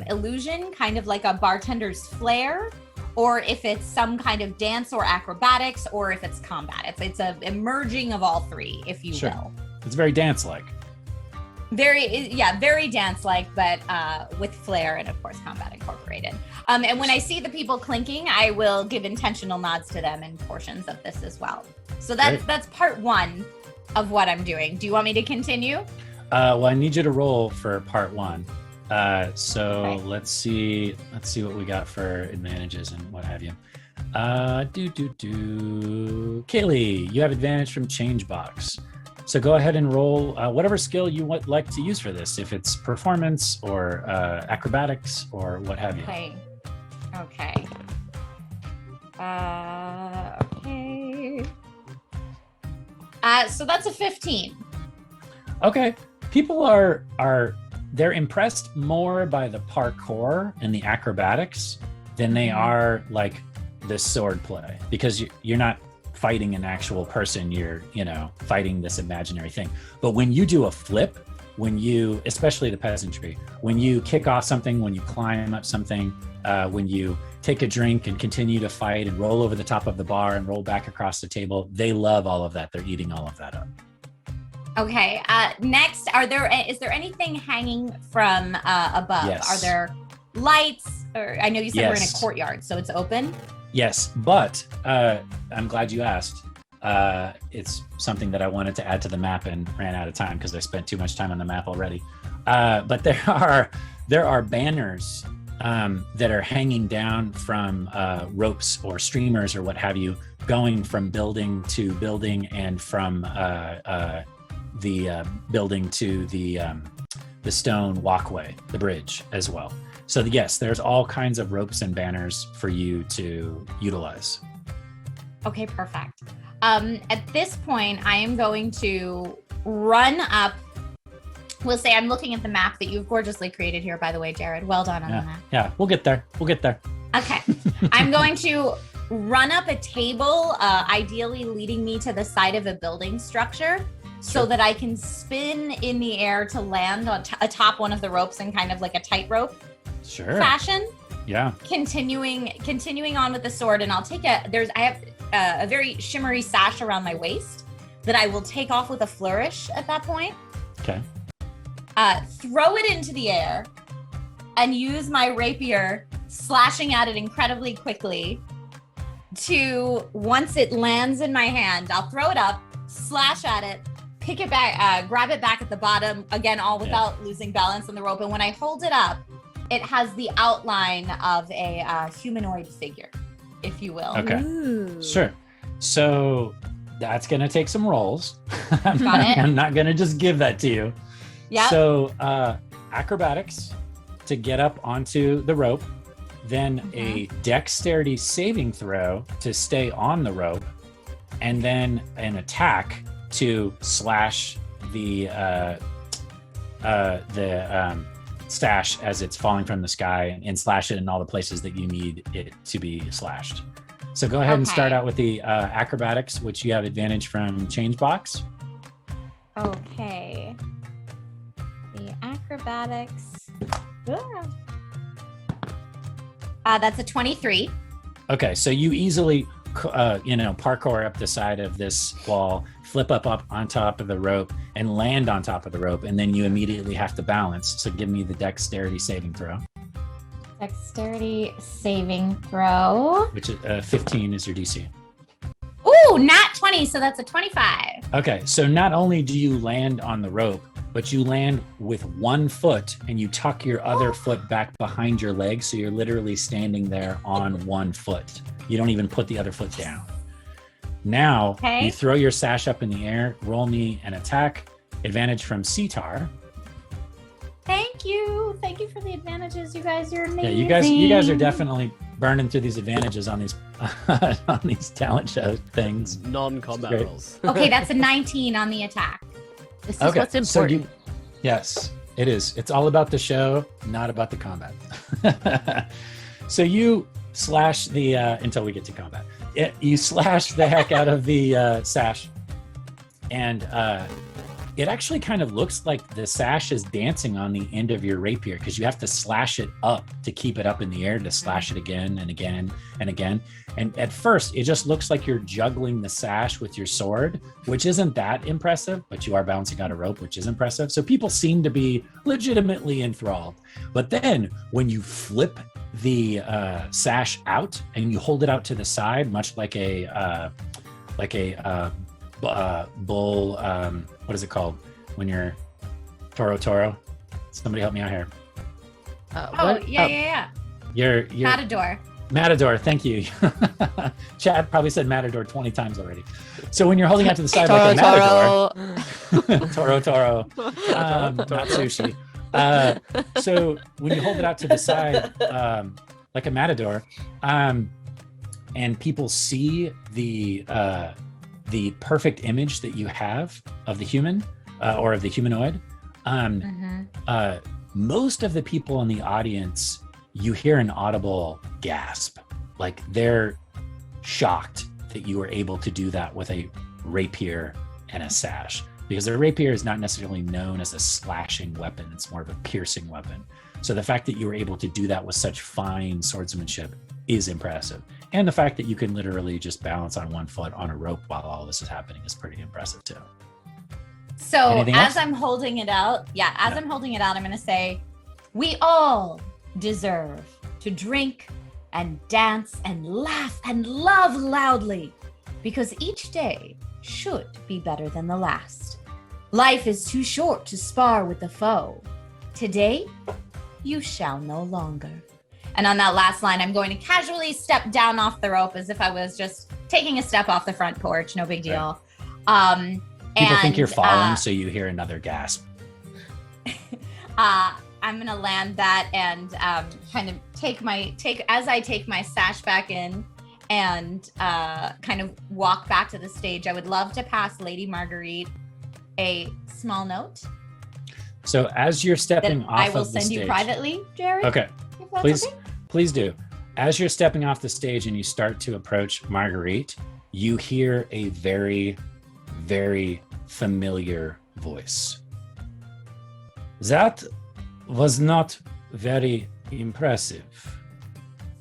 illusion, kind of like a bartender's flair, or if it's some kind of dance or acrobatics, or if it's combat. It's a merging of all three, if you will. It's very dance-like. very dance-like, but with flair and of course combat incorporated. And when I see the people clinking, I will give intentional nods to them in portions of this as well. So that's part one of what I'm doing. Do you want me to continue? Well, I need you to roll for part one. So let's see what we got for advantages and what have you. Kaylee, you have advantage from change box. So go ahead and roll whatever skill you would like to use for this, if it's performance or acrobatics or what have you. Okay. So that's a 15. Okay. People they're impressed more by the parkour and the acrobatics than they are like the sword play, because you're not fighting an actual person, you're fighting this imaginary thing. But when you do a flip, especially the peasantry, when you kick off something, when you climb up something, when you take a drink and continue to fight and roll over the top of the bar and roll back across the table, they love all of that. They're eating all of that up. Okay. Next, is there anything hanging from above? Yes. Are there lights? Or I know you said we're in a Yes. courtyard, so it's open. Yes, but I'm glad you asked. It's something that I wanted to add to the map and ran out of time because I spent too much time on the map already. But there are banners that are hanging down from ropes or streamers or what have you, going from building to building and from the building to the stone walkway, the bridge as well. So yes, there's all kinds of ropes and banners for you to utilize. Okay, perfect. At this point, I am going to run up. We'll say I'm looking at the map that you've gorgeously created here, by the way, Jared. Well done on the map. Yeah, we'll get there. Okay. I'm going to run up a table, ideally leading me to the side of a building structure, so that I can spin in the air to land on atop one of the ropes in kind of like a tightrope fashion. Yeah. Continuing on with the sword, and I'll take I have a very shimmery sash around my waist that I will take off with a flourish at that point. Okay. Throw it into the air and use my rapier, slashing at it incredibly quickly to, once it lands in my hand, I'll throw it up, slash at it, pick it back, grab it back at the bottom, again, all without losing balance on the rope. And when I hold it up, it has the outline of a humanoid figure, if you will. Okay. Ooh. Sure. So that's going to take some rolls. Got it. I'm not going to just give that to you. Yeah. So acrobatics to get up onto the rope, then a dexterity saving throw to stay on the rope, and then an attack to slash the stash as it's falling from the sky, and slash it in all the places that you need it to be slashed. So go ahead and start out with the acrobatics, which you have advantage from change box. Okay. The acrobatics. That's a 23. Okay, so you easily, parkour up the side of this wall, flip up on top of the rope, and land on top of the rope, and then you immediately have to balance. So give me the dexterity saving throw. Dexterity saving throw. Which is 15 is your DC. Ooh, not 20, so that's a 25. Okay, so not only do you land on the rope, but you land with one foot and you tuck your other foot back behind your leg. So you're literally standing there on one foot. You don't even put the other foot down. Now you throw your sash up in the air, roll me an attack, advantage from Sitar. Thank you. Thank you for the advantages. You guys are amazing. Yeah, you guys are definitely burning through these advantages on these on these talent show things. Non-combat rolls. Okay, that's a 19 on the attack. This is what's important. Yes, it is. It's all about the show, not about the combat. So you slash the until we get to combat. You slash the heck out of the sash, and it actually kind of looks like the sash is dancing on the end of your rapier because you have to slash it up to keep it up in the air, to slash it again and again and again. And at first, it just looks like you're juggling the sash with your sword, which isn't that impressive, but you are balancing on a rope, which is impressive. So people seem to be legitimately enthralled. But then when you flip the sash out and you hold it out to the side, much like a bull, what is it called when you're toro? Somebody help me out here. Yeah. You're Matador, thank you. Chad probably said Matador 20 times already. So when you're holding out to the side like a Matador, Toro, not sushi. So when you hold it out to the side like a Matador, and people see the perfect image that you have of the human or of the humanoid, most of the people in the audience, you hear an audible gasp, like they're shocked that you were able to do that with a rapier and a sash, because a rapier is not necessarily known as a slashing weapon. It's more of a piercing weapon. So the fact that you were able to do that with such fine swordsmanship is impressive. And the fact that you can literally just balance on one foot on a rope while all this is happening is pretty impressive too. So Anything as else? I'm holding it out, I'm holding it out, I'm going to say, we all deserve to drink and dance and laugh and love loudly, because each day should be better than the last. Life is too short to spar with the foe. Today, you shall no longer. And on that last line, I'm going to casually step down off the rope as if I was just taking a step off the front porch. No big deal. People think you're falling, so you hear another gasp. I'm gonna land that and kind of take my sash back in and kind of walk back to the stage. I would love to pass Lady Marguerite a small note. So as you're stepping off I will of the send you stage, privately, Jared. Okay, if that's please, okay? please do. As you're stepping off the stage and you start to approach Marguerite, you hear a very, very familiar voice. That was not very impressive.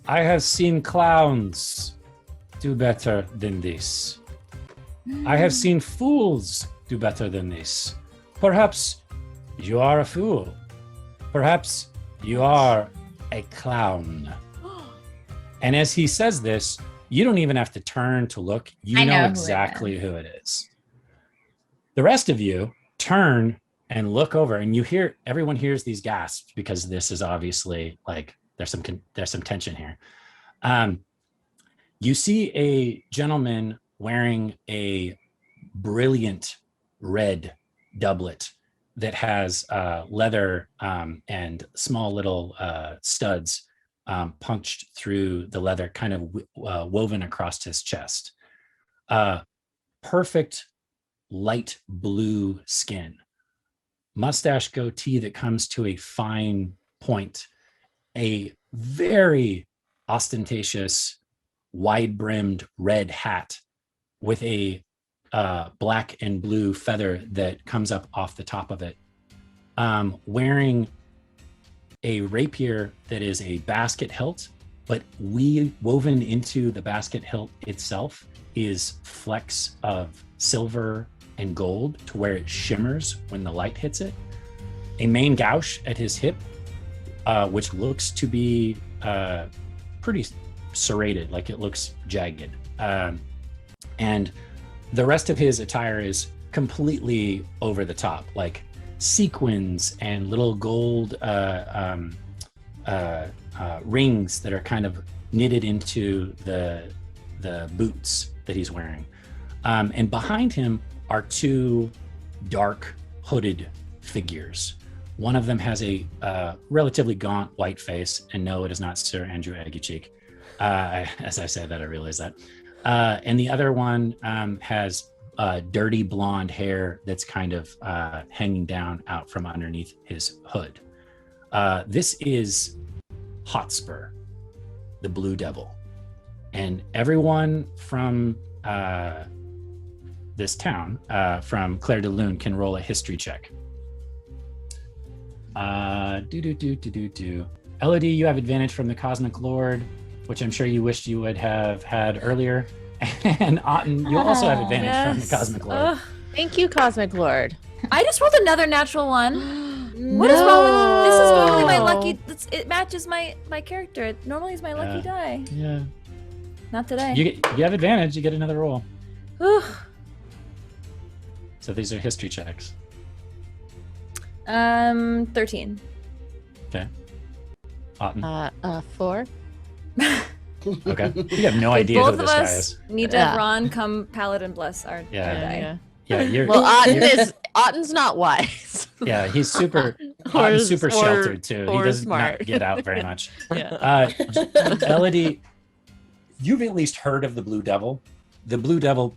I have seen clowns do better than this. I have seen fools do better than this. Perhaps you are a fool. Perhaps you are a clown. And as he says this, you don't even have to turn to look. You know exactly who it is. The rest of you turn and look over, and you hear, everyone hears these gasps because this is obviously like there's some tension here. You see a gentleman wearing a brilliant red doublet that has leather and small little studs punched through the leather, kind of woven across his chest. Perfect light blue skin. Mustache goatee that comes to a fine point, a very ostentatious, wide-brimmed red hat with a black and blue feather that comes up off the top of it, wearing a rapier that is a basket hilt, but woven into the basket hilt itself is flecks of silver and gold to where it shimmers when the light hits it. A main gouge at his hip, which looks to be pretty serrated, like it looks jagged. And the rest of his attire is completely over the top, like sequins and little gold rings that are kind of knitted into the boots that he's wearing. And behind him are two dark hooded figures. One of them has a relatively gaunt white face, and no, it is not Sir Andrew Aguicheek. As I said that, I realized that. And the other one has dirty blonde hair that's kind of hanging down out from underneath his hood. This is Hotspur, the Blue Devil. And everyone from this town from Clair De Lune can roll a history check. Elodie, you have advantage from the Cosmic Lord, which I'm sure you wished you would have had earlier. And Otten, you also have advantage from the Cosmic Lord. Thank you, Cosmic Lord. I just rolled another natural one. What is wrong with this? Is normally my lucky. It matches my character. It normally is my lucky die. Yeah. Not today. You have advantage. You get another roll. Whew. So these are history checks. 13. Okay. Otten. 4. Okay. You have no idea Both who of this guy us is. need to have Ron come Paladin bless our die. Yeah, you're. Well, Otten's not wise. Yeah, he's super. Otten's super sheltered too. He does not get out very much. Elodie, you've at least heard of the Blue Devil. The Blue Devil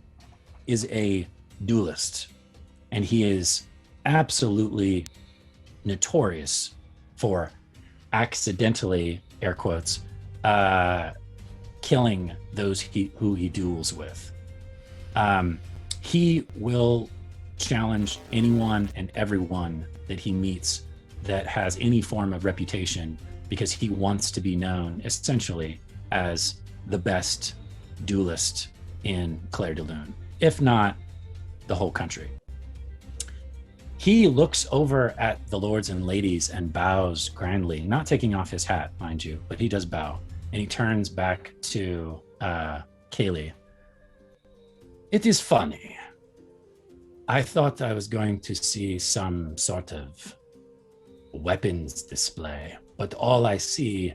is a duelist, and he is absolutely notorious for accidentally, air quotes, killing those who he duels with. He will challenge anyone and everyone that he meets that has any form of reputation, because he wants to be known essentially as the best duelist in Clair De Lune, if not the whole country. He looks over at the lords and ladies and bows grandly, not taking off his hat, mind you, but he does bow. And he turns back to Kaylee. It is funny. I thought I was going to see some sort of weapons display, but all I see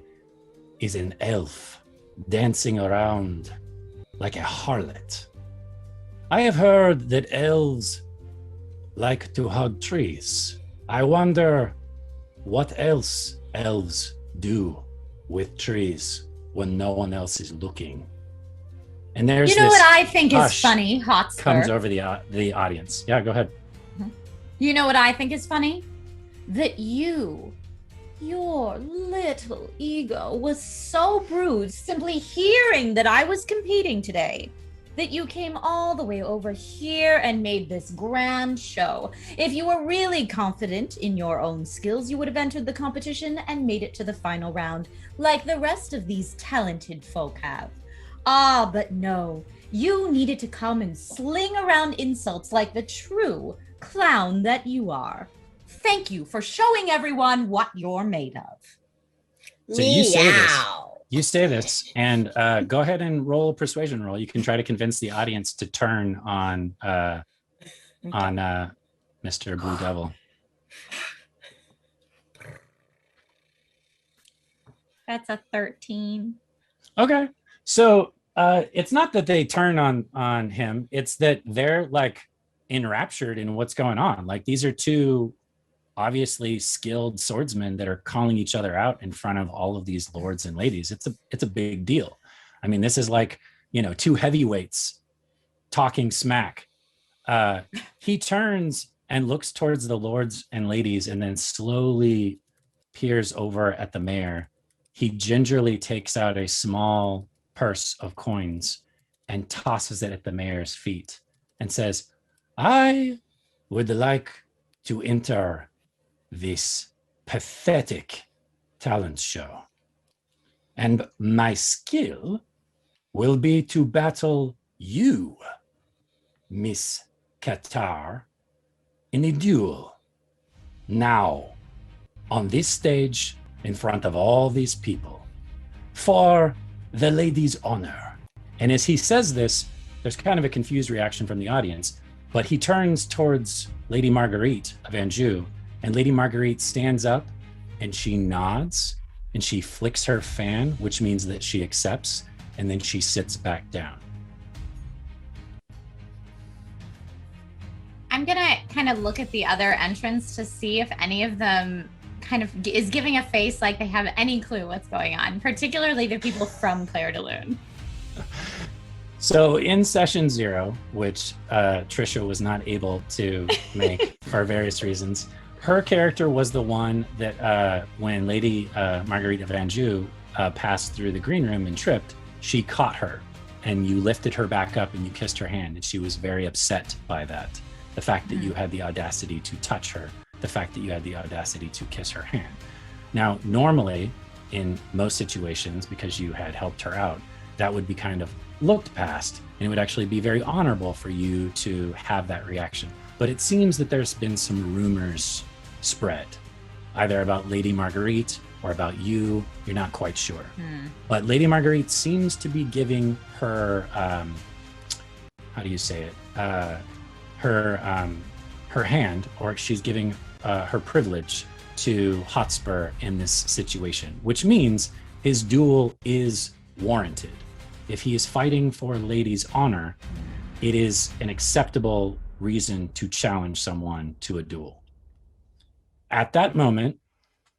is an elf dancing around like a harlot. I have heard that elves like to hug trees. I wonder what else elves do with trees when no one else is looking. And there's You know what I think is funny, Hotspur? Comes over the audience. Yeah, go ahead. You know what I think is funny? That your little ego was so bruised simply hearing that I was competing today, that you came all the way over here and made this grand show. If you were really confident in your own skills, you would have entered the competition and made it to the final round, like the rest of these talented folk have. Ah, but no, you needed to come and sling around insults like the true clown that you are. Thank you for showing everyone what you're made of. So you say this, and go ahead and roll a persuasion roll. You can try to convince the audience to turn on Mr. Blue Devil. That's a 13. Okay. So it's not that they turn on him, it's that they're like enraptured in what's going on. Like, these are two obviously skilled swordsmen that are calling each other out in front of all of these lords and ladies. It's a big deal. I mean, this is like, two heavyweights talking smack. He turns and looks towards the lords and ladies and then slowly peers over at the mayor. He gingerly takes out a small purse of coins and tosses it at the mayor's feet and says, I would like to enter this pathetic talent show. And my skill will be to battle you, Miss Qatar, in a duel. Now, on this stage, in front of all these people, for the lady's honor. And as he says this, there's kind of a confused reaction from the audience, but he turns towards Lady Marguerite of Anjou, and Lady Marguerite stands up and she nods and she flicks her fan, which means that she accepts, and then she sits back down. I'm gonna kind of look at the other entrants to see if any of them kind of is giving a face like they have any clue what's going on, particularly the people from Clair De Lune. So in session 0, which Trisha was not able to make for various reasons, her character was the one that when Lady Marguerite of Anjou passed through the green room and tripped, she caught her and you lifted her back up and you kissed her hand, and she was very upset by that. The fact that you had the audacity to touch her, the fact that you had the audacity to kiss her hand. Now, normally, in most situations, because you had helped her out, that would be kind of looked past, and it would actually be very honorable for you to have that reaction. But it seems that there's been some rumors spread, either about Lady Marguerite or about you. You're not quite sure. But Lady Marguerite seems to be giving her, how do you say it? Her hand, or she's giving her privilege to Hotspur in this situation, which means his duel is warranted. If he is fighting for Lady's honor, it is an acceptable reason to challenge someone to a duel. At that moment,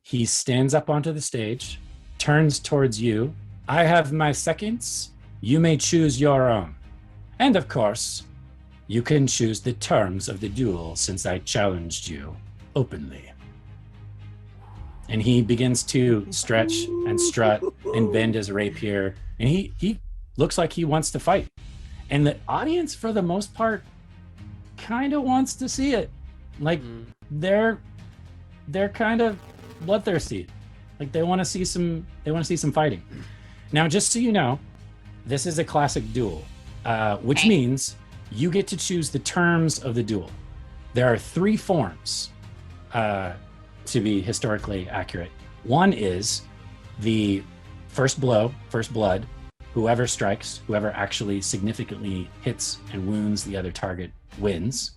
he stands up onto the stage, turns towards you. I have my seconds. You may choose your own. And of course, you can choose the terms of the duel since I challenged you openly. And he begins to stretch and strut and bend his rapier. And he looks like he wants to fight. And the audience, for the most part, kind of wants to see it. Like, they're kind of bloodthirsty. Like, they want to see some fighting. Now, just so you know, this is a classic duel, which means you get to choose the terms of the duel. There are 3 forms, to be historically accurate. One is the first blow, first blood. Whoever strikes, whoever actually significantly hits and wounds the other target wins.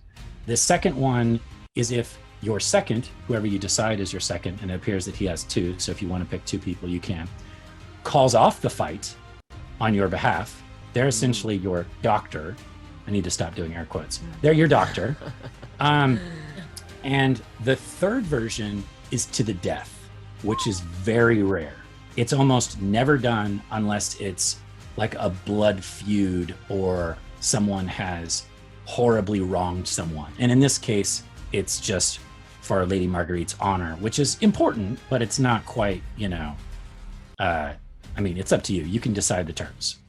The second one is if your second, whoever you decide is your second, and it appears that he has 2, so if you want to pick 2 people, you can, calls off the fight on your behalf. They're essentially your doctor. I need to stop doing air quotes. They're your doctor. And the third version is to the death, which is very rare. It's almost never done unless it's like a blood feud or someone has horribly wronged someone. And in this case, it's just for Lady Marguerite's honor, which is important, but it's not quite, I mean, it's up to you. You can decide the terms.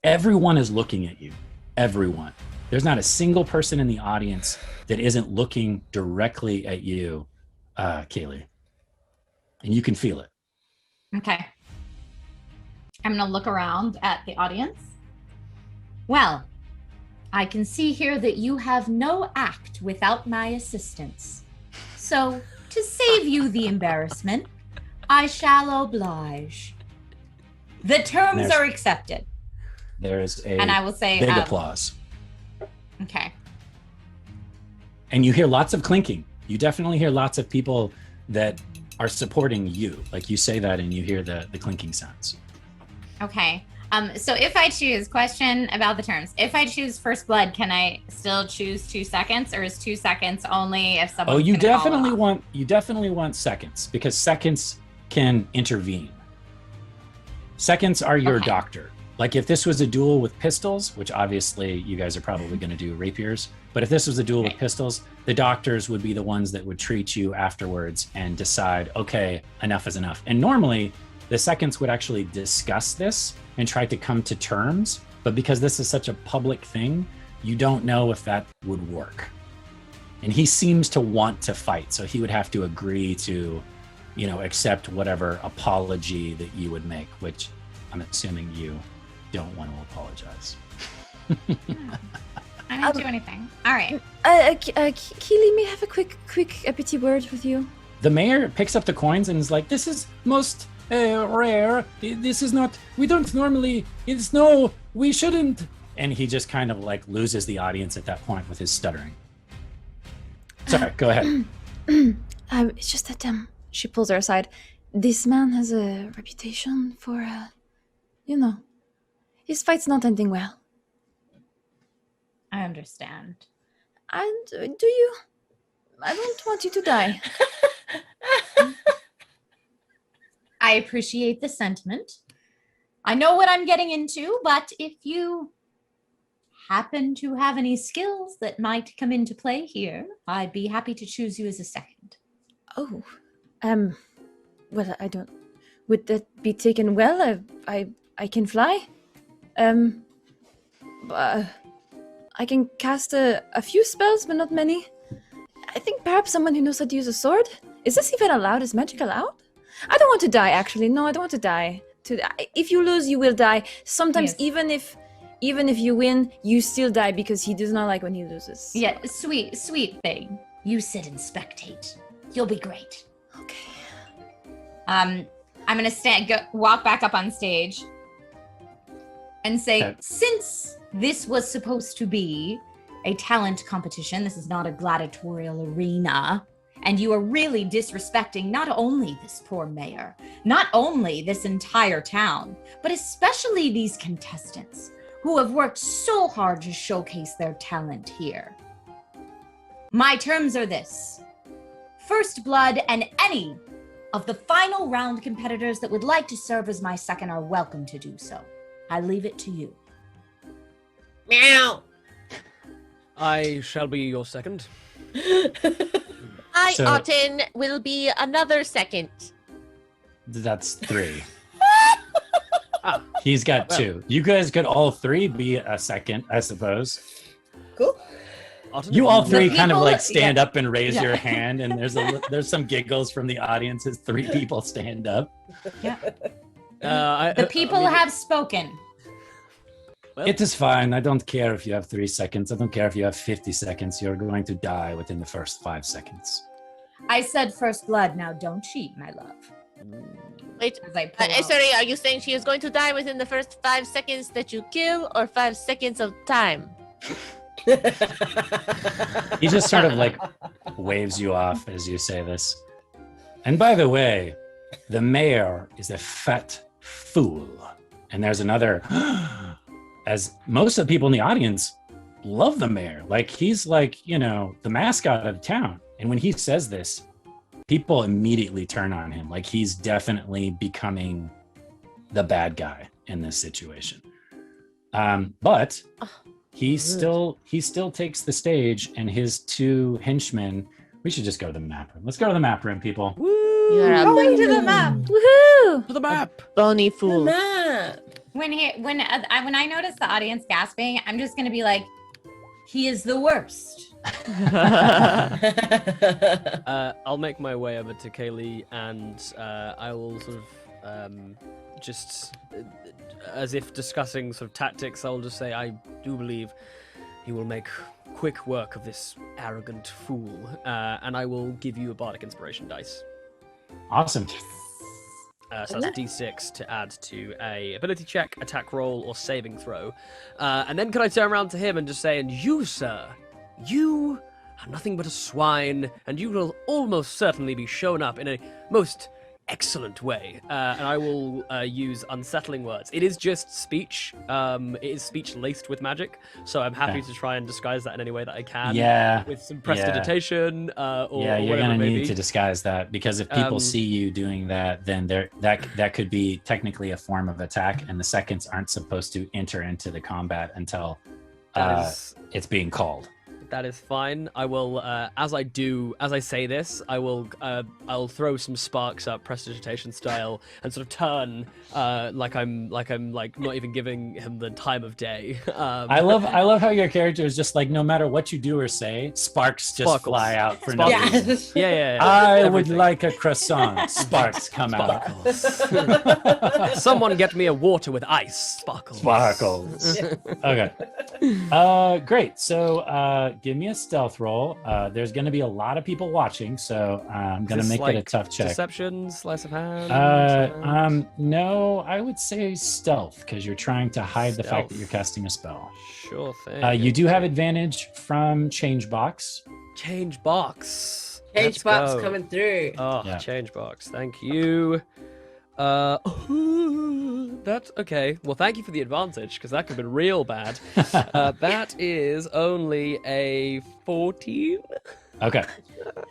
Everyone is looking at you. Everyone. There's not a single person in the audience that isn't looking directly at you, Kaylee. And you can feel it. Okay. I'm going to look around at the audience. Well, I can see here that you have no act without my assistance. So, to save you the embarrassment, I shall oblige. The terms are accepted. There is a and I will say, big applause. Okay. And you hear lots of clinking. You definitely hear lots of people that are supporting you. Like, you say that and you hear the clinking sounds. Okay. So if I choose, question about the terms. If I choose first blood, can I still choose 2 seconds, or is 2 seconds only if someone? Oh, you definitely want seconds, because seconds can intervene. Seconds are your doctor. Like, if this was a duel with pistols, which obviously you guys are probably going to do rapiers, but if this was a duel with pistols, the doctors would be the ones that would treat you afterwards and decide, okay, enough is enough. And normally the seconds would actually discuss this and try to come to terms, but because this is such a public thing, you don't know if that would work. And he seems to want to fight, so he would have to agree to, accept whatever apology that you would make, which I'm assuming you don't want to apologize. I didn't do anything. All right. Keely, may I have a quick petty word with you? The mayor picks up the coins and is like, this is most rare. This is not, we don't normally, we shouldn't. And he just kind of like loses the audience at that point with his stuttering. Sorry, go ahead. It's just that, she pulls her aside. This man has a reputation for, his fight's not ending well. I understand. And do you? I don't want you to die. I appreciate the sentiment. I know what I'm getting into, but if you happen to have any skills that might come into play here, I'd be happy to choose you as a second. Oh, well, I don't. Would that be taken well? I can fly. I can cast a few spells, but not many. I think perhaps someone who knows how to use a sword? Is this even allowed? Is magic allowed? I don't want to die, actually. No, I don't want to die. If you lose, you will die. Sometimes, Yes. even if you win, you still die because he does not like when he loses. Yeah, sweet thing. You sit and spectate. You'll be great. Okay. I'm gonna walk back up on stage and say, Okay. since this was supposed to be a talent competition, this is not a gladiatorial arena, and you are really disrespecting not only this poor mayor, not only this entire town, but especially these contestants who have worked so hard to showcase their talent here. My terms are this: First Blood and any of the final round competitors that would like to serve as my second are welcome to do so. I leave it to you. Meow. I shall be your second. I, So- Otten, will be another second. That's 3. He's got 2. You guys could all 3 be a second, I suppose. Cool. Otten, You if all want- 3 The kind of people- like stand yeah. up and raise Yeah. your hand, and there's some giggles from the audience as 3 people stand up. The people have spoken. Well, It is fine. I don't care if you have 3 seconds. I don't care if you have 50 seconds. You're going to die within the first 5 seconds. I said First Blood. Now don't cheat, my love. Wait, As I pull out. sorry, are you saying she is going to die within the first 5 seconds that you kill, or 5 seconds of time? He just sort of like waves you off as you say this. And by the way, the mayor is a fat fool. And there's another, as most of the people in the audience love the mayor. Like he's like, the mascot of the town. And when he says this, people immediately turn on him. Like he's definitely becoming the bad guy in this situation. But he still takes the stage, and his 2 henchmen. We should just go to the map room. Let's go to the map room, people. You're a Going to the map. Woohoo! to the map. bony fool. Map. When I notice the audience gasping, I'm just gonna be like, he is the worst. I'll make my way over to Kaylee, and I will sort of just, as if discussing sort of tactics, I'll just say, I do believe you will make quick work of this arrogant fool, and I will give you a bardic inspiration dice. Awesome. So that's d6 to add to a ability check, attack roll, or saving throw. And then can I turn around to him and just say, and you, sir, you are nothing but a swine, and you will almost certainly be shown up in a most excellent way. And I will use unsettling words. It is just speech. It is speech laced with magic, so I'm happy to try and disguise that in any way that I can. Yeah. With some prestidigitation, or Yeah, you're whatever gonna it may need be. to disguise that, because if people see you doing that, then that could be technically a form of attack, and the seconds aren't supposed to enter into the combat until That is- it's being called. That is fine. I will, as I say this, I'll throw some sparks up, prestidigitation style, and sort of turn, like I'm not even giving him the time of day. I love how your character is just like, no matter what you do or say, sparks just Sparkles. fly out for no Yeah. reason. Yeah. I would Everything. like a croissant. Sparks come out. Someone get me a water with ice. Sparkles. Sparkles. Okay. Great. So give me a stealth roll. There's going to be a lot of people watching, so I'm going to Is this make it a like tough check. Deception, sleight of hand. No, I would say stealth, because you're trying to hide the fact that Stealth. you're casting a spell. Sure thing. You do have advantage from change box. Change box. Change Let's box go. coming through. Oh, Yeah. change box. Thank you. That's okay. Well, thank you for the advantage, because that could have been real bad. That is only a 14. Okay.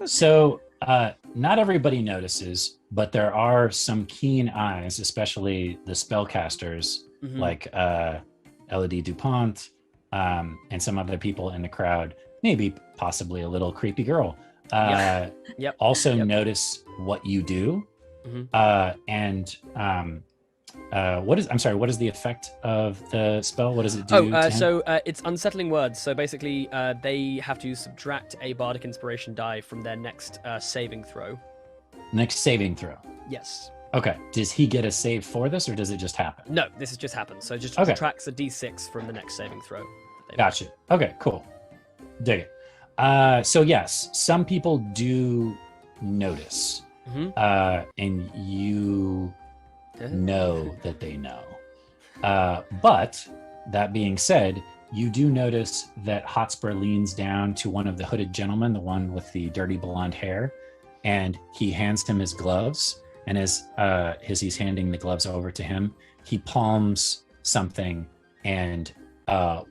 So not everybody notices, but there are some keen eyes, especially the spellcasters, Mhm. like Elodie Dupont, and some other people in the crowd, maybe possibly a little creepy girl. Yep. Also Yep. notice what you do. Mhm. And what is the effect of the spell? What does it do? It's unsettling words. So basically, they have to subtract a bardic inspiration die from their next saving throw. Next saving throw. Yes. Okay. Does he get a save for this, or does it just happen? No, this has just happened. So it just subtracts a d6 from the next saving throw. Gotcha. Okay, cool. Dig it. So yes, some people do notice, and you know that they know. But that being said, you do notice that Hotspur leans down to one of the hooded gentlemen, the one with the dirty blonde hair, and he hands him his gloves. And as he's handing the gloves over to him, he palms something and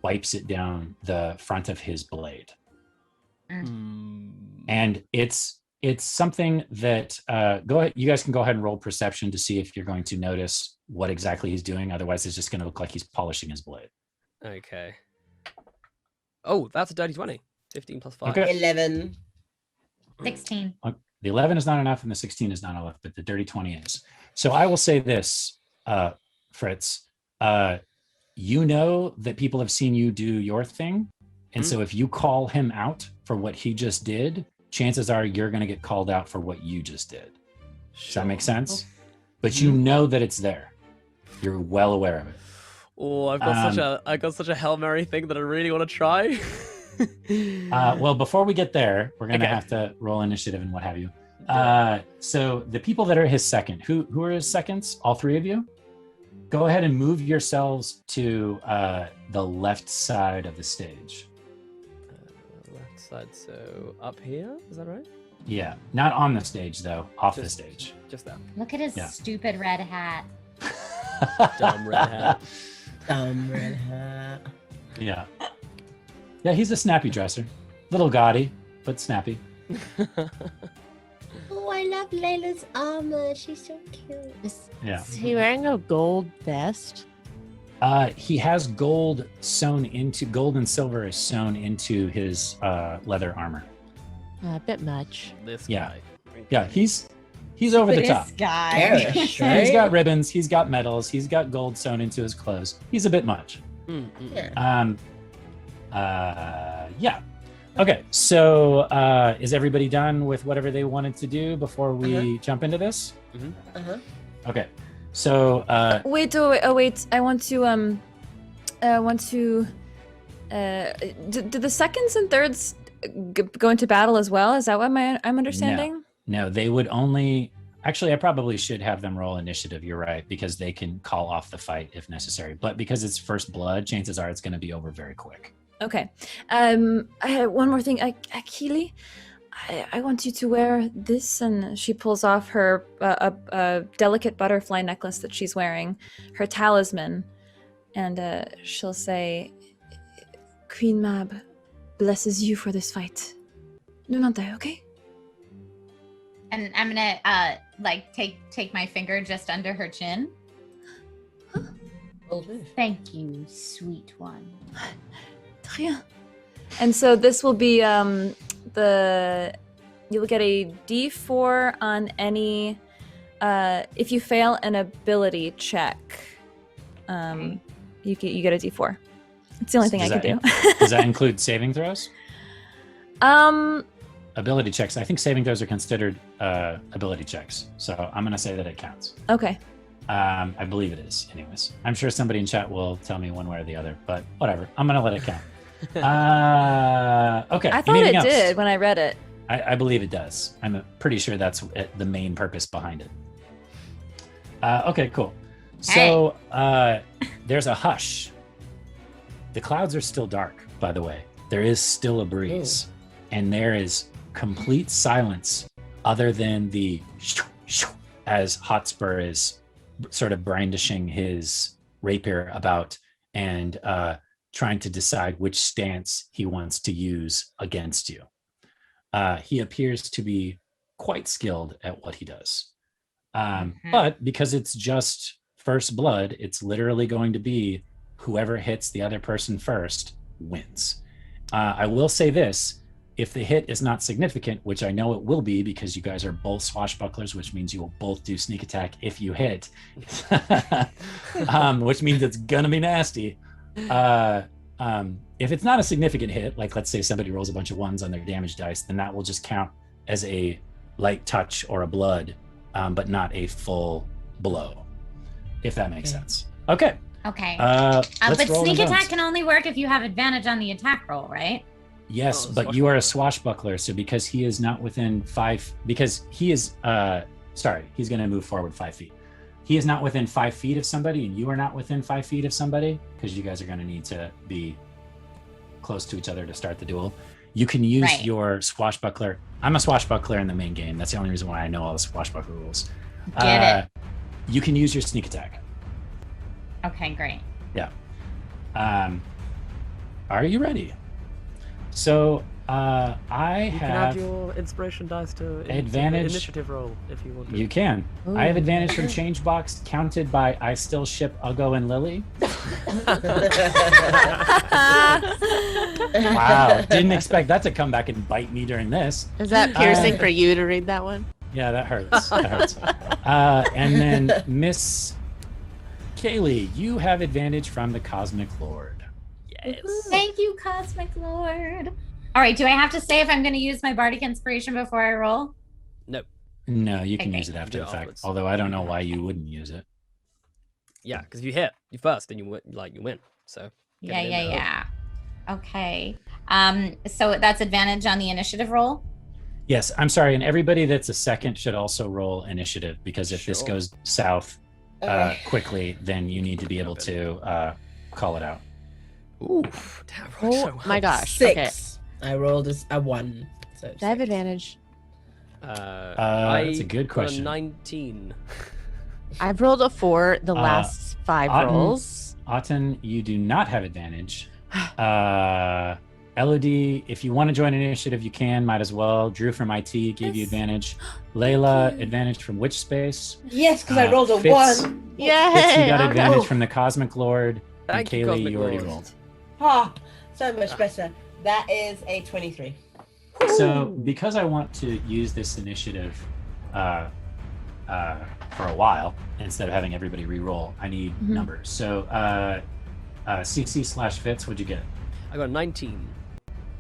wipes it down the front of his blade. And it's something that go ahead. You guys can go ahead and roll perception to see if you're going to notice what exactly he's doing. Otherwise, it's just going to look like he's polishing his blade. Okay. Oh, that's a dirty 20. 15 plus 5. Okay. 11. 16. The 11 is not enough, and the 16 is not enough, but the dirty 20 is. So I will say this, Fritz. You know that people have seen you do your thing, and so if you call him out for what he just did, chances are you're going to get called out for what you just did. Does that make sense? But you know that it's there. You're well aware of it. Oh, I've got such a Hail Mary thing that I really want to try. Well, before we get there, we're going to have to roll initiative and what have you. So the people that are his second, who are his seconds? All three of you? Go ahead and move yourselves to the left side of the stage. Left side, so up here, is that right? Yeah, not on the stage though, off the stage. Just that. Look at his stupid red hat. Dumb red hat. Dumb red hat. Yeah. Yeah, he's a snappy dresser. Little gaudy, but snappy. Oh, I love Layla's armor. She's so cute. Is he wearing a gold vest? He has gold and silver is sewn into his leather armor. A bit much. This Yeah. guy. Yeah, he's over the top. guy. Garish, right? He's got ribbons, he's got medals, he's got gold sewn into his clothes. He's a bit much. Yeah. Okay, so is everybody done with whatever they wanted to do before we jump into this? Okay, so Wait. I want to. Do the seconds and thirds go into battle as well? Is that what I'm understanding? no, they would only. Actually, I probably should have them roll initiative. You're right, because they can call off the fight if necessary. But because it's first blood, chances are it's going to be over very quick. Okay. I have one more thing. Akili, I want you to wear this, and she pulls off her a delicate butterfly necklace that she's wearing, her talisman, and she'll say, "Queen Mab blesses you for this fight. Do not die, okay?" And I'm gonna take my finger just under her chin. Thank you, sweet one. Rien. And so this will be you'll get a D4 on any if you fail an ability check. You get a D4. It's the only thing I can do. Does that include saving throws? Ability checks. I think saving throws are considered ability checks, so I'm gonna say that it counts. Okay. I believe it is. Anyways, I'm sure somebody in chat will tell me one way or the other, but whatever. I'm gonna let it count. Okay. I thought it did when I read it. I believe it does. I'm pretty sure that's the main purpose behind it. Okay, cool. So there's a hush. The clouds are still dark, by the way. There is still a breeze, and there is complete silence other than the as Hotspur is sort of brandishing his rapier about and trying to decide which stance he wants to use against you. He appears to be quite skilled at what he does. But because it's just first blood, it's literally going to be whoever hits the other person first wins. I will say this, if the hit is not significant, which I know it will be because you guys are both swashbucklers, which means you will both do sneak attack if you hit, which means it's gonna be nasty. If it's not a significant hit, like let's say somebody rolls a bunch of ones on their damage dice, then that will just count as a light touch or a blood, but not a full blow, if that makes sense. Okay. Okay. Let's But roll sneak the attack bones. can only work if you have advantage on the attack roll, right? Yes, Oh, but you are a swashbuckler, so because he is not within 5, because he is, he's going to move forward 5 feet. He is not within 5 feet of somebody, and you are not within 5 feet of somebody, because you guys are going to need to be close to each other to start the duel. You can use your swashbuckler. I'm a swashbuckler in the main game. That's the only reason why I know all the swashbuckler rules. Get it. You can use your sneak attack. Okay, great. Yeah. Are you ready? So I You can have add your inspiration dice to advantage. initiative roll if you want to. You can. I have advantage from change box counted by I still ship Uggo and Lily. Wow, didn't expect that to come back and bite me during this. Is that piercing for you to read that one? Yeah, that hurts. That hurts. And then Miss Kaylee, you have advantage from the Cosmic Lord. Yes. Thank you, Cosmic Lord. All right, do I have to say if I'm going to use my bardic inspiration before I roll? No. No, you can Okay. use it after Do the it fact. afterwards. Although I don't know why you wouldn't use it. Yeah, because you hit you first, and you win. So. get it in there. Yeah. Okay. So that's advantage on the initiative roll? Yes, I'm sorry, and everybody that's a second should also roll initiative, because if this Sure. goes south quickly, then you need to be able to call it out. Oof. Damn, right, Oh so my well. gosh. Okay. 6. I rolled a 1. So Do I have advantage? That's a good got question. 19. I've rolled a 4 the last 5 Otten- rolls. Autumn, you do not have advantage. Elodie, if you want to join an initiative, you can. Might as well. Drew from IT gave you Yes. advantage. Layla, advantage from which space? Yes, because I rolled a Fitz- 1. Yay! Fitz, you got okay. advantage from the Cosmic Lord. Thank and you, Kaylee, Cosmic you already Lord. rolled. Ha! So much better. That is a 23. So, because I want to use this initiative for a while, instead of having everybody re-roll, I need numbers. So, CC/Fitz, what'd you get? I got 19.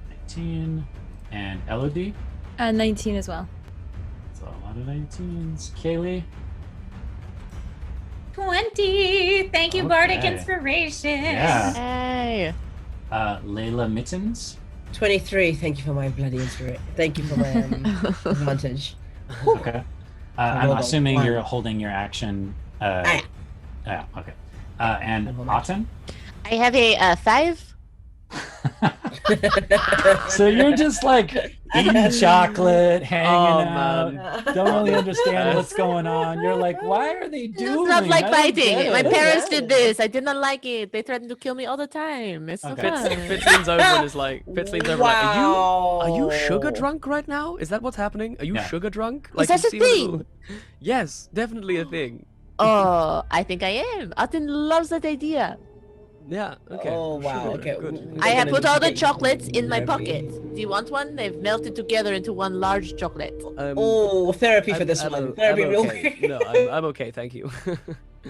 19. And Elodie? 19 as well. So, a lot of 19s. Kaylee? 20. Thank you, bardic Okay. inspiration. Yeah. Hey. Layla Mittens? 23. Thank you for my bloody inspiration. Thank you for my advantage. Okay. I'm rolled a assuming 1. you're holding your action. Yeah, okay. And Autumn? I have a 5. So you're just like eating chocolate, hanging out. man. Don't really understand what's going on. You're like, why are they It doing? does not like I don't fighting. get My it. parents did this. I did not like it. They threatened to kill me all the time. It's so Okay. fun. Fitz leans over and is like, Fitz leans over like, are you Wow. sugar drunk right now? Is that what's happening? Are you Yeah. sugar drunk? Is that you a seem thing? little- Yes, definitely a thing. Oh, I think I am. Aten loves that idea. Yeah. Okay. Oh, wow, Sugar okay. drunk, good. I have gonna put all the get chocolates in my nervy. pocket. Do you want one? They've melted together into one large chocolate. Oh, therapy for this I'm one. Therapy I'm real okay. quick. No, I'm okay, thank you.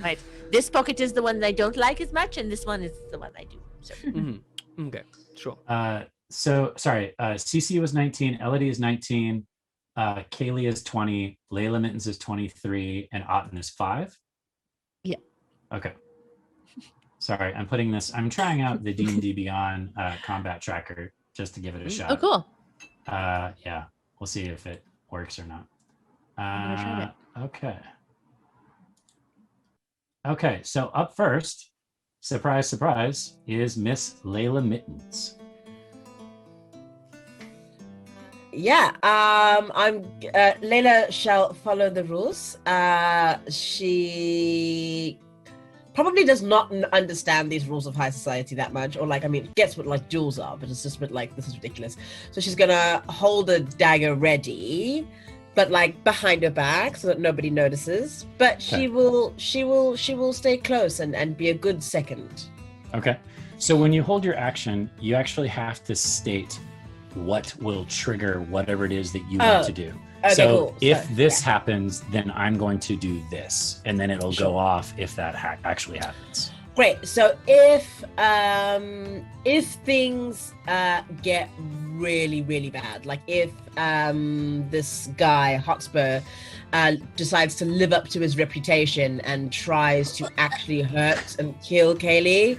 Right. This pocket is the one that I don't like as much, and this one is the one I do. So. Mhm. Okay, sure. So sorry, CC was 19, Elodie is 19, Kaylee is 20, Layla Mittens is 23, and Otten is 5? Yeah. Okay. Sorry, I'm trying out the D&D Beyond combat tracker just to give it a shot. Oh, cool. Yeah, we'll see if it works or not. I'm gonna try Okay. Okay, so up first, surprise, surprise, is Miss Layla Mittens. Yeah, Layla shall follow the rules. She probably does not understand these rules of high society that much, or gets what jewels are, but it's just a bit like, this is ridiculous. So she's gonna hold a dagger ready, but behind her back so that nobody notices. But she will stay close and be a good second. Okay, so when you hold your action, you actually have to state what will trigger whatever it is that you want to do. Okay, So cool. if So, this happens, then I'm going to do this, and then it'll Sure. go off if that actually happens. Great. So if things get really, really bad, like if this guy Hotspur decides to live up to his reputation and tries to actually hurt and kill Kaylee,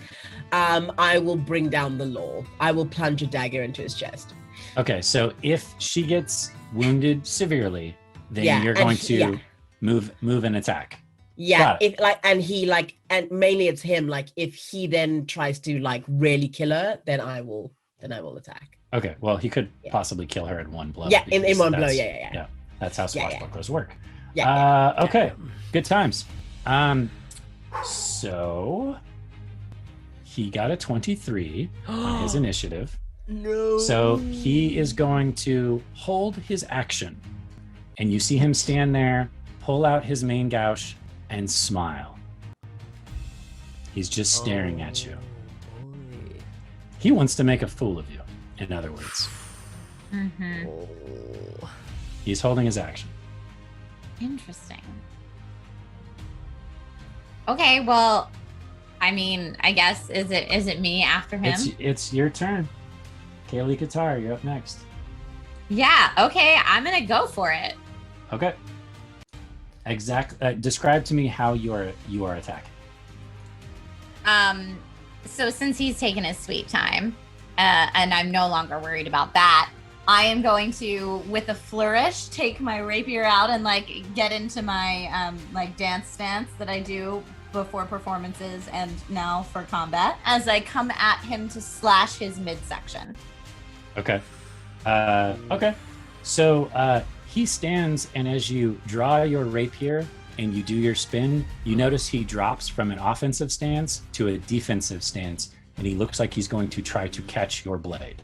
I will bring down the law. I will plunge a dagger into his chest. Okay, so if she gets wounded severely, then Yeah, you're and going he- to yeah. move and attack. Yeah, Got it. and mainly it's him. Like if he then tries to like really kill her, then I will attack. Okay, well, he could Yeah. possibly kill her in one blow. Yeah, in because one blow. that's- Yeah. That's how Yeah, yeah. swashbucklers work. Yeah. Okay, good times. So he got a 23 on his initiative. No. So he is going to hold his action. And you see him stand there, pull out his main gouge, and smile. He's just staring at you. He wants to make a fool of you, in other words. Mm-hmm. He's holding his action. Interesting. Okay, well, I mean, I guess is it me after him? It's your turn. Kaylee Qatar, you're up next. Yeah. Okay, I'm gonna go for it. Okay. Describe to me how you are attacking. So since he's taken his sweet time, and I'm no longer worried about that, I am going to, with a flourish, take my rapier out and like get into my like dance stance that I do before performances and now for combat as I come at him to slash his midsection. Okay. Okay. So he stands, and as you draw your rapier and you do your spin, you notice he drops from an offensive stance to a defensive stance, and he looks like he's going to try to catch your blade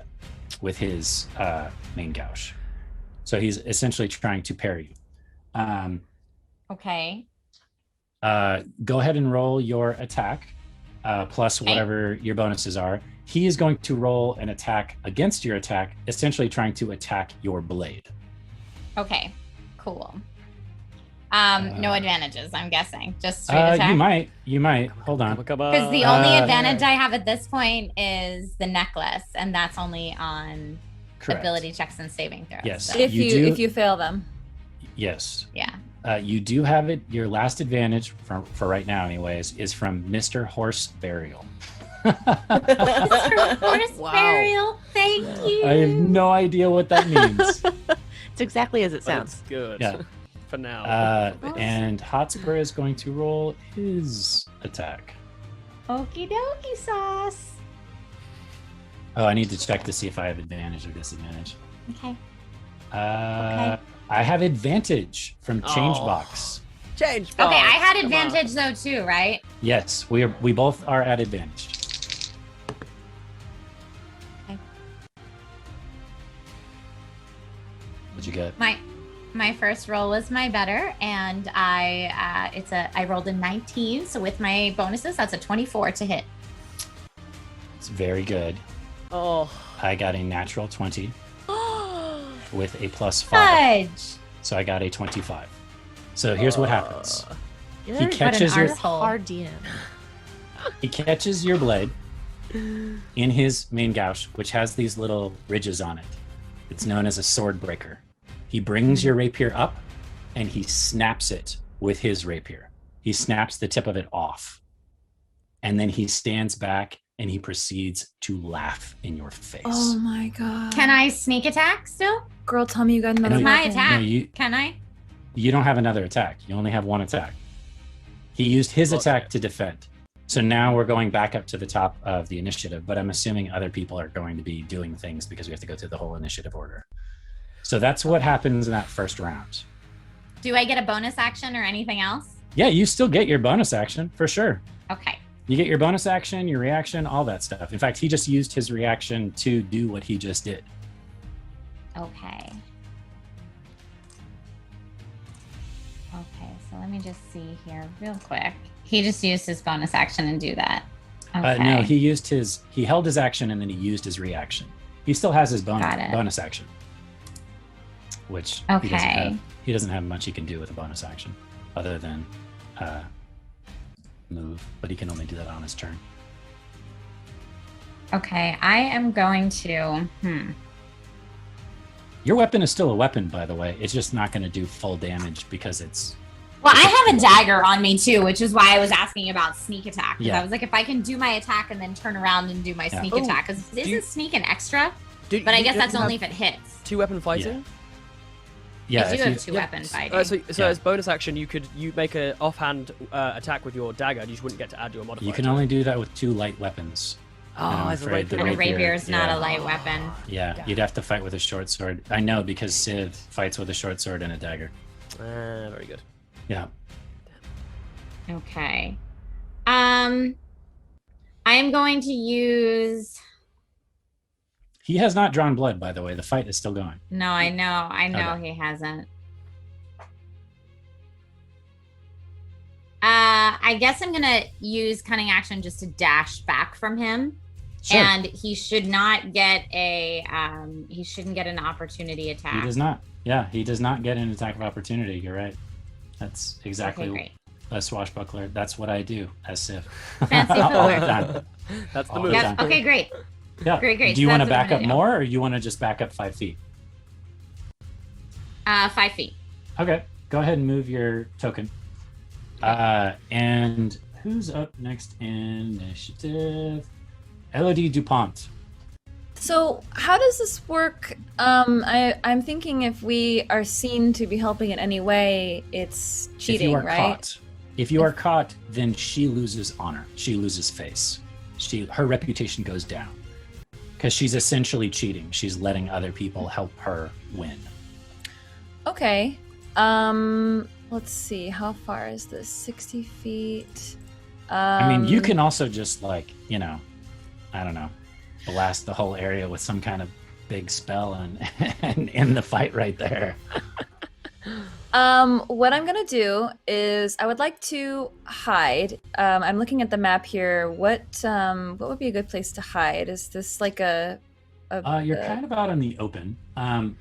with his main gouge. So he's essentially trying to parry you. Okay. Go ahead and roll your attack, plus whatever your bonuses are. He is going to roll an attack against your attack, essentially trying to attack your blade. Okay. Cool. No advantages, I'm guessing. Just straight attack. You might. Hold on. Because the only advantage I have at this point is the necklace, and that's only on Correct. ability checks and saving throws. Yes. so- If You do- if you fail them. Yes. Yeah. You do have it. Your last advantage for right now, anyways, is from Mr. Horse Burial. Horse Wow. burial. Thank you. I have no idea what that means. It's exactly as it But sounds. it's good. Yeah. For now. And Hotspur is going to roll his attack. Okie dokie sauce. Oh, I need to check to see if I have advantage or disadvantage. Okay. I have advantage from change Oh. box. Change. Okay, I had Come on. advantage though too, right? Yes, we both are at advantage. Okay. What'd you get? My first roll was my better, and I rolled a 19. So with my bonuses, that's a 24 to hit. It's very good. Oh. I got a natural 20 with a +5. Fudge. So I got a 25. So here's what happens. You're catches your- a hard DM. He catches your blade in his main gouge, which has these little ridges on it. It's known as a sword breaker. He brings your rapier up and he snaps it with his rapier. He snaps the tip of it off. And then he stands back and he proceeds to laugh in your face. Oh my god. Can I sneak attack still? Girl, tell me you got another It's my weapon. attack. No, you- Can I? You don't have another attack. You only have one attack. He used his attack to defend. So now we're going back up to the top of the initiative, but I'm assuming other people are going to be doing things because we have to go through the whole initiative order. So that's what happens in that first round. Do I get a bonus action or anything else? Yeah, you still get your bonus action for sure. Okay. You get your bonus action, your reaction, all that stuff. In fact, he just used his reaction to do what he just did. Okay. Okay, so let me just see here real quick. He just used his bonus action and do that. Okay. No, he held his action and then he used his reaction. He still has his Got it. bonus action, which Okay. he doesn't have much he can do with a bonus action other than move, but he can only do that on his turn. Okay, I am going to. Your weapon is still a weapon, by the way. It's just not going to do full damage because it's. Well, I have a dagger on me too, which is why I was asking about sneak attack. Because Yeah. I was like, if I can do my attack and then turn around and do my sneak Oh, attack, because isn't sneak an extra? Do- But I you- guess you that's have only if it hits. Two weapon fighting. Yeah, I do if have you- two weapon fighting. So as bonus action, you make an offhand attack with your dagger. You just wouldn't get to add your modifier. you can to it. only do that with 2 light weapons. Oh, I'm as a afraid the And a rapier- rapier is not yeah. a light weapon. Yeah, you'd have to fight with a short sword. I know because Civ fights with a short sword and a dagger. Very good. Yeah. Okay. I am going to use. He has not drawn blood, by the way. The fight is still going. No, I know Okay. he hasn't. I guess I'm gonna use cunning action just to dash back from him, Sure. and he should not get he shouldn't get an opportunity He attack. does not. Yeah, he does not get an attack of opportunity. You're right. That's exactly Okay, great. a swashbuckler. That's what I do as Civ. Fancy All footwork. the time. That's the All move. the Yep. time. Okay, great. Yeah. Great. Do you So want to that's what I'm back up gonna do. more, or you want to just back up 5 feet? 5 feet. Okay. Go ahead and move your token. And who's up next in initiative? Elodie Dupont. So how does this work? I'm thinking if we are seen to be helping in any way, it's cheating, if you are right? caught, if you are caught, then she loses honor. She loses face. Her reputation goes down because she's essentially cheating. She's letting other people help her win. Okay. Let's see. How far is this? 60 feet. I mean, you can also just I don't know, blast the whole area with some kind of big spell and end the fight right there. What I'm gonna do is I would like to hide. I'm looking at the map here. What would be a good place to hide? Is this like you're kind of out in the open,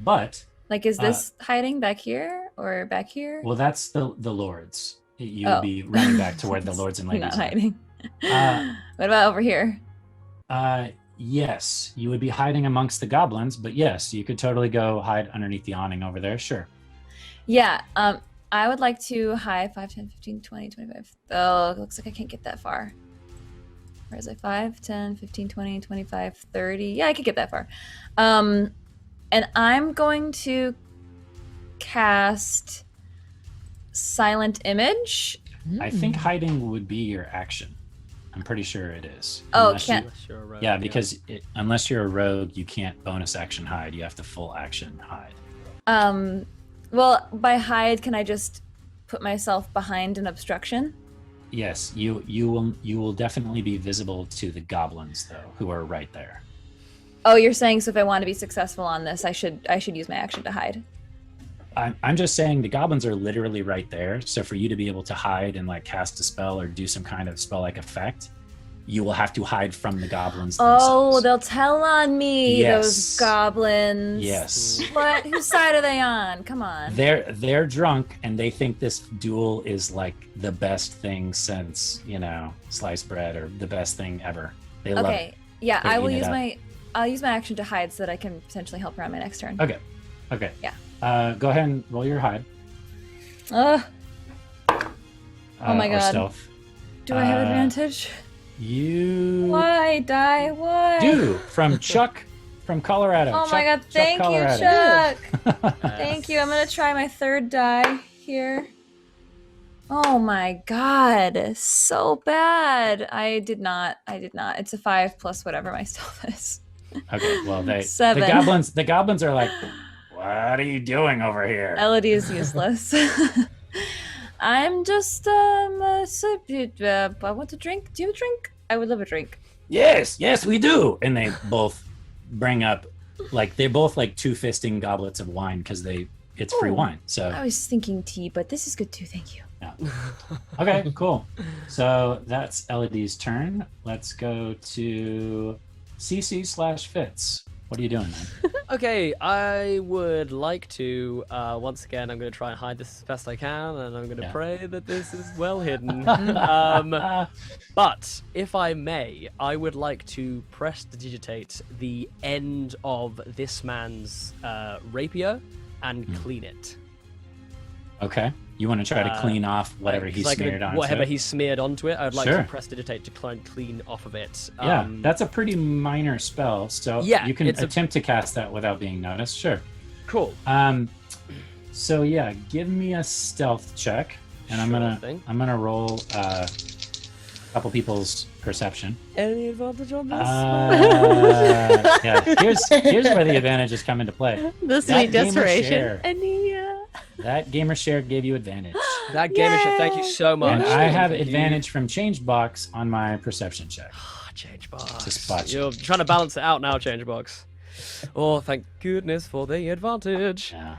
but like is this hiding back here or back here? well, that's the lords. You would be running back to where the lords and ladies Not are. hiding. Uh, What about over here? Yes, you would be hiding amongst the goblins, but yes, you could totally go hide underneath the awning over there. Sure. Yeah, I would like to hide 5, 10, 15, 20, 25. Oh, it looks like I can't get that far. Where is it? 5, 10, 15, 20, 25, 30. Yeah, I could get that far. And I'm going to cast Silent Image. I think hiding would be your action. I'm pretty sure it is. Oh, Unless you- can't. Unless you're a rogue, Yeah, because unless you're a rogue, you can't bonus action hide. You have to full action hide. Well, by hide, can I just put myself behind an obstruction? Yes, you will definitely be visible to the goblins though, who are right there. Oh, you're saying so if I want to be successful on this, I should use my action to hide. I'm just saying the goblins are literally right there. So for you to be able to hide and like cast a spell or do some kind of spell-like effect, you will have to hide from the goblins Oh, themselves. they'll tell on me, Yes. those goblins. Yes. What? Whose side are they on? Come on. They're drunk and they think this duel is like the best thing since, sliced bread or the best thing ever. They love it. Okay. Yeah, They're I will eating it use up. I'll use my action to hide so that I can potentially help her on my next turn. Okay. Yeah. Go ahead and roll your hide. Ugh. Oh my or God. Stealth. Do I have advantage? You Why die? Why? do from Chuck from Colorado. Oh my Chuck- God! Thank you, Colorado. Chuck. Thank you. I'm gonna try my third die here. Oh my God! So bad. I did not. It's a 5 plus whatever my stealth is. Okay, well the 7. goblins are like, what are you doing over here? Elodie is useless. I'm just I want to drink. Do you have a drink? I would love a drink. Yes, we do. And they both bring up they're both like 2-fisting goblets of wine because it's free Ooh. wine. So I was thinking tea, but this is good too. Thank you. yeah. Okay, cool. So that's Elodie's turn. Let's go to CC/Fitz. What are you doing, man? Okay, I would like to, once again, I'm going to try and hide this as best I can, and I'm going to pray that this is well hidden. But, if I may, I would like to prestidigitate the end of this man's rapier and clean it. Okay. You want to try to clean off whatever he smeared onto whatever it? he smeared onto it, I'd like Sure. to prestidigitate to clean off of it. Yeah, that's a pretty minor spell, so Yeah, you can it's attempt to cast that without being noticed. Sure. Cool. So yeah, give me a stealth check, and I'm gonna roll a couple people's perception. Any advantage on this? Yeah, here's where the advantages come into play. The sweet gamer desperation. share. Any, That gamer share gave you advantage. That gamer share, thank you so much. And I have Thank you. advantage from change box on my perception check. Change box. To spot you. You're trying to balance it out now, change box. Oh, thank goodness for the advantage. Yeah.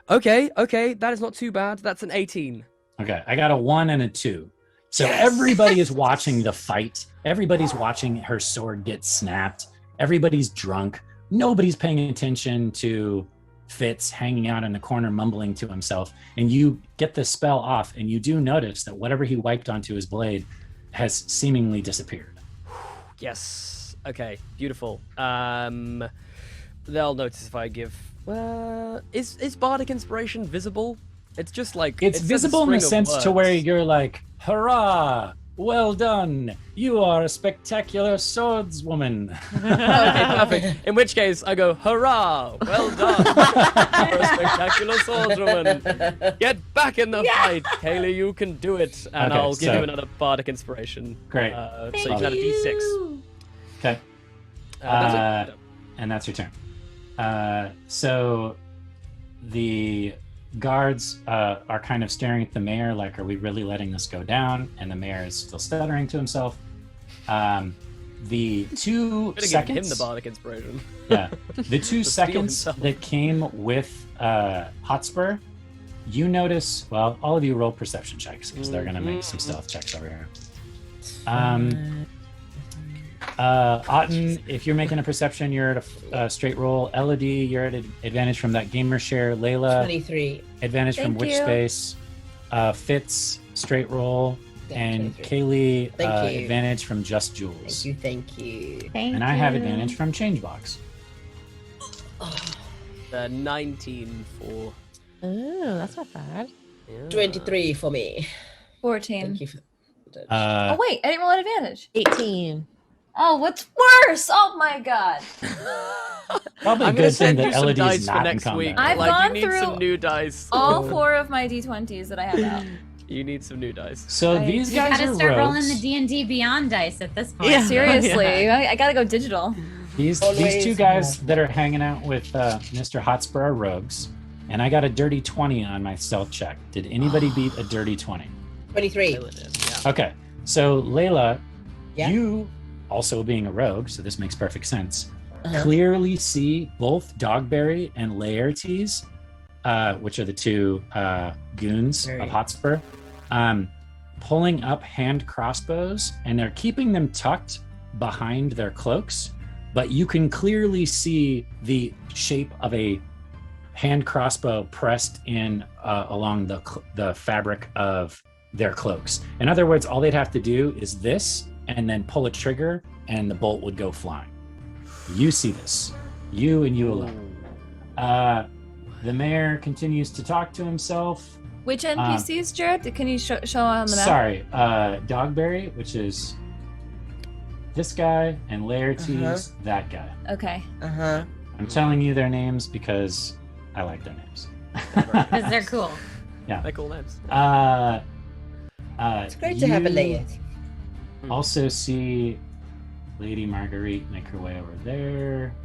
Okay, that is not too bad. That's an 18. Okay, I got a 1 and a 2. So everybody is watching the fight. Everybody's watching her sword get snapped. Everybody's drunk. Nobody's paying attention to Fitz hanging out in the corner mumbling to himself. And you get the spell off, and you do notice that whatever he wiped onto his blade has seemingly disappeared. Yes. Okay, beautiful. They'll notice if I give... is Bardic Inspiration visible? It's just like... It's it says a visible in the string of sense to words. where you're like, hurrah! Well done! You are a spectacular swordswoman. Okay, perfect. In which case, I go, hurrah! Well done! You're a spectacular swordswoman. Get back in the fight, Kaylee. You can do it. And Okay, I'll give so- you another bardic inspiration. Great. So you can add a d6. Okay. That's it. And that's your turn. So the guards are kind of staring at the mayor like, are we really letting this go down? And the mayor is still stuttering to himself. The 2 Could have given seconds... him the bardic inspiration. Yeah. The 2 steal seconds himself. that came with Hotspur, you notice, well, all of you roll perception checks because they're going to make some stealth checks over here. Otten, if you're making a perception, you're at a straight roll. Elodie, you're at advantage from that gamer share. Layla, 23. advantage from Thank witch you. space. Fitz, straight roll. And 23. Kaylee, Thank you. advantage from just jewels. Thank you. Thank And I have you. advantage from change box. 19 for... Oh, that's not bad. Yeah. 23 for me. 14. Thank you for Oh wait, I didn't roll an advantage. 18. Oh, what's worse? Oh my god. Probably a I'm gonna good thing send you that some Elodie's dice for not in next combat. week. I've like, gone you need through some new dice. All 4 of my d20s that I have out. You need some new dice. So Right. these You guys gotta are start rolling rogues. the D&D Beyond dice at this point. Yeah. Seriously, I gotta go digital. These Always 2 guys that are hanging out with Mr. Hotspur are rogues, and I got a dirty 20 on my stealth check. Did anybody beat a dirty 20? 23. Okay, so Layla, Yeah. you, also being a rogue, so this makes perfect sense, clearly see both Dogberry and Laertes, which are the 2 goons Right. of Hotspur, pulling up hand crossbows, and they're keeping them tucked behind their cloaks, but you can clearly see the shape of a hand crossbow pressed in along the fabric of their cloaks. In other words, all they'd have to do is this, and then pull a trigger, and the bolt would go flying. You see this. You and you alone. The mayor continues to talk to himself. Which NPCs, Jared? Can you show on the map? Sorry, Dogberry, which is this guy, and Laertes, that guy. Okay. Uh-huh. I'm telling you their names because I like their names. Because they're cool. They're cool names. It's great to have a you layer. Also see Lady Marguerite make her way over there.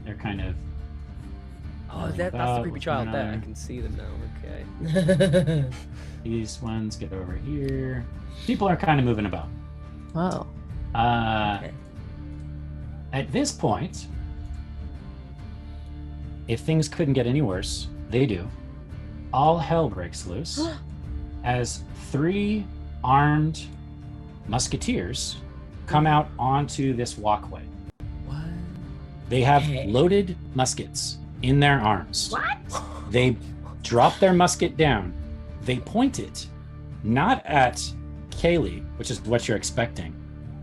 They're kind of... Oh, that's the about creepy with child one there. I another. can see them now. Okay. These ones get over here. People are kind of moving about. Whoa. At this point, if things couldn't get any worse, they do. All hell breaks loose as 3 armed musketeers come out onto this walkway. What? They have loaded muskets in their arms. What? They drop their musket down. They point it not at Kaylee, which is what you're expecting,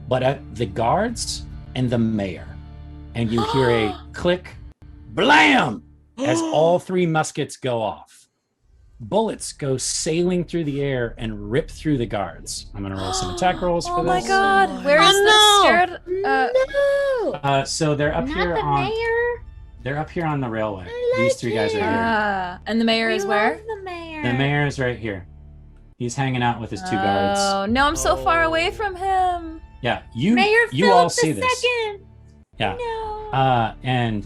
but at the guards and the mayor. And you hear a click, blam, as all 3 muskets go off. Bullets go sailing through the air and rip through the guards. I'm gonna roll some attack rolls for Oh my this. god, where is the scared? No. So they're up Not here the on. mayor. They're up here on the railway. I These like 3 guys are him. here. And the mayor We is where? love the mayor. The mayor is right here. He's hanging out with his 2 guards. Oh, no, I'm so far away from him. Yeah, you Mayor you Philip all see the this. Second. Yeah. No. And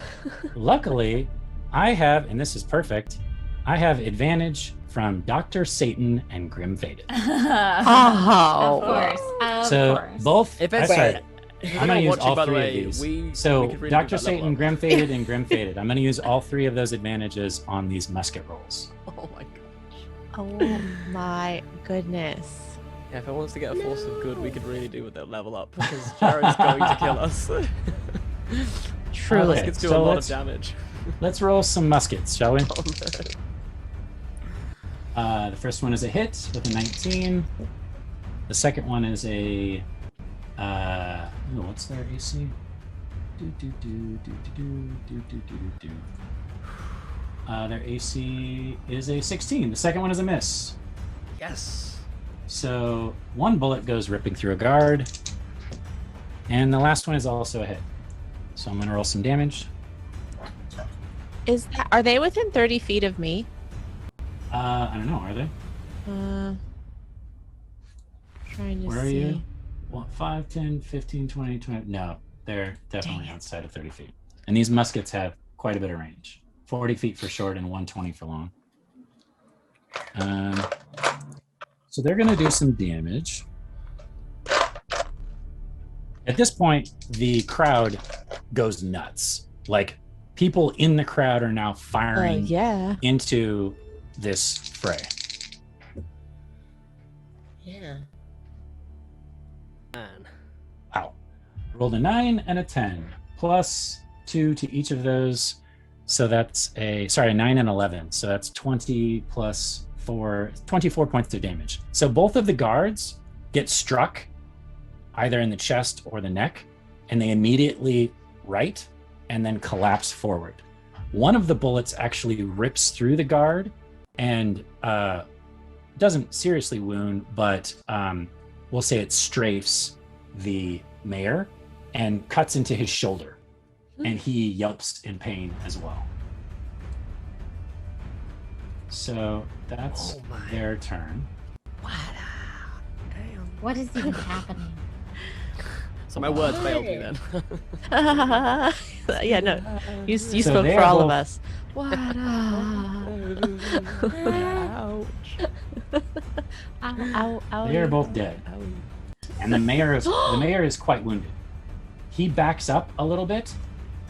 luckily, I have, and this is perfect, I have advantage from Dr. Satan and Grim Faded. Of Oh. course. Of So course. both. If I'm it's- sorry, If I'm going to use watching, all by the 3 way, of these. we So could really Dr. move that Satan, level up. Grim Faded, and Grim Faded. I'm going to use all 3 of those advantages on these musket rolls. Oh my gosh. Oh my goodness. Yeah, if I wants to get a force of good, we could really do with that level up because Jared's going to kill us. Truly. Okay, Muskets do so a lot of let's- damage. Let's roll some muskets, shall we? Oh, no. The first one is a hit with a 19. The second one is a. What's their AC? Their AC is a 16. The second one is a miss. Yes. So 1 bullet goes ripping through a guard. And the last one is also a hit. So I'm going to roll some damage. Are they within 30 feet of me? I don't know, are they? Trying to Where are see. you? 5, 10, 15, 20, 20. No, they're definitely outside of 30 feet. And these muskets have quite a bit of range. 40 feet for short and 120 for long. So they're going to do some damage. At this point, the crowd goes nuts. Like, people in the crowd are now firing Yeah. into this fray. Yeah. Man. Wow. Rolled a 9 and a 10, plus 2 to each of those. So that's a 9 and 11. So that's 20 plus 4, 24 points of damage. So both of the guards get struck either in the chest or the neck, and they immediately right and then collapse forward. One of the bullets actually rips through the guard and doesn't seriously wound, but we'll say it strafes the mayor and cuts into his shoulder, and he yelps in pain as well. So that's their turn. What is even happening? So my words failed me then. Yeah, no. You So spoke they for are all of both- us. What? Ouch. Ow, ow, They are both dead, and the mayor is quite wounded. He backs up a little bit,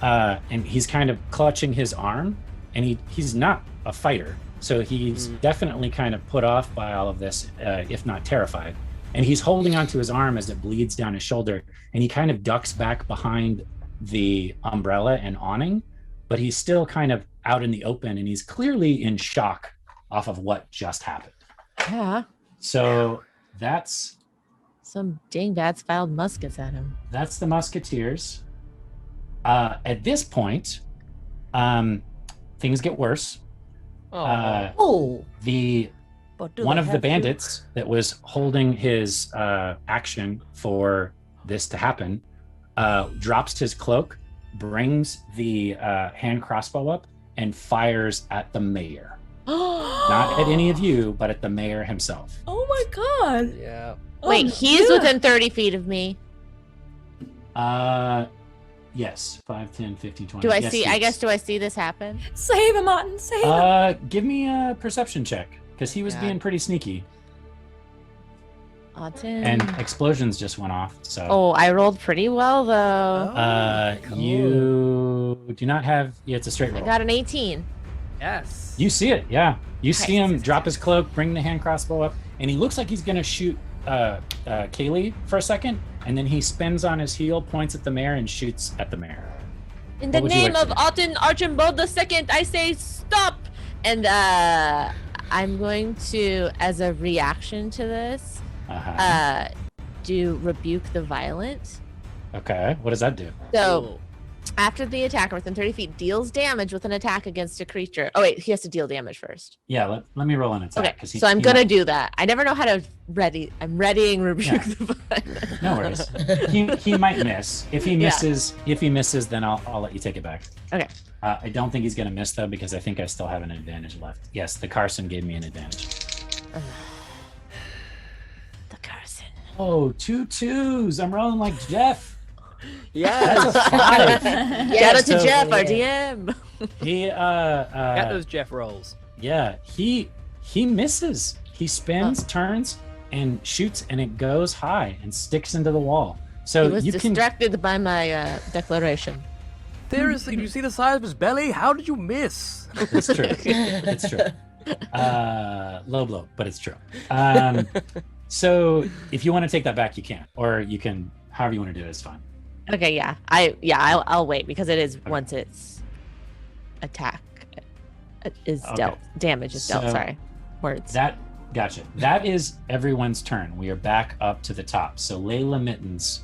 and he's kind of clutching his arm, and he's not a fighter, so he's definitely kind of put off by all of this, if not terrified. And he's holding onto his arm as it bleeds down his shoulder, and he kind of ducks back behind the umbrella and awning, but he's still kind of out in the open, and he's clearly in shock off of what just happened. Yeah. So that's Some dingbats filed muskets at him. the Musketeers. At this point, things get worse. Oh. The one of the bandits that was holding his action for this to happen drops his cloak, brings the hand crossbow up, and fires at the mayor. Not at any of you, but at the mayor himself. Oh my god. Yeah. Wait, he's within 30 feet of me. Yes, 5, 10, 15, 20. Do I Yes, see? he I is. guess, do I see this happen? Save him, Martin. Save him. Give me a perception check, because he was Yeah. being pretty sneaky. Autumn. And explosions just went off, so... Oh, I rolled pretty well though. You do not have... Yeah, it's a straight I roll. got an 18. Yes. You see it, yeah. You see Nice. him drop his cloak, bring the hand crossbow up, and he looks like he's gonna shoot Kaylee for a second, and then he spins on his heel, points at the mayor, and shoots at the mayor. In the What would you name like of to do? Alton Archibald II, I say stop! And I'm going to, as a reaction to this, do Rebuke the Violent. Okay, what does that do? So, after the attacker within 30 feet deals damage with an attack against a creature. Oh, wait, he has to deal damage first. Yeah, let me roll an attack. Okay, 'cause so I'm he going to might- do that. I never know how to I'm readying Rebuke Yeah. the Violent. No worries. he might miss. If he misses, then I'll let you take it back. Okay. I don't think he's gonna miss though because I think I still have an advantage left. Yes, the Carson gave me an advantage. The Carson. Oh, 2 2s. I'm rolling like Jeff. Yes. That's a 5. Shout out to So- Jeff, our DM. He Get those Jeff rolls. yeah, he misses. He spins, turns, and shoots, and it goes high and sticks into the wall. So He was you can distracted by my declaration. Seriously, do you see the size of his belly? How did you miss? It's true. It's true. Low blow, but it's true. So if you want to take that back, you can, or you can, however you want to do it is fine. Okay, yeah. I'll wait because it is once it's attack is dealt. Damage is dealt, So sorry. Words. Gotcha. That is everyone's turn. We are back up to the top. So Layla Mittens,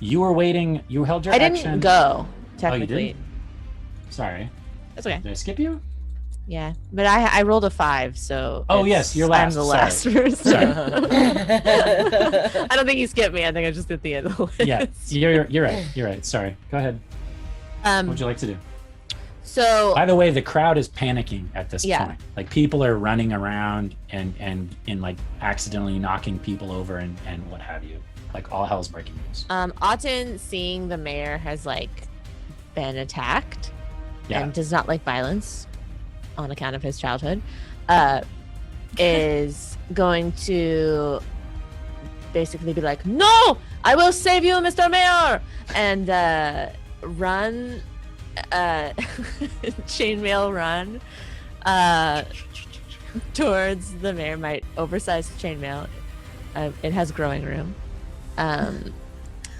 you were waiting. You held your I action. didn't go, Oh, you technically. didn't? Sorry. That's okay. Did I skip you? Yeah. But I rolled a 5, so Oh, yes, you're last. I'm the last person. Sorry. I don't think you skipped me. I think I just at the end of the list. Yeah, you're right. You're right. Sorry. Go ahead. What would you like to do? So By the way, the crowd is panicking at this Yeah. point. Like people are running around and like accidentally knocking people over and what have you. Like all hell's breaking loose. Autumn, seeing the mayor has like been attacked Yeah. and does not like violence on account of his childhood, is going to basically be like, "No, I will save you, Mr. Mayor," and run, chainmail run, towards the mayor. My oversized chainmail. It has growing room.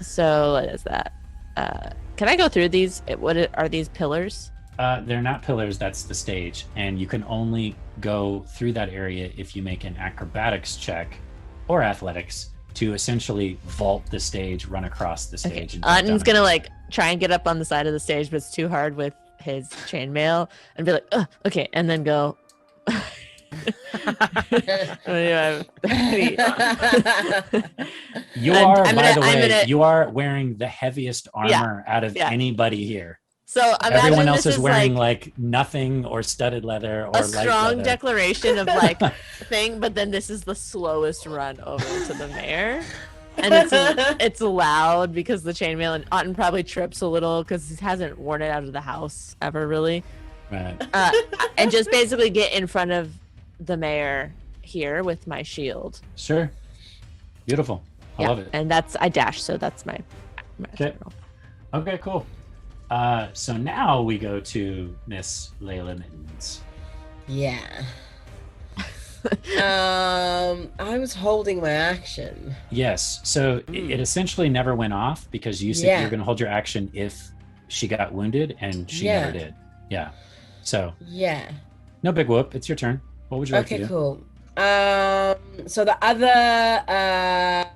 So what is that? Can I go through these? Are these pillars? They're not pillars, that's the stage. And you can only go through that area if you make an acrobatics check or athletics to essentially vault the stage, run across the Okay. stage. And jump Utton's down gonna like try and get up on the side of the stage, but it's too hard with his chainmail, and be like, "Ugh, okay," and then go. You And are, I'm by gonna- the way, I'm gonna- you are wearing the heaviest armor out of yeah. anybody here. So Everyone imagine else this is wearing like nothing or studded leather or a light strong leather. declaration of like thing, but then this is the slowest run over to the mayor, and it's loud because the chainmail, and Otten probably trips a little because he hasn't worn it out of the house ever really, Right. and just basically get in front of the mayor here with my shield. Sure. Beautiful. I love it. And I dash, so that's my Okay. roll. Okay, cool. So now we go to Miss Layla Mittens. Yeah. I was holding my action. Yes. So it essentially never went off because you said Yeah. you're going to hold your action if she got wounded, and she Yeah. never did. Yeah. So Yeah. no big whoop. It's your turn. What would you like to Okay, do? cool. So the other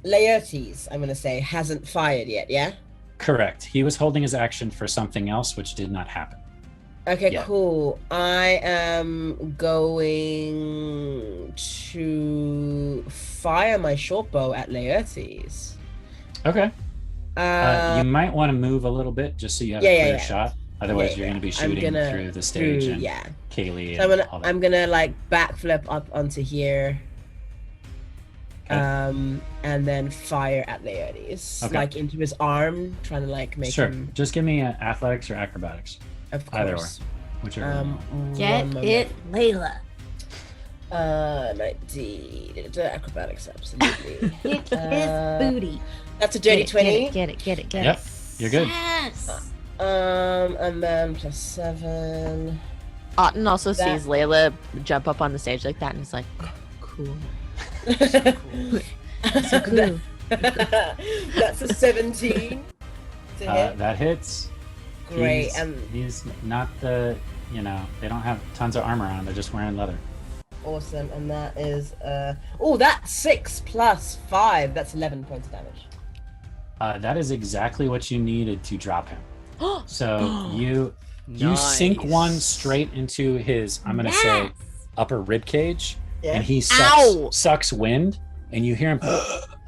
Laertes, I'm gonna say, hasn't fired yet. Yeah. Correct. He was holding his action for something else, which did not happen. Okay, Yeah. cool. I am going to fire my short bow at Laertes. Okay. You might want to move a little bit just so you have a clear shot. Otherwise, you're going to be shooting through the stage and Kaylee So and all that. I'm gonna like backflip up onto here. Okay. And then fire at Laertes, Okay. like into his arm, trying to like make Sure. him. Just give me athletics or acrobatics. Of Either course. Whichever. one. Get one it, Layla. 19. Acrobatics, absolutely. Kick his booty. That's a dirty 20. Get it. Yep. You're good. Yes. And then plus 7. Otten also That- sees Layla jump up on the stage like that, and is like, cool. So cool. That's a 17. to hit. That hits. Great. He's not the, they don't have tons of armor on. They're just wearing leather. Awesome. And that is, that's 6 plus 5. That's 11 points of damage. That is exactly what you needed to drop him. So you sink one straight into his, I'm gonna say, upper rib cage, and he sucks wind, and you hear him,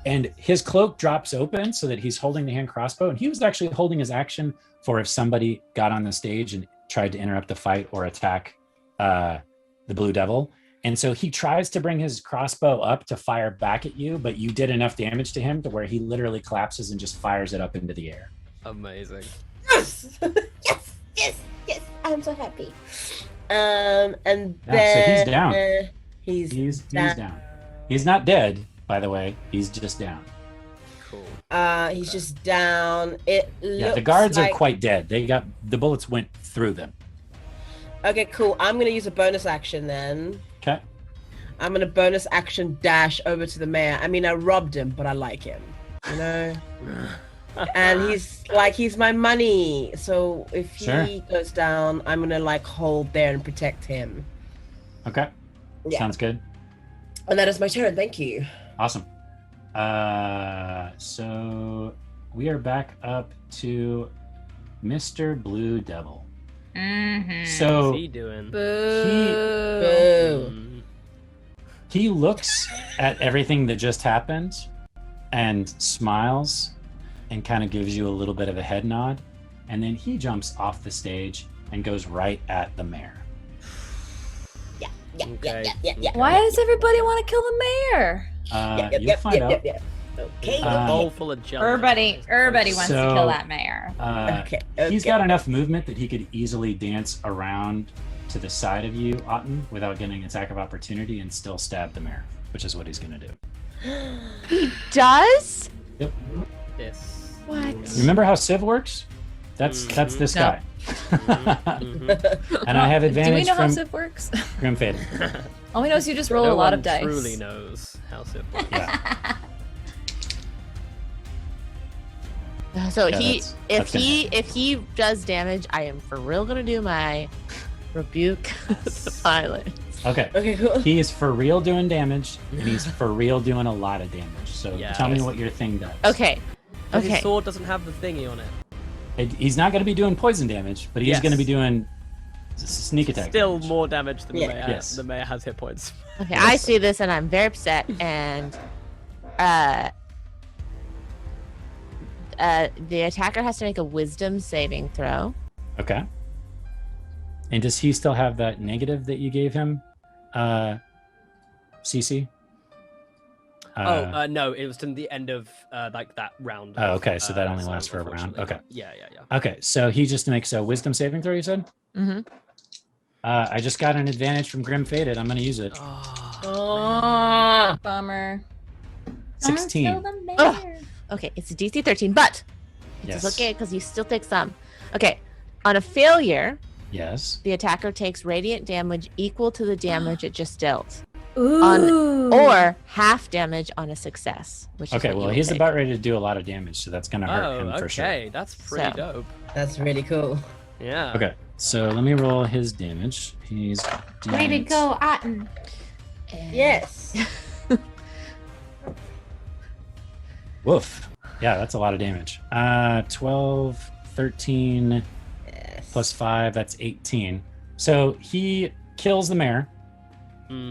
and his cloak drops open so that he's holding the hand crossbow, and he was actually holding his action for if somebody got on the stage and tried to interrupt the fight or attack the Blue Devil. And so he tries to bring his crossbow up to fire back at you, but you did enough damage to him to where he literally collapses and just fires it up into the air. Amazing. Yes! yes! I'm so happy. And then... so he's down. He's down. He's not dead, by the way. He's just down. Cool. He's just down. The guards are quite dead. The bullets went through them. Okay, cool. I'm gonna use a bonus action then. Okay. I'm gonna bonus action dash over to the mayor. I mean, I robbed him, but I like him, and he's my money. So if he goes down, I'm gonna hold there and protect him. Okay. Yeah. Sounds good. And that is my turn. Thank you. Awesome. So we are back up to Mr. Blue Devil. Mm-hmm. So What's he doing? Boo. He looks at everything that just happened and smiles and kind of gives you a little bit of a head nod, and then he jumps off the stage and goes right at the mayor. Yeah. Why does everybody want to kill the mayor? You'll find out. Okay. A bowl full of jelly. Everybody wants to kill that mayor. He's got enough movement that he could easily dance around to the side of you, Otten, without getting an attack of opportunity and still stab the mayor, which is what he's going to do. He does? Yep. Yes. What? Remember how Civ works? That's this guy. And I have Do advantage we know how from Civ works? Grim Fade. All we know is you just roll No a lot one of dice. truly knows how Civ works. Yeah. So Yeah, if that's he does damage, I am for real gonna do my rebuke the pilot. Okay. Okay, cool. He is for real doing damage, and he's for real doing a lot of damage. So Yeah. tell me what your thing does. Okay. But his Okay. sword doesn't have the thingy on it. He's not going to be doing poison damage, but he's Yes. going to be doing sneak attack. Still damage. more damage than the mayor. Yes. The mayor has hit points. Okay, I see this and I'm very upset and the attacker has to make a wisdom saving throw. Okay. And does he still have that negative that you gave him, CC? No, it was to the end of that round. Oh, okay, so that only so lasts for a round. unfortunately. Okay. Yeah. Okay, so he just makes a wisdom saving throw, you said? Mm-hmm. I just got an advantage from Grim Faded. I'm going to use it. Oh. Bummer. 16. Okay, it's a DC 13, but Yes. it's okay because you still take some. Okay, on a failure, Yes. the attacker takes radiant damage equal to the damage it just dealt, Ooh. or half damage on a success. Which is Okay, what you well, will he's take. about ready to do a lot of damage, so that's going to hurt him for sure. Okay, that's pretty So. dope. That's really cool. Yeah. Okay, so let me roll his damage. He's Way to go, Otten. Yes. Woof. Yeah, that's a lot of damage. 12, 13 Yes. plus 5, that's 18. So he kills the mayor,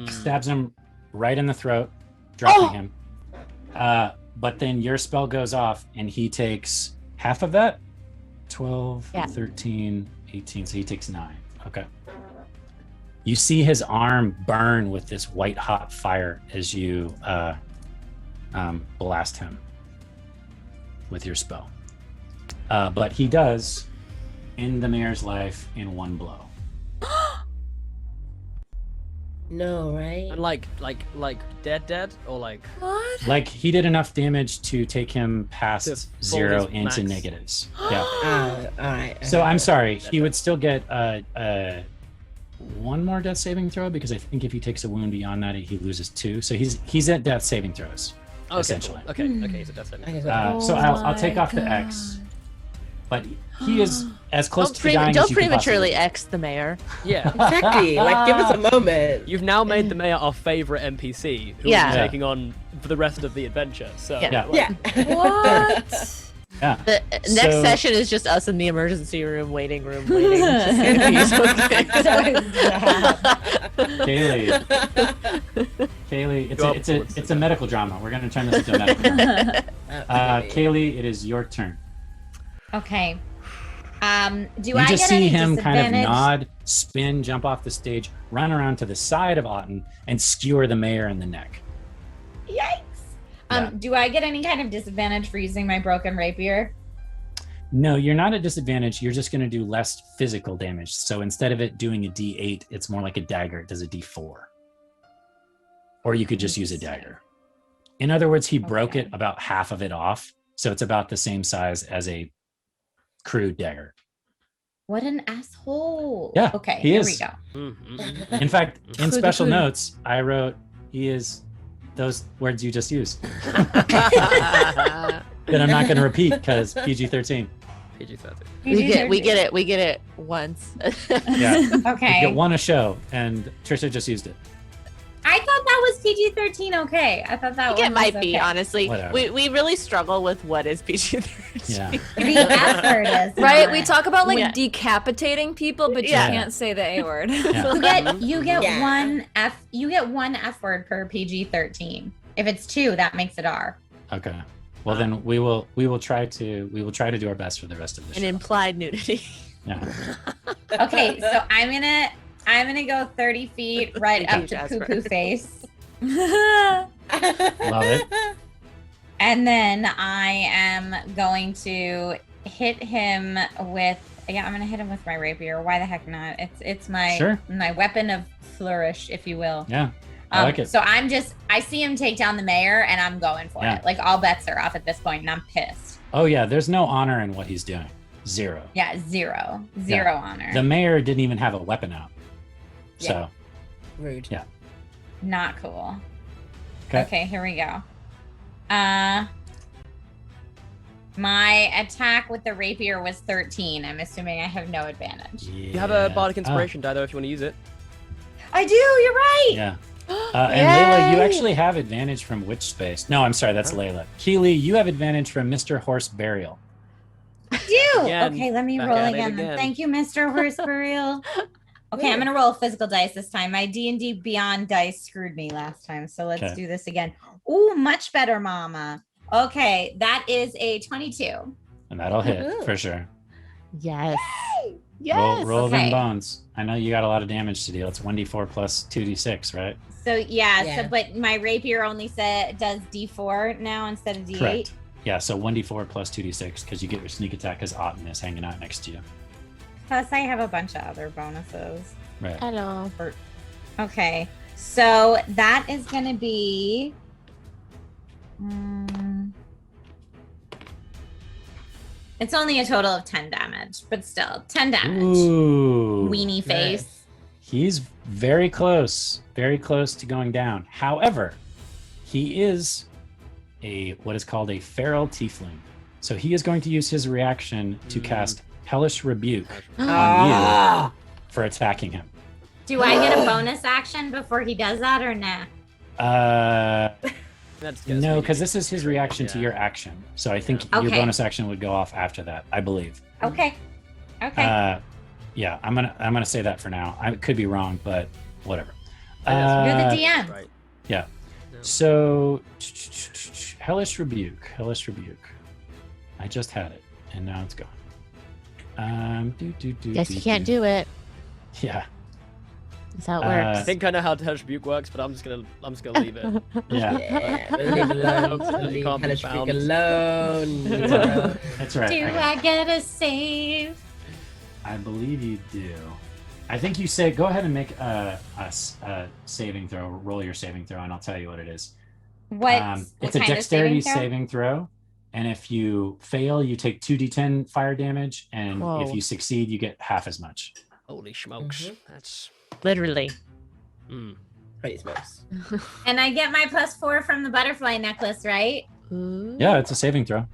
stabs him right in the throat, dropping him. But then your spell goes off and he takes half of that. 12, Yeah. 13, 18. So he takes 9. Okay. You see his arm burn with this white hot fire as you blast him with your spell. But he does end the mayor's life in one blow. No, right? And like dead, or like. What? Like he did enough damage to take him past To full 0 his into max. negatives. Yeah. All right. So I'm sorry. He would still get one more death saving throw because I think if he takes a wound beyond that, he loses 2. So he's at death saving throws. Okay, Essentially. cool. Okay, so that's it. Okay, So I'll take my off the X. but he is as close to dying Don't as you can prematurely possibly X the mayor. Yeah. Exactly. Like, give us a moment. You've now made the mayor our favorite NPC, who Yeah. we're taking on for the rest of the adventure. So Yeah. like, Yeah. What? Yeah. The next So- session is just us in the emergency room, waiting. Just gonna be so good. Kaylee, Go it's a medical drama. We're gonna turn this into a medical drama. Kaylee, it is your turn. Okay. Do You I just get see any him kind of disadvantage? nod, spin, jump off the stage, run around to the side of Otten, and skewer the mayor in the neck. Yikes. Yeah. Do I get any kind of disadvantage for using my broken rapier? No, you're not at disadvantage. You're just going to do less physical damage. So instead of it doing a D8, it's more like a dagger. It does a D4. Or you could just use a dagger. In other words, he broke it about half of it off. So it's about the same size as a crude dagger. What an asshole. Yeah, Okay, he here is. we go. In fact, in special notes, I wrote, he is those words you just used. That I'm not going to repeat because PG-13. PG-13. We get it once. Yeah. Okay. You get one a show, and Trisha just used it. I thought that was PG-13 okay. I thought that I think it one might was be, okay. honestly. Whatever. We really struggle with what is PG-13. Yeah. The effort is Right? not. We talk about like Yeah. decapitating people, but Yeah. you can't say the A word. Yeah. You get Yeah. one F word per PG-13. If it's 2, that makes it R. Okay. Well, then we will try to do our best for the rest of the An show. implied nudity. Yeah. Okay, so I'm gonna go 30 feet right Thank up you, to Jasper. Poo Poo Face. Love it. And then I am going to hit him with I'm gonna hit him with my rapier. Why the heck not? It's my Sure. my weapon of flourish, if you will. Yeah. I like it. So I see him take down the mayor and I'm going for Yeah. it. Like all bets are off at this point and I'm pissed. Oh yeah, there's no honor in what he's doing. Zero. Yeah, zero honor. The mayor didn't even have a weapon out. So Rude. Yeah. Not cool. Okay. Okay, here we go. My attack with the rapier was 13. I'm assuming I have no advantage. You have a bardic inspiration die though if you want to use it. I do, you're right. Yeah. And Layla, you Yay! actually have advantage from Witch Space. No, I'm sorry, that's Layla. Keely, you have advantage from Mr. Horse Burial. I do. Again, Okay, let me back roll at it again. again. Thank you, Mr. Horse Burial. Okay, I'm gonna roll physical dice this time. My D&D Beyond dice screwed me last time, so let's Okay. do this again. Ooh, much better, mama. Okay, that is a 22. And that'll hit Woohoo. for sure. Yes. Roll, Yes. roll okay. them bones. I know you got a lot of damage to deal. It's 1d4 plus 2d6, right? So yeah, Yeah. so but my rapier only does D4 now instead of D8. Correct. Yeah, so 1d4 plus 2d6 because you get your sneak attack because Otten is hanging out next to you. Plus I have a bunch of other bonuses. Right. Hello. Okay, so that is gonna be. It's only a total of 10 damage, but still 10 damage. Ooh. Weenie face. He's very close to going down. However, he is what is called a feral tiefling. So he is going to use his reaction to cast Hellish Rebuke on you for attacking him. Do I get a bonus action before he does that or nah? That's No, because this is his reaction to Yeah. your action. So I think your Okay. bonus action would go off after that, I believe. Okay. Okay. Yeah, I'm gonna say that for now. I could be wrong, but whatever. You're the DM. Right. Yeah. So Hellish Rebuke. I just had it, and now it's gone. Guess you can't do it. Yeah. That's how it I works. think I know how Hellish Rebuke works, but I'm just gonna leave it. Yeah. Yeah, leave it alone. Hopefully Leave can't be Hellish Rebuke found. alone. That's right. Do I get a save? I believe you do. I think you say go ahead and make a saving throw. Roll your saving throw, and I'll tell you what it is. What It's a kind of dexterity throw? saving throw, and if you fail, you take 2d10 fire damage, and Whoa. if you succeed, you get half as much. Holy smokes. Mhm. That's Literally. Holy smokes. And I get my +4 from the butterfly necklace, right? Ooh. Yeah, it's a saving throw.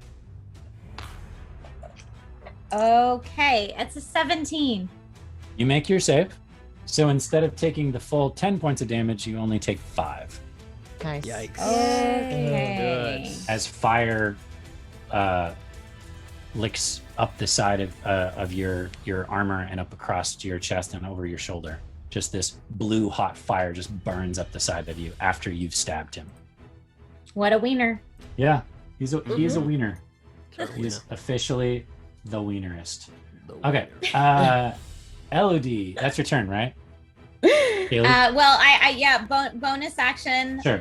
Okay, it's a 17. You make your save. So instead of taking the full 10 points of damage, you only take 5. Nice. Yikes. Okay. As fire licks up the side of your armor and up across your chest and over your shoulder. Just this blue hot fire just burns up the side of you after you've stabbed him. What a wiener. Yeah, he is a wiener. He's officially the wienerist. Okay, Elodie, that's your turn, right? Kaylee? Well, bonus action. Sure.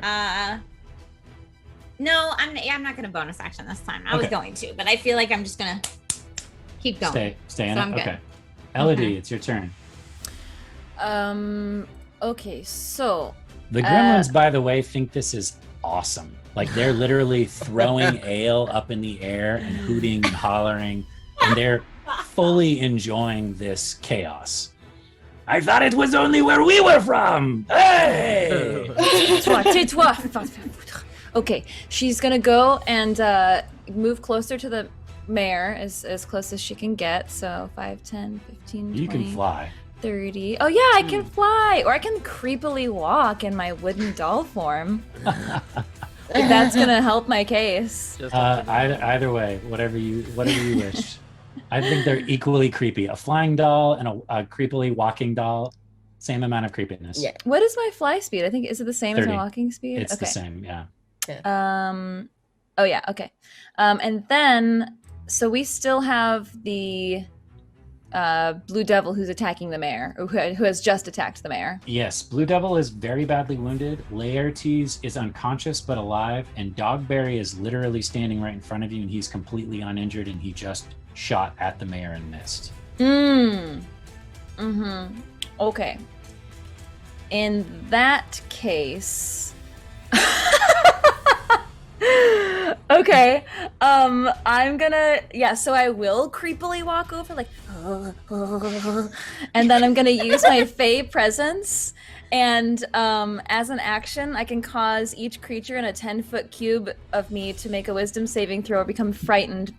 No, I'm not gonna bonus action this time. I was Okay. going to, but I feel like I'm just gonna keep going. Stay in So it. I'm good. Okay, Elodie, it's your turn. Okay, so The gremlins, by the way, think this is awesome. Like they're literally throwing ale up in the air and hooting and hollering, and they're fully enjoying this chaos. I thought it was only where we were from. Hey! Tais-toi. Okay, she's gonna go and move closer to the mayor as close as she can get. So 5, 10, 15, 20, You can fly. 30. Oh yeah, I can fly, or I can creepily walk in my wooden doll form. If that's gonna help my case. Either way, whatever you wish. I think they're equally creepy. A flying doll and a creepily walking doll, same amount of creepiness. Yeah. What is my fly speed? I think is it the same as 30. my walking speed? It's okay. the same, yeah. Oh yeah, okay. And then so we still have the Blue Devil who's attacking the mayor, or who has just attacked the mayor. Yes, Blue Devil is very badly wounded. Laertes is unconscious but alive, and Dogberry is literally standing right in front of you, and he's completely uninjured, and he just shot at the mayor and missed. Okay. In that case, okay. I'm gonna so I will creepily walk over like and then I'm gonna use my Fey presence, and as an action I can cause each creature in a 10-foot cube of me to make a wisdom saving throw or become frightened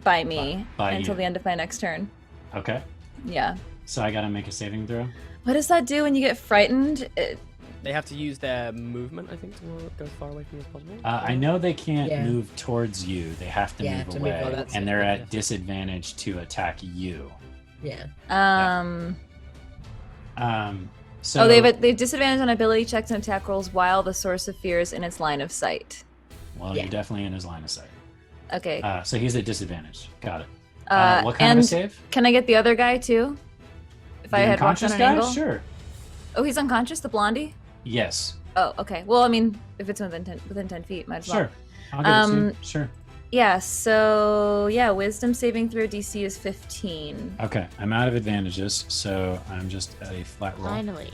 by me By until you. the end of my next turn. Okay, Yeah. so I gotta make a saving throw. What does that do when you get frightened? They have to use their movement, I think, to go as far away from you as possible. I know they can't Yeah. move towards you. They have to Yeah, move to move away, away. That's and it, they're yeah. at disadvantage to attack you. Yeah. So They've disadvantage on ability checks and attack rolls while the source of fear is in its line of sight. well, Yeah. you're definitely in his line of sight. Okay. So he's at disadvantage. Got it. Uh, What kind of a and save? Can I get the other guy too? If I The had walked on unconscious an guy? angle. Sure. Oh, he's unconscious, the blondie. Yes. Oh, okay. Well, I mean, if it's within 10 feet, might as well. Sure. I'll give it to you. Sure. Yeah. So yeah, wisdom saving throw DC is 15. Okay. I'm out of advantages, so I'm just at a flat roll. Finally.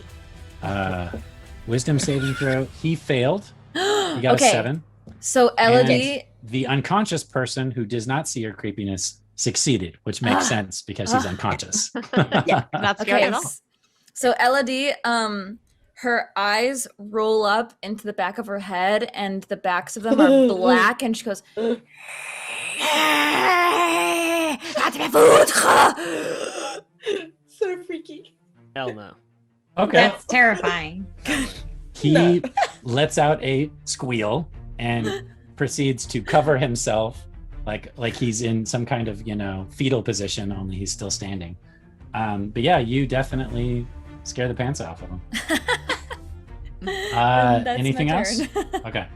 Wisdom saving throw. He failed. He got Okay. a 7. So Elodie. And the unconscious person who does not see your creepiness succeeded, which makes sense because he's unconscious. Not scared Okay. at all. So Elodie, her eyes roll up into the back of her head, and the backs of them are black, and she goes. So freaky. Hell no. Okay. That's terrifying. He lets out a squeal and proceeds to cover himself like he's in some kind of, fetal position, only he's still standing. But yeah, you definitely scare the pants off of him. And that's Anything my else? turn. Okay.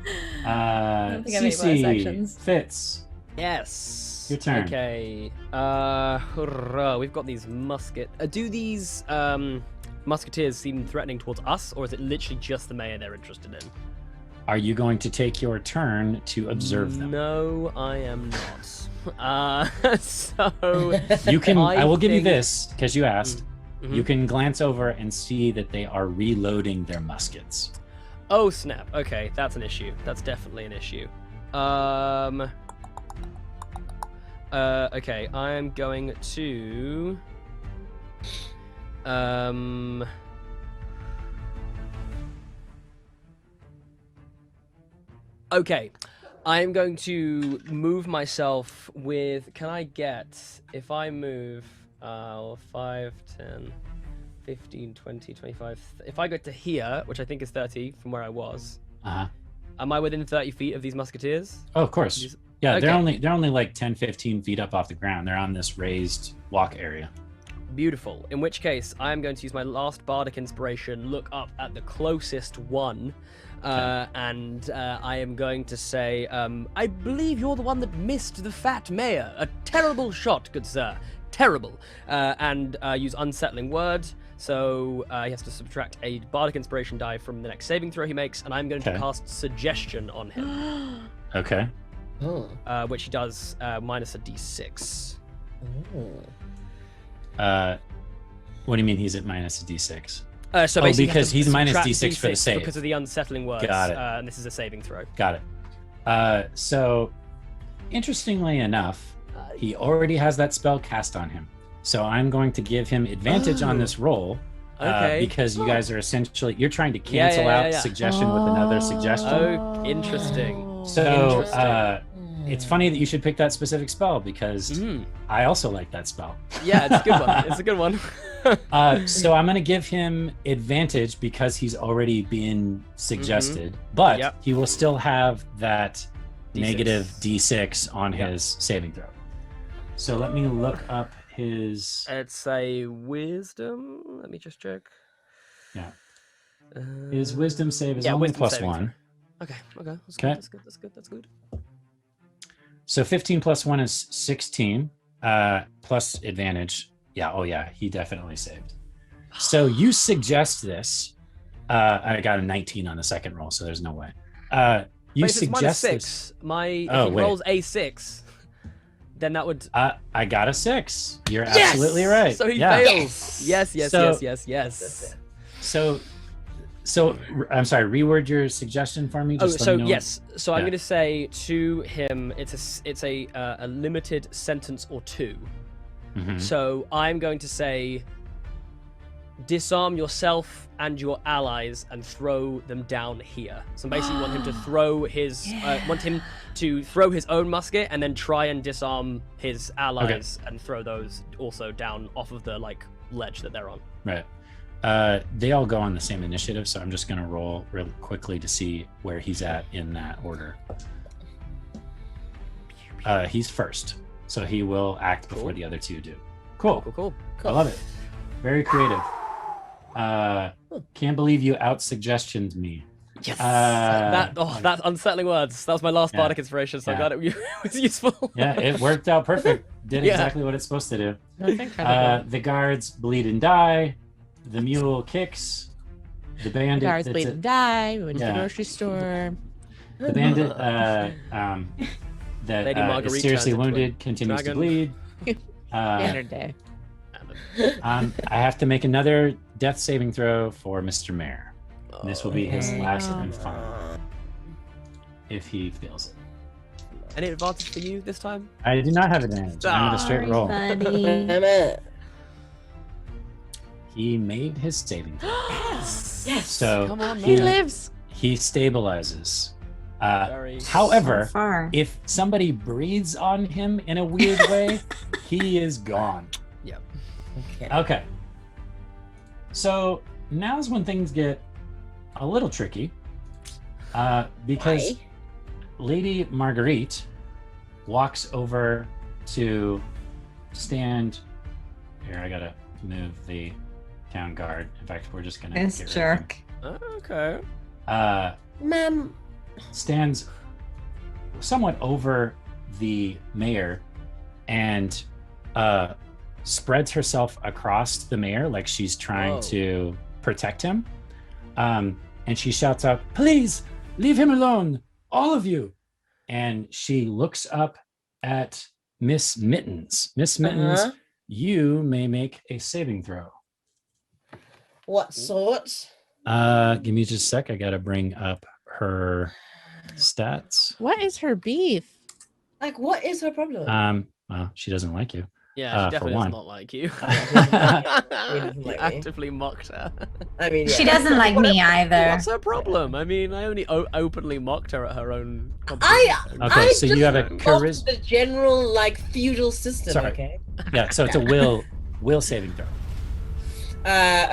don't think I have any bonus actions. Fitz. Yes. Your turn. Okay. Hurrah, we've got these do these musketeers seem threatening towards us, or is it literally just the mayor they're interested in? Are you going to take your turn to observe them? No, I am not. So You can. I will give you think- this because you asked. Mhm. You can glance over and see that they are reloading their muskets. Oh snap! Okay, that's an issue. That's definitely an issue. Okay, I'm going to. Okay, I'm going to move myself with. Can I get, if I move 5, 10, 15, 20, 25. If I get to here, which I think is 30 from where I was, am I within 30 feet of these musketeers? Oh, of course. Yeah, Okay. they're only like 10, 15 feet up off the ground. They're on this raised walk area. Beautiful. In which case, I am going to use my last bardic inspiration, look up at the closest one, and I am going to say, I believe you're the one that missed the fat mayor. A terrible shot, good sir. Terrible. And use unsettling word. So he has to subtract a bardic inspiration die from the next saving throw he makes, and I'm going to cast suggestion on him. Okay. Which he does minus a d6. What do you mean he's at minus a d6? So basically because he's minus subtract d6 for the save. because of the unsettling words. Got it. And this is a saving throw. Got it. So, interestingly enough, he already has that spell cast on him. So I'm going to give him advantage on this roll. Because you guys are essentially, you're trying to cancel out suggestion with another suggestion. Oh, interesting. So it's funny that you should pick that specific spell because I also like that spell. Yeah, it's a good one. It's a good one. So I'm going to give him advantage because he's already been suggested, but he will still have that negative d6 on his saving throw. So let me look up his... It's a wisdom. Let me just check. Yeah. His wisdom save is only wisdom plus saving 1. Okay. That's good. So 15 plus 1 is 16, plus advantage. Yeah, oh yeah, he definitely saved. So you suggest this. I got a 19 on the second roll, so there's no way. You Wait, if it's minus suggest 6. this. If he rolls a 6, then that would... I got a 6. You're absolutely right. So he fails. Yes. So I'm sorry, reword your suggestion for me. Just let me know. Yes. So I'm going to say to him, it's a limited sentence or two. So I'm going to say, disarm yourself and your allies and throw them down here. So basically, want him to throw his own musket and then try and disarm his allies and throw those also down off of the ledge that they're on. Right. They all go on the same initiative, so I'm just going to roll really quickly to see where he's at in that order. He's first, so he will act before the other two do. Cool. I love it. Very creative. Can't believe you out-suggestioned me. Yes. That unsettling words. That was my last bardic inspiration, so I'm glad it was useful. Yeah, it worked out perfect. Did exactly what it's supposed to do. The guards bleed and die. The mule kicks. The bandit. The guards bleed and die. We went to the grocery store. The bandit that is seriously wounded continues to bleed. Standard day. I have to make another death saving throw for Mr. Mayor. This will be his last and final. If he fails it. Any advantage for you this time? I do not have advantage. I'm at a straight roll. He made his saving throw. Yes. So come on, he lives. He stabilizes. However, if somebody breathes on him in a weird way, he is gone. Yep. Okay. So now's when things get a little tricky, because Lady Marguerite walks over to stand. Here, I gotta move the town guard. In fact, we're just gonna. This jerk. Okay. Ma'am. Stands somewhat over the mayor and spreads herself across the mayor like she's trying to protect him. And she shouts out, "Please leave him alone, all of you." And she looks up at Miss Mittens. Miss Mittens, you may make a saving throw. What sort? Give me just a sec. I gotta bring up her stats. What is her beef? What is her problem? Well, she doesn't like you. Yeah, she for definitely one. does not like you. doesn't You like me. actively mocked her. I mean, She doesn't like me either. What's her problem? I mean, I only openly mocked her at her own I competition. Okay, I so just you have a mocked charisma. the general like feudal system. Sorry. Okay. Yeah, so it's a will saving throw.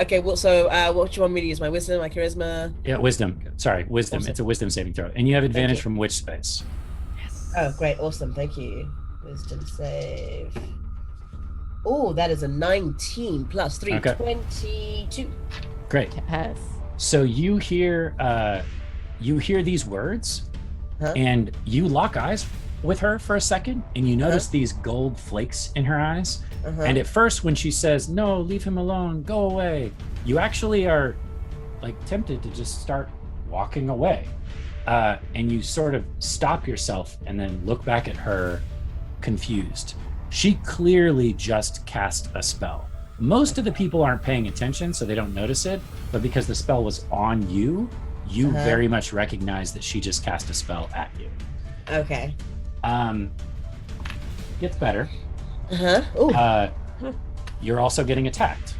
Okay. Well, so what do you want me to use? My wisdom, my charisma. Yeah, wisdom. Sorry, wisdom. Awesome. It's a wisdom saving throw, and you have advantage you. from which space? Oh, great. Awesome. Thank you. Wisdom save. Oh, that is a 19 plus 3, Okay. 22. Great. Yes. So you hear these words, Huh? and you lock eyes with her for a second, and you notice these gold flakes in her eyes. Uh-huh. And at first, when she says, "No, leave him alone, go away," you actually are like tempted to just start walking away. And you sort of stop yourself and then look back at her confused. She clearly just cast a spell. Most of the people aren't paying attention, so they don't notice it. But because the spell was on you, you very much recognize that she just cast a spell at you. Okay. Gets better. Uh-huh. You're also getting attacked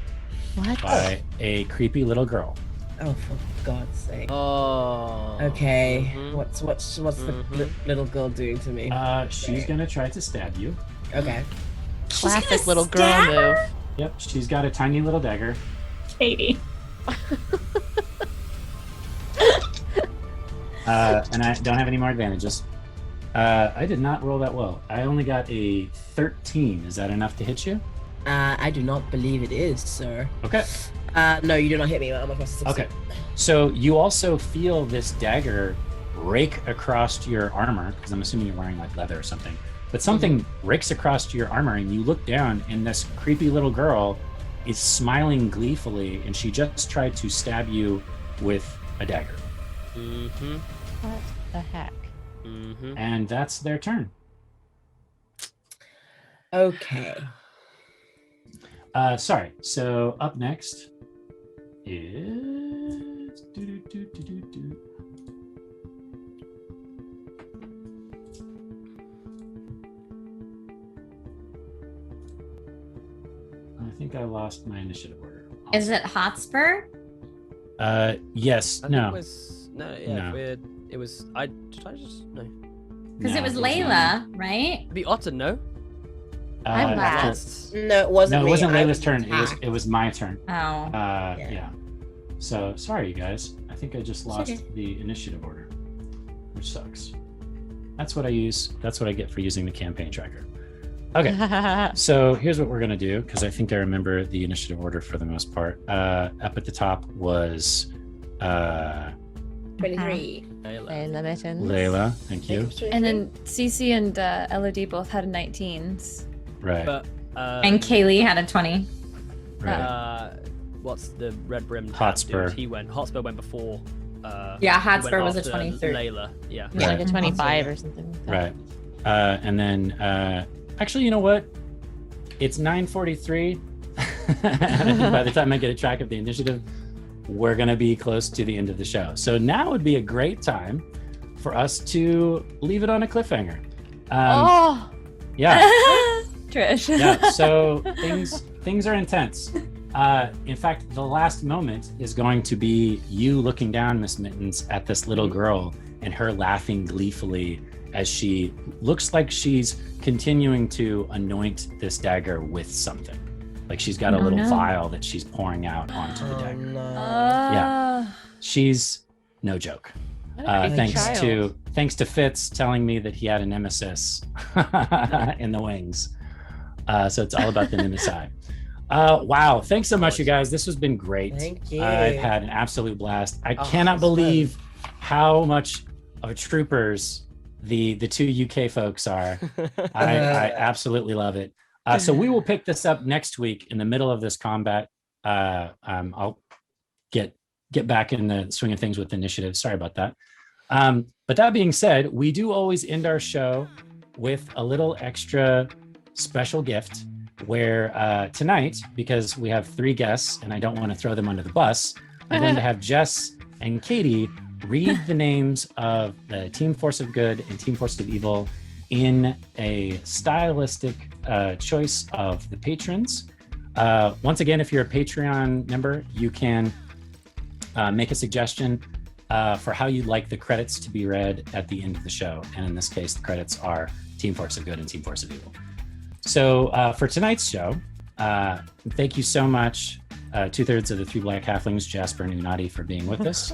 What? by a creepy little girl. Oh, for God's sake. Oh. Okay. Mhm. What's the little girl doing to me? She's gonna try to stab you. Okay. Classic little girl stab move. Yep, she's got a tiny little dagger. Katie. And I don't have any more advantages. I did not roll that well. I only got a 13. Is that enough to hit you? I do not believe it is, sir. Okay. No, you do not hit me. I'm across the Okay. So you also feel this dagger rake across your armor, because I'm assuming you're wearing like leather or something. But something rakes across your armor, and you look down, and this creepy little girl is smiling gleefully, and she just tried to stab you with a dagger. Mm-hmm. What the heck? Mm-hmm. And that's their turn. Okay. Sorry. So up next is I think I lost my initiative order. Is it Hotspur? Yes. I think No. It was, no, yeah, No. it was. Did I just no? Because No, it was not. Layla, right? It'd be Otter, no? I laughed. Last. No, it wasn't No, it me. wasn't I Layla's was turn. attacked. It was my turn. Oh. Yeah. So sorry, you guys. I think I just lost okay. the initiative order, which sucks. That's what I use. That's what I get for using the campaign tracker. Okay. So here's what we're gonna do, because I think I remember the initiative order for the most part. Up at the top was 23. Layla Mittens. Layla. Thank you. And then Cece and Elodie both had 19s. Right. But And Kaylee had a 20. Right. What's the red brim? Hotspur. He went. Hotspur went before. Yeah, he went Hotspur was a after 23. Layla. Yeah. Yeah. Like a 25 or something. Like that. Right. And then actually, you know what? It's 9:43. I think by the time I get a track of the initiative, we're gonna be close to the end of the show. So now would be a great time for us to leave it on a cliffhanger. Oh, Yeah. Trish. Yeah. So things are intense. In fact, the last moment is going to be you looking down, Miss Mittens, at this little girl and her laughing gleefully as she looks like she's continuing to anoint this dagger with something. Like she's got a little vial that she's pouring out onto the Oh, dagger. no. Yeah. She's no joke. Thanks to Fitz telling me that he had a nemesis in the wings. So it's all about the nemesis. Wow. Thanks so much, you guys. This has been great. Thank you. I've had an absolute blast. I cannot believe how much of troopers the two UK folks are. I absolutely love it. So we will pick this up next week in the middle of this combat. I'll get back in the swing of things with initiative. Sorry about that. But that being said, we do always end our show with a little extra special gift where tonight, because we have 3 guests and I don't want to throw them under the bus, I'm going to have Jess and Katie read the names of the Team Force of Good and Team Force of Evil in a stylistic choice of the patrons. Once again, if you're a Patreon member, you can make a suggestion for how you'd like the credits to be read at the end of the show. And in this case, the credits are Team Force of Good and Team Force of Evil. So for tonight's show, thank you so much, 2/3 of the Three Black Halflings, Jasper and Unati, for being with us.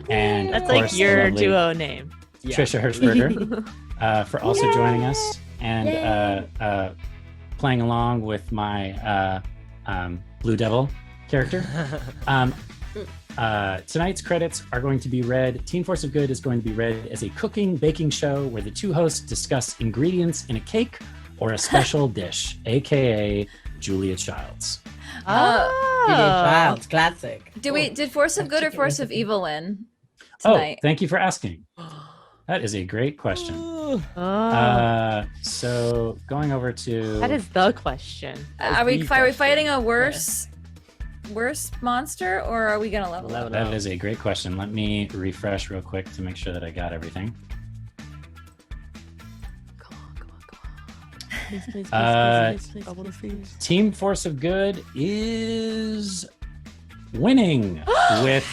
And That's of like course, your the lovely duo name. Trisha Hershberger for also joining us and playing along with my Blue Devil character. Tonight's credits are going to be read. Team Force of Good is going to be read as a cooking, baking show where the two hosts discuss ingredients in a cake or a special dish, aka Julia Childs. Child's classic. Did Force of Good or Force of Evil win Oh, tonight? thank you for asking. That is a great question. So going over to That is the question. Are we fighting a worse monster, or are we gonna level up? that is a great question. Let me refresh real quick to make sure that I got everything. Come on. Please. Team Force of Good is winning with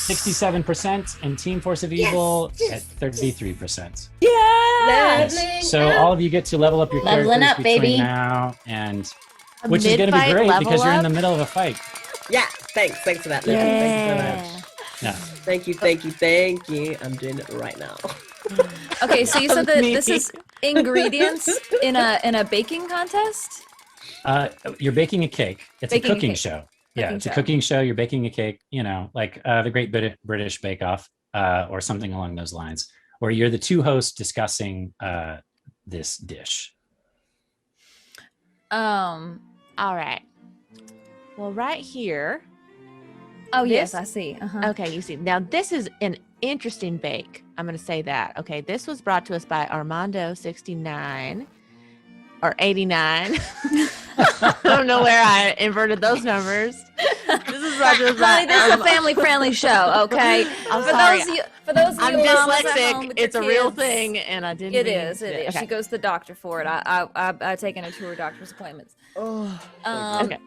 67%, and Team Force of Evil at 33%. Yes. So all of you get to level up your Leveling characters up, between baby. now and A which is going to be mid-fight great level because you're in up? the middle of a fight. Yeah, thanks for that. Lily. Thanks so much. Yeah. Thank you. I'm doing it right now. Okay, so you said that Me. this is ingredients in a baking contest. You're baking a cake. It's Baking a a cooking cake. show. Cooking It's a show. cooking show. You're baking a cake, like the Great British Bake Off or something along those lines, where you're the two hosts discussing this dish. All right. Well, right here. Oh This- yes, I see. Uh-huh. Okay, you see. Now this is an interesting bake. I'm going to say that. Okay, this was brought to us by Armando 69 or 89. I don't know where I inverted those numbers. This is brought to us by Honey, this is a family-friendly show. Okay. I'm sorry. For those of I'm you mamas at home dyslexic. with It's a your real kids, thing, and I didn't. It mean is. to- It is. Okay. She goes to the doctor for it. I've taken her to her doctor's appointments. Okay.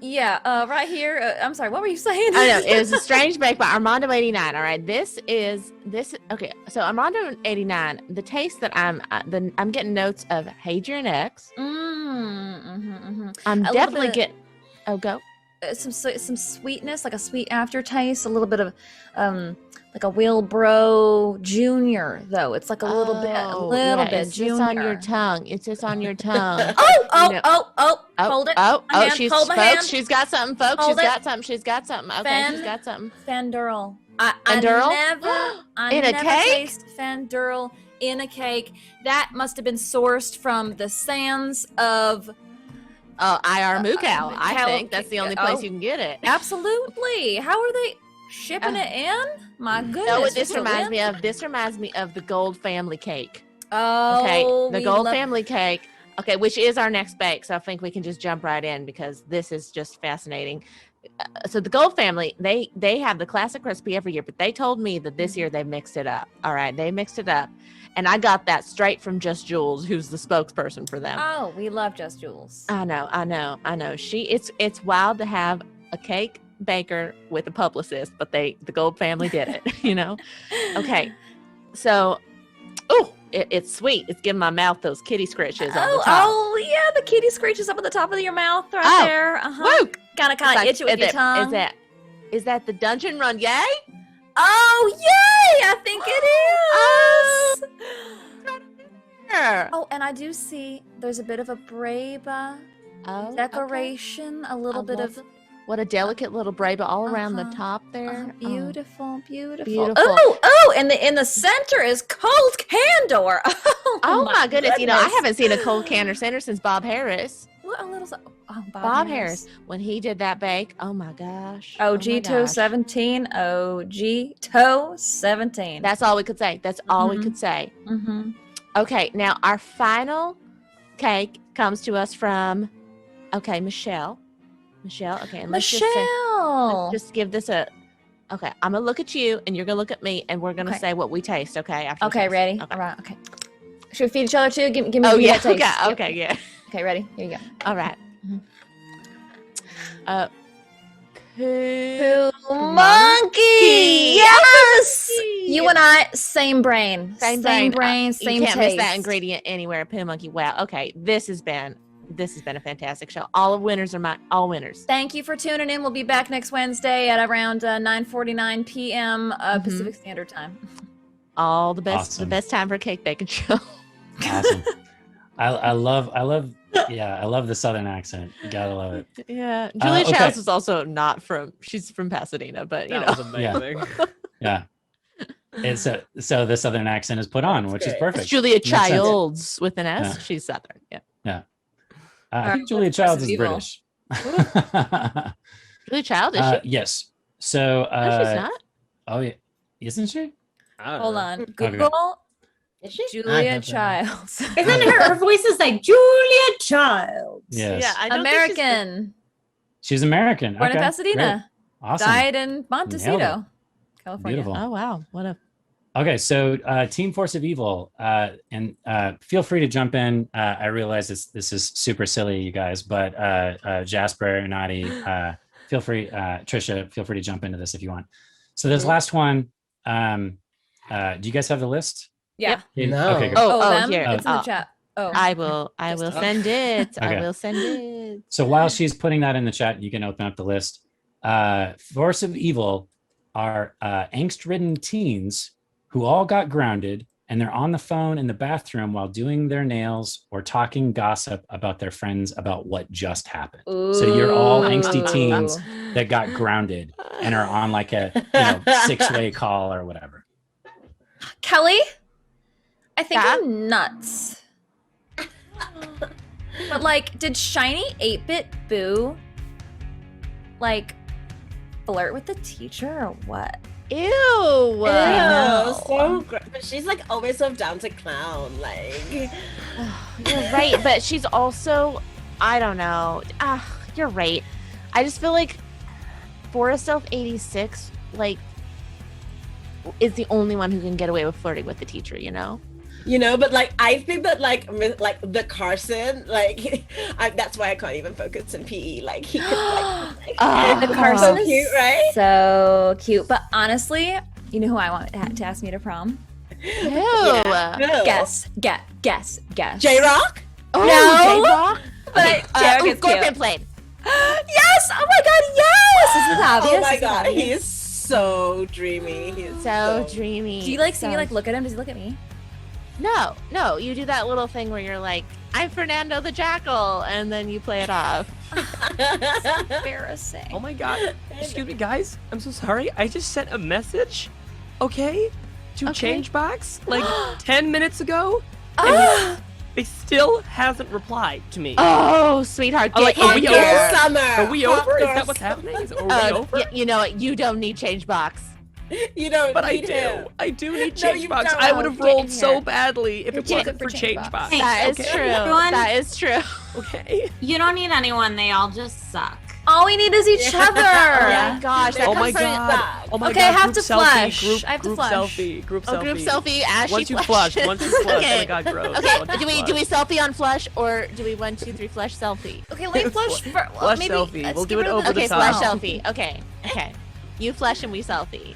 Yeah. Right here. I'm sorry. What were you saying? I know it was a strange bake by Armando 89. All right, this. Okay, so Armando 89. The taste that I'm getting notes of Hadrian X. I'm A little definitely bit- getting. Oh, go. Some sweetness, like a sweet aftertaste. A little bit of like a Wilbro Junior, though. It's like a little bit It's junior. just on your tongue. It's just on your tongue. Oh! Hold it. Oh! My hand. She's Hold my folks. hand. She's got something, folks. Hold She's it. got something. She's got something. Okay, she's got something. Fandurl. Fandurl? I In a never cake? taste Fandurl in a cake. That must have been sourced from the sands of. Oh, IR Mukau. I think that's the only place oh. you can get it. Absolutely. How are they shipping it in? My goodness. No, just this a reminds whim. me of the Gold Family cake. Oh, Okay, the we Gold love- Family cake. Okay, which is our next bake. So I think we can just jump right in because this is just fascinating. So the Gold Family, they have the classic recipe every year, but they told me that this year they mixed it up. All right, they mixed it up, and I got that straight from Just Jules, who's the spokesperson for them. Oh, we love Just Jules. I know. It's wild to have a cake baker with a publicist, but the Gold Family did it. Okay, so it's sweet. It's giving my mouth those kitty scratches on the top. Oh, yeah, the kitty scratches up at the top of your mouth right there. Uh-huh. Woo! Kind of itch it with your tongue. Is that the dungeon run? Yay! Oh, yay! I think it is. Sure. Oh, and I do see there's a bit of a Braba Oh, decoration, a little bit of what a delicate little Braba all around the Uh-huh. top there. beautiful. Beautiful. Oh, and in the center is cold candor. Oh my goodness! I goodness. haven't seen a cold canner center since Bob Harris. What a little Bob Harris when he did that bake. Oh my gosh. OG my Toe gosh. 17. OG Toe 17. That's all we could say. That's all we Mhm. could say. Mm-hmm. Okay, now our final cake comes to us from, Michelle. Okay, and let's just give this a. Okay, I'm gonna look at you, and you're gonna look at me, and we're gonna Okay. say what we taste. Okay. After we Okay, taste it. ready? Okay. All right. Okay. Should we feed each other too? Give me Oh that yeah. taste. Okay. Yep. Okay. Yeah. Okay, ready? Here you go. All right. Poo monkey. Yes. You and I, same brain. Same brain. You Same can't miss that taste. ingredient anywhere. Poo monkey. Wow. Okay. This has been a fantastic show. All winners are all winners. Thank you for tuning in. We'll be back next Wednesday at around 9:49 p.m. Pacific Standard Time. All the best. Awesome. The best time for a cake baking show. Awesome. I love the Southern accent. You gotta love it. Yeah. Julia okay. Childs is also not she's from Pasadena, but you That know. was amazing. Yeah. It's so the Southern accent is put on, which is great. perfect. It's Julia Makes sense. Childs with an S. Yeah. She's Southern. Yeah. Yeah. I Alright, think Julia what's Childs is evil? British. Julia Child, is she? Yes. So No, she's not. oh yeah, isn't she? I don't Hold know. on. Google Is she? Julia Childs. Isn't her voice is like Julia Childs? Yes. Yeah, I don't think she's- American. She's American. Born in Okay, Pasadena. great. Awesome. Died in Montecito, California. Beautiful. Oh wow, what a Okay, so Team Force of Evil, and feel free to jump in. I realize this is super silly, you guys, but Jasper, Nadi, feel free, Trisha, feel free to jump into this if you want. So this last one, do you guys have the list? Yeah. No. Okay, good. Oh, oh them? here. It's in the Oh, chat. Oh. I will send it. Okay. I will send it. So while she's putting that in the chat, you can open up the list. Force of Evil are angst-ridden teens who all got grounded, and they're on the phone in the bathroom while doing their nails or talking gossip about their friends about what just happened. So you're all angsty teens that got grounded and are on like a 6-way call or whatever. Kelly, I think Yeah? I'm nuts. But like, did Shiny 8-Bit Boo like flirt with the teacher or what? Ew. Ew, know. so great. But she's like always so down to clown. Like, You're right, but she's also, I don't know. You're right. I just feel like Forest Elf 86, like, is the only one who can get away with flirting with the teacher, you know? but like I think that like the Carson, like that's why I can't even focus in PE. Like he could like Oh, The Carson so is cute, right? so cute. But honestly, you know who I want to ask me to prom? Ew. No. Guess. J Rock? Oh, No. J-Rock? But J-Rock is Scorpion cute. Plane. Yes! Oh my god, yes! This is obvious. Oh my This is god, obvious. he is so dreamy. He is So dreamy. Do you like see me So- like look at him? Does he look at me? No, you do that little thing where you're like, I'm Fernando the Jackal, and then you play it off. Embarrassing. Oh my god. Excuse me, guys. I'm so sorry. I just sent a message, okay, to Okay. Changebox like 10 minutes ago. Ah! They still hasn't replied to me. Oh, sweetheart, Oh, get like, are in we here. over? Summer. Are we Hot over? Is girl that what's summer. happening? Are we over? You know what? You don't need Changebox. You don't But I need do. him. I do need No, you Changebox. don't. I would have Get rolled in so here. badly if it Get wasn't for for Changebox. Changebox. Hey, That is okay? true. Everyone- That is true. Okay. You don't need anyone. They all just suck. All we need is each Yeah. other. Oh my gosh. That Oh my comes from- god. Oh my Okay, god. I have group to selfie, flush. Group, I have to group flush. selfie. Group selfie. Oh, group selfie as Once she you flush. flushes. Once you flush. Oh Okay. my god, gross. Okay, Once you do we flush. selfie on flush or do we 1, 2, 3 flush selfie? Okay, let me flush for Flush maybe, selfie. let's We'll get do it rid of over the Okay, top. flush selfie. Okay. You flush and we selfie.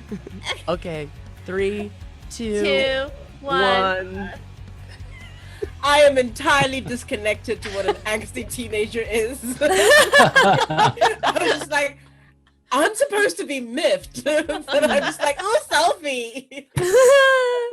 Okay. 3, 2, 2, 1. 1. I am entirely disconnected to what an angsty teenager is. I'm just like, I'm supposed to be miffed, but I'm just like, oh, selfie.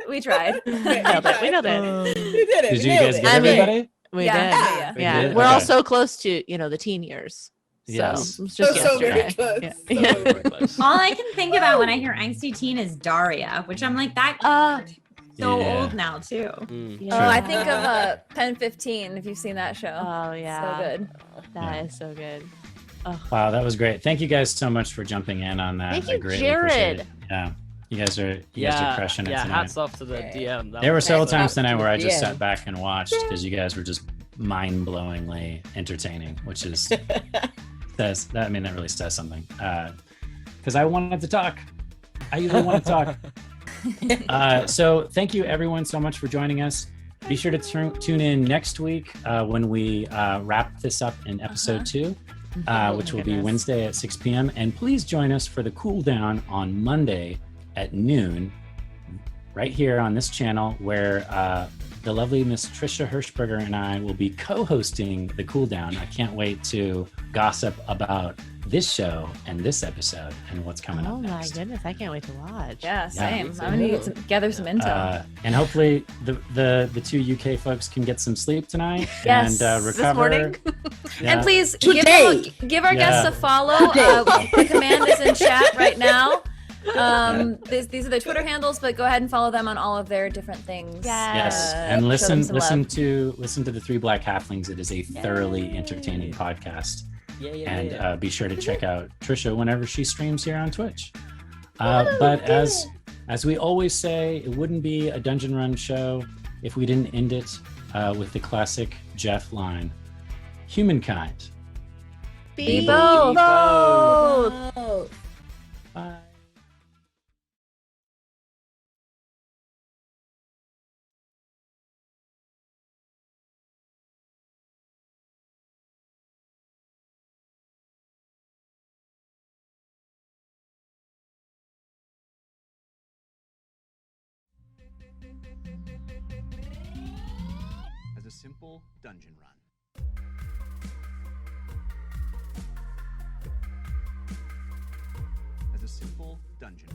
We tried. We nailed it. We nailed it. We did it. Did we you nailed guys it. get I mean- everybody? We Yeah, did. yeah. We Yeah, did? we're all Okay. so close to, the teen years. So, Yes. it's just So very yesterday. close. Yeah. So very close. All I can think about when I hear angsty teen is Daria, which I'm like, that so Yeah. old now too. Yeah. Oh, I think of Pen 15 if you've seen that show. Oh yeah. So good. That is so good. Wow, that was great. Thank you guys so much for jumping in on that. Thank I you, greatly appreciate Jared. it. Yeah. You guys are crushing it Yeah, tonight. hats off to the DM. That There were was several awesome. times tonight where I just Yeah. sat back and watched because you guys were just mind-blowingly entertaining, which is that really says something. Because I wanted to talk. I usually want to talk. So thank you everyone so much for joining us. Be sure to tune in next week when we wrap this up in episode 2, which will be Wednesday at 6 p.m. And please join us for the cool down on Monday at noon, right here on this channel, where the lovely Miss Trisha Hirschberger and I will be co-hosting the cool down. I can't wait to gossip about this show and this episode and what's coming up next. Oh my goodness, I can't wait to watch. Yeah, same. I'm gonna gather some intel. And hopefully the two UK folks can get some sleep tonight Yes, and this recover. morning. And please Today. give our guests a follow. The command is in chat right now. These are their Twitter handles, but go ahead and follow them on all of their different things. Yes, and show them some listen love. to the Three Black Halflings. It is a thoroughly entertaining podcast. And be sure to check out Trisha whenever she streams here on Twitch. But as we always say, it wouldn't be a Dungeon Run show if we didn't end it with the classic Jeff line: "Humankind, Be bold. Oh. bye." As a simple dungeon run. As a simple dungeon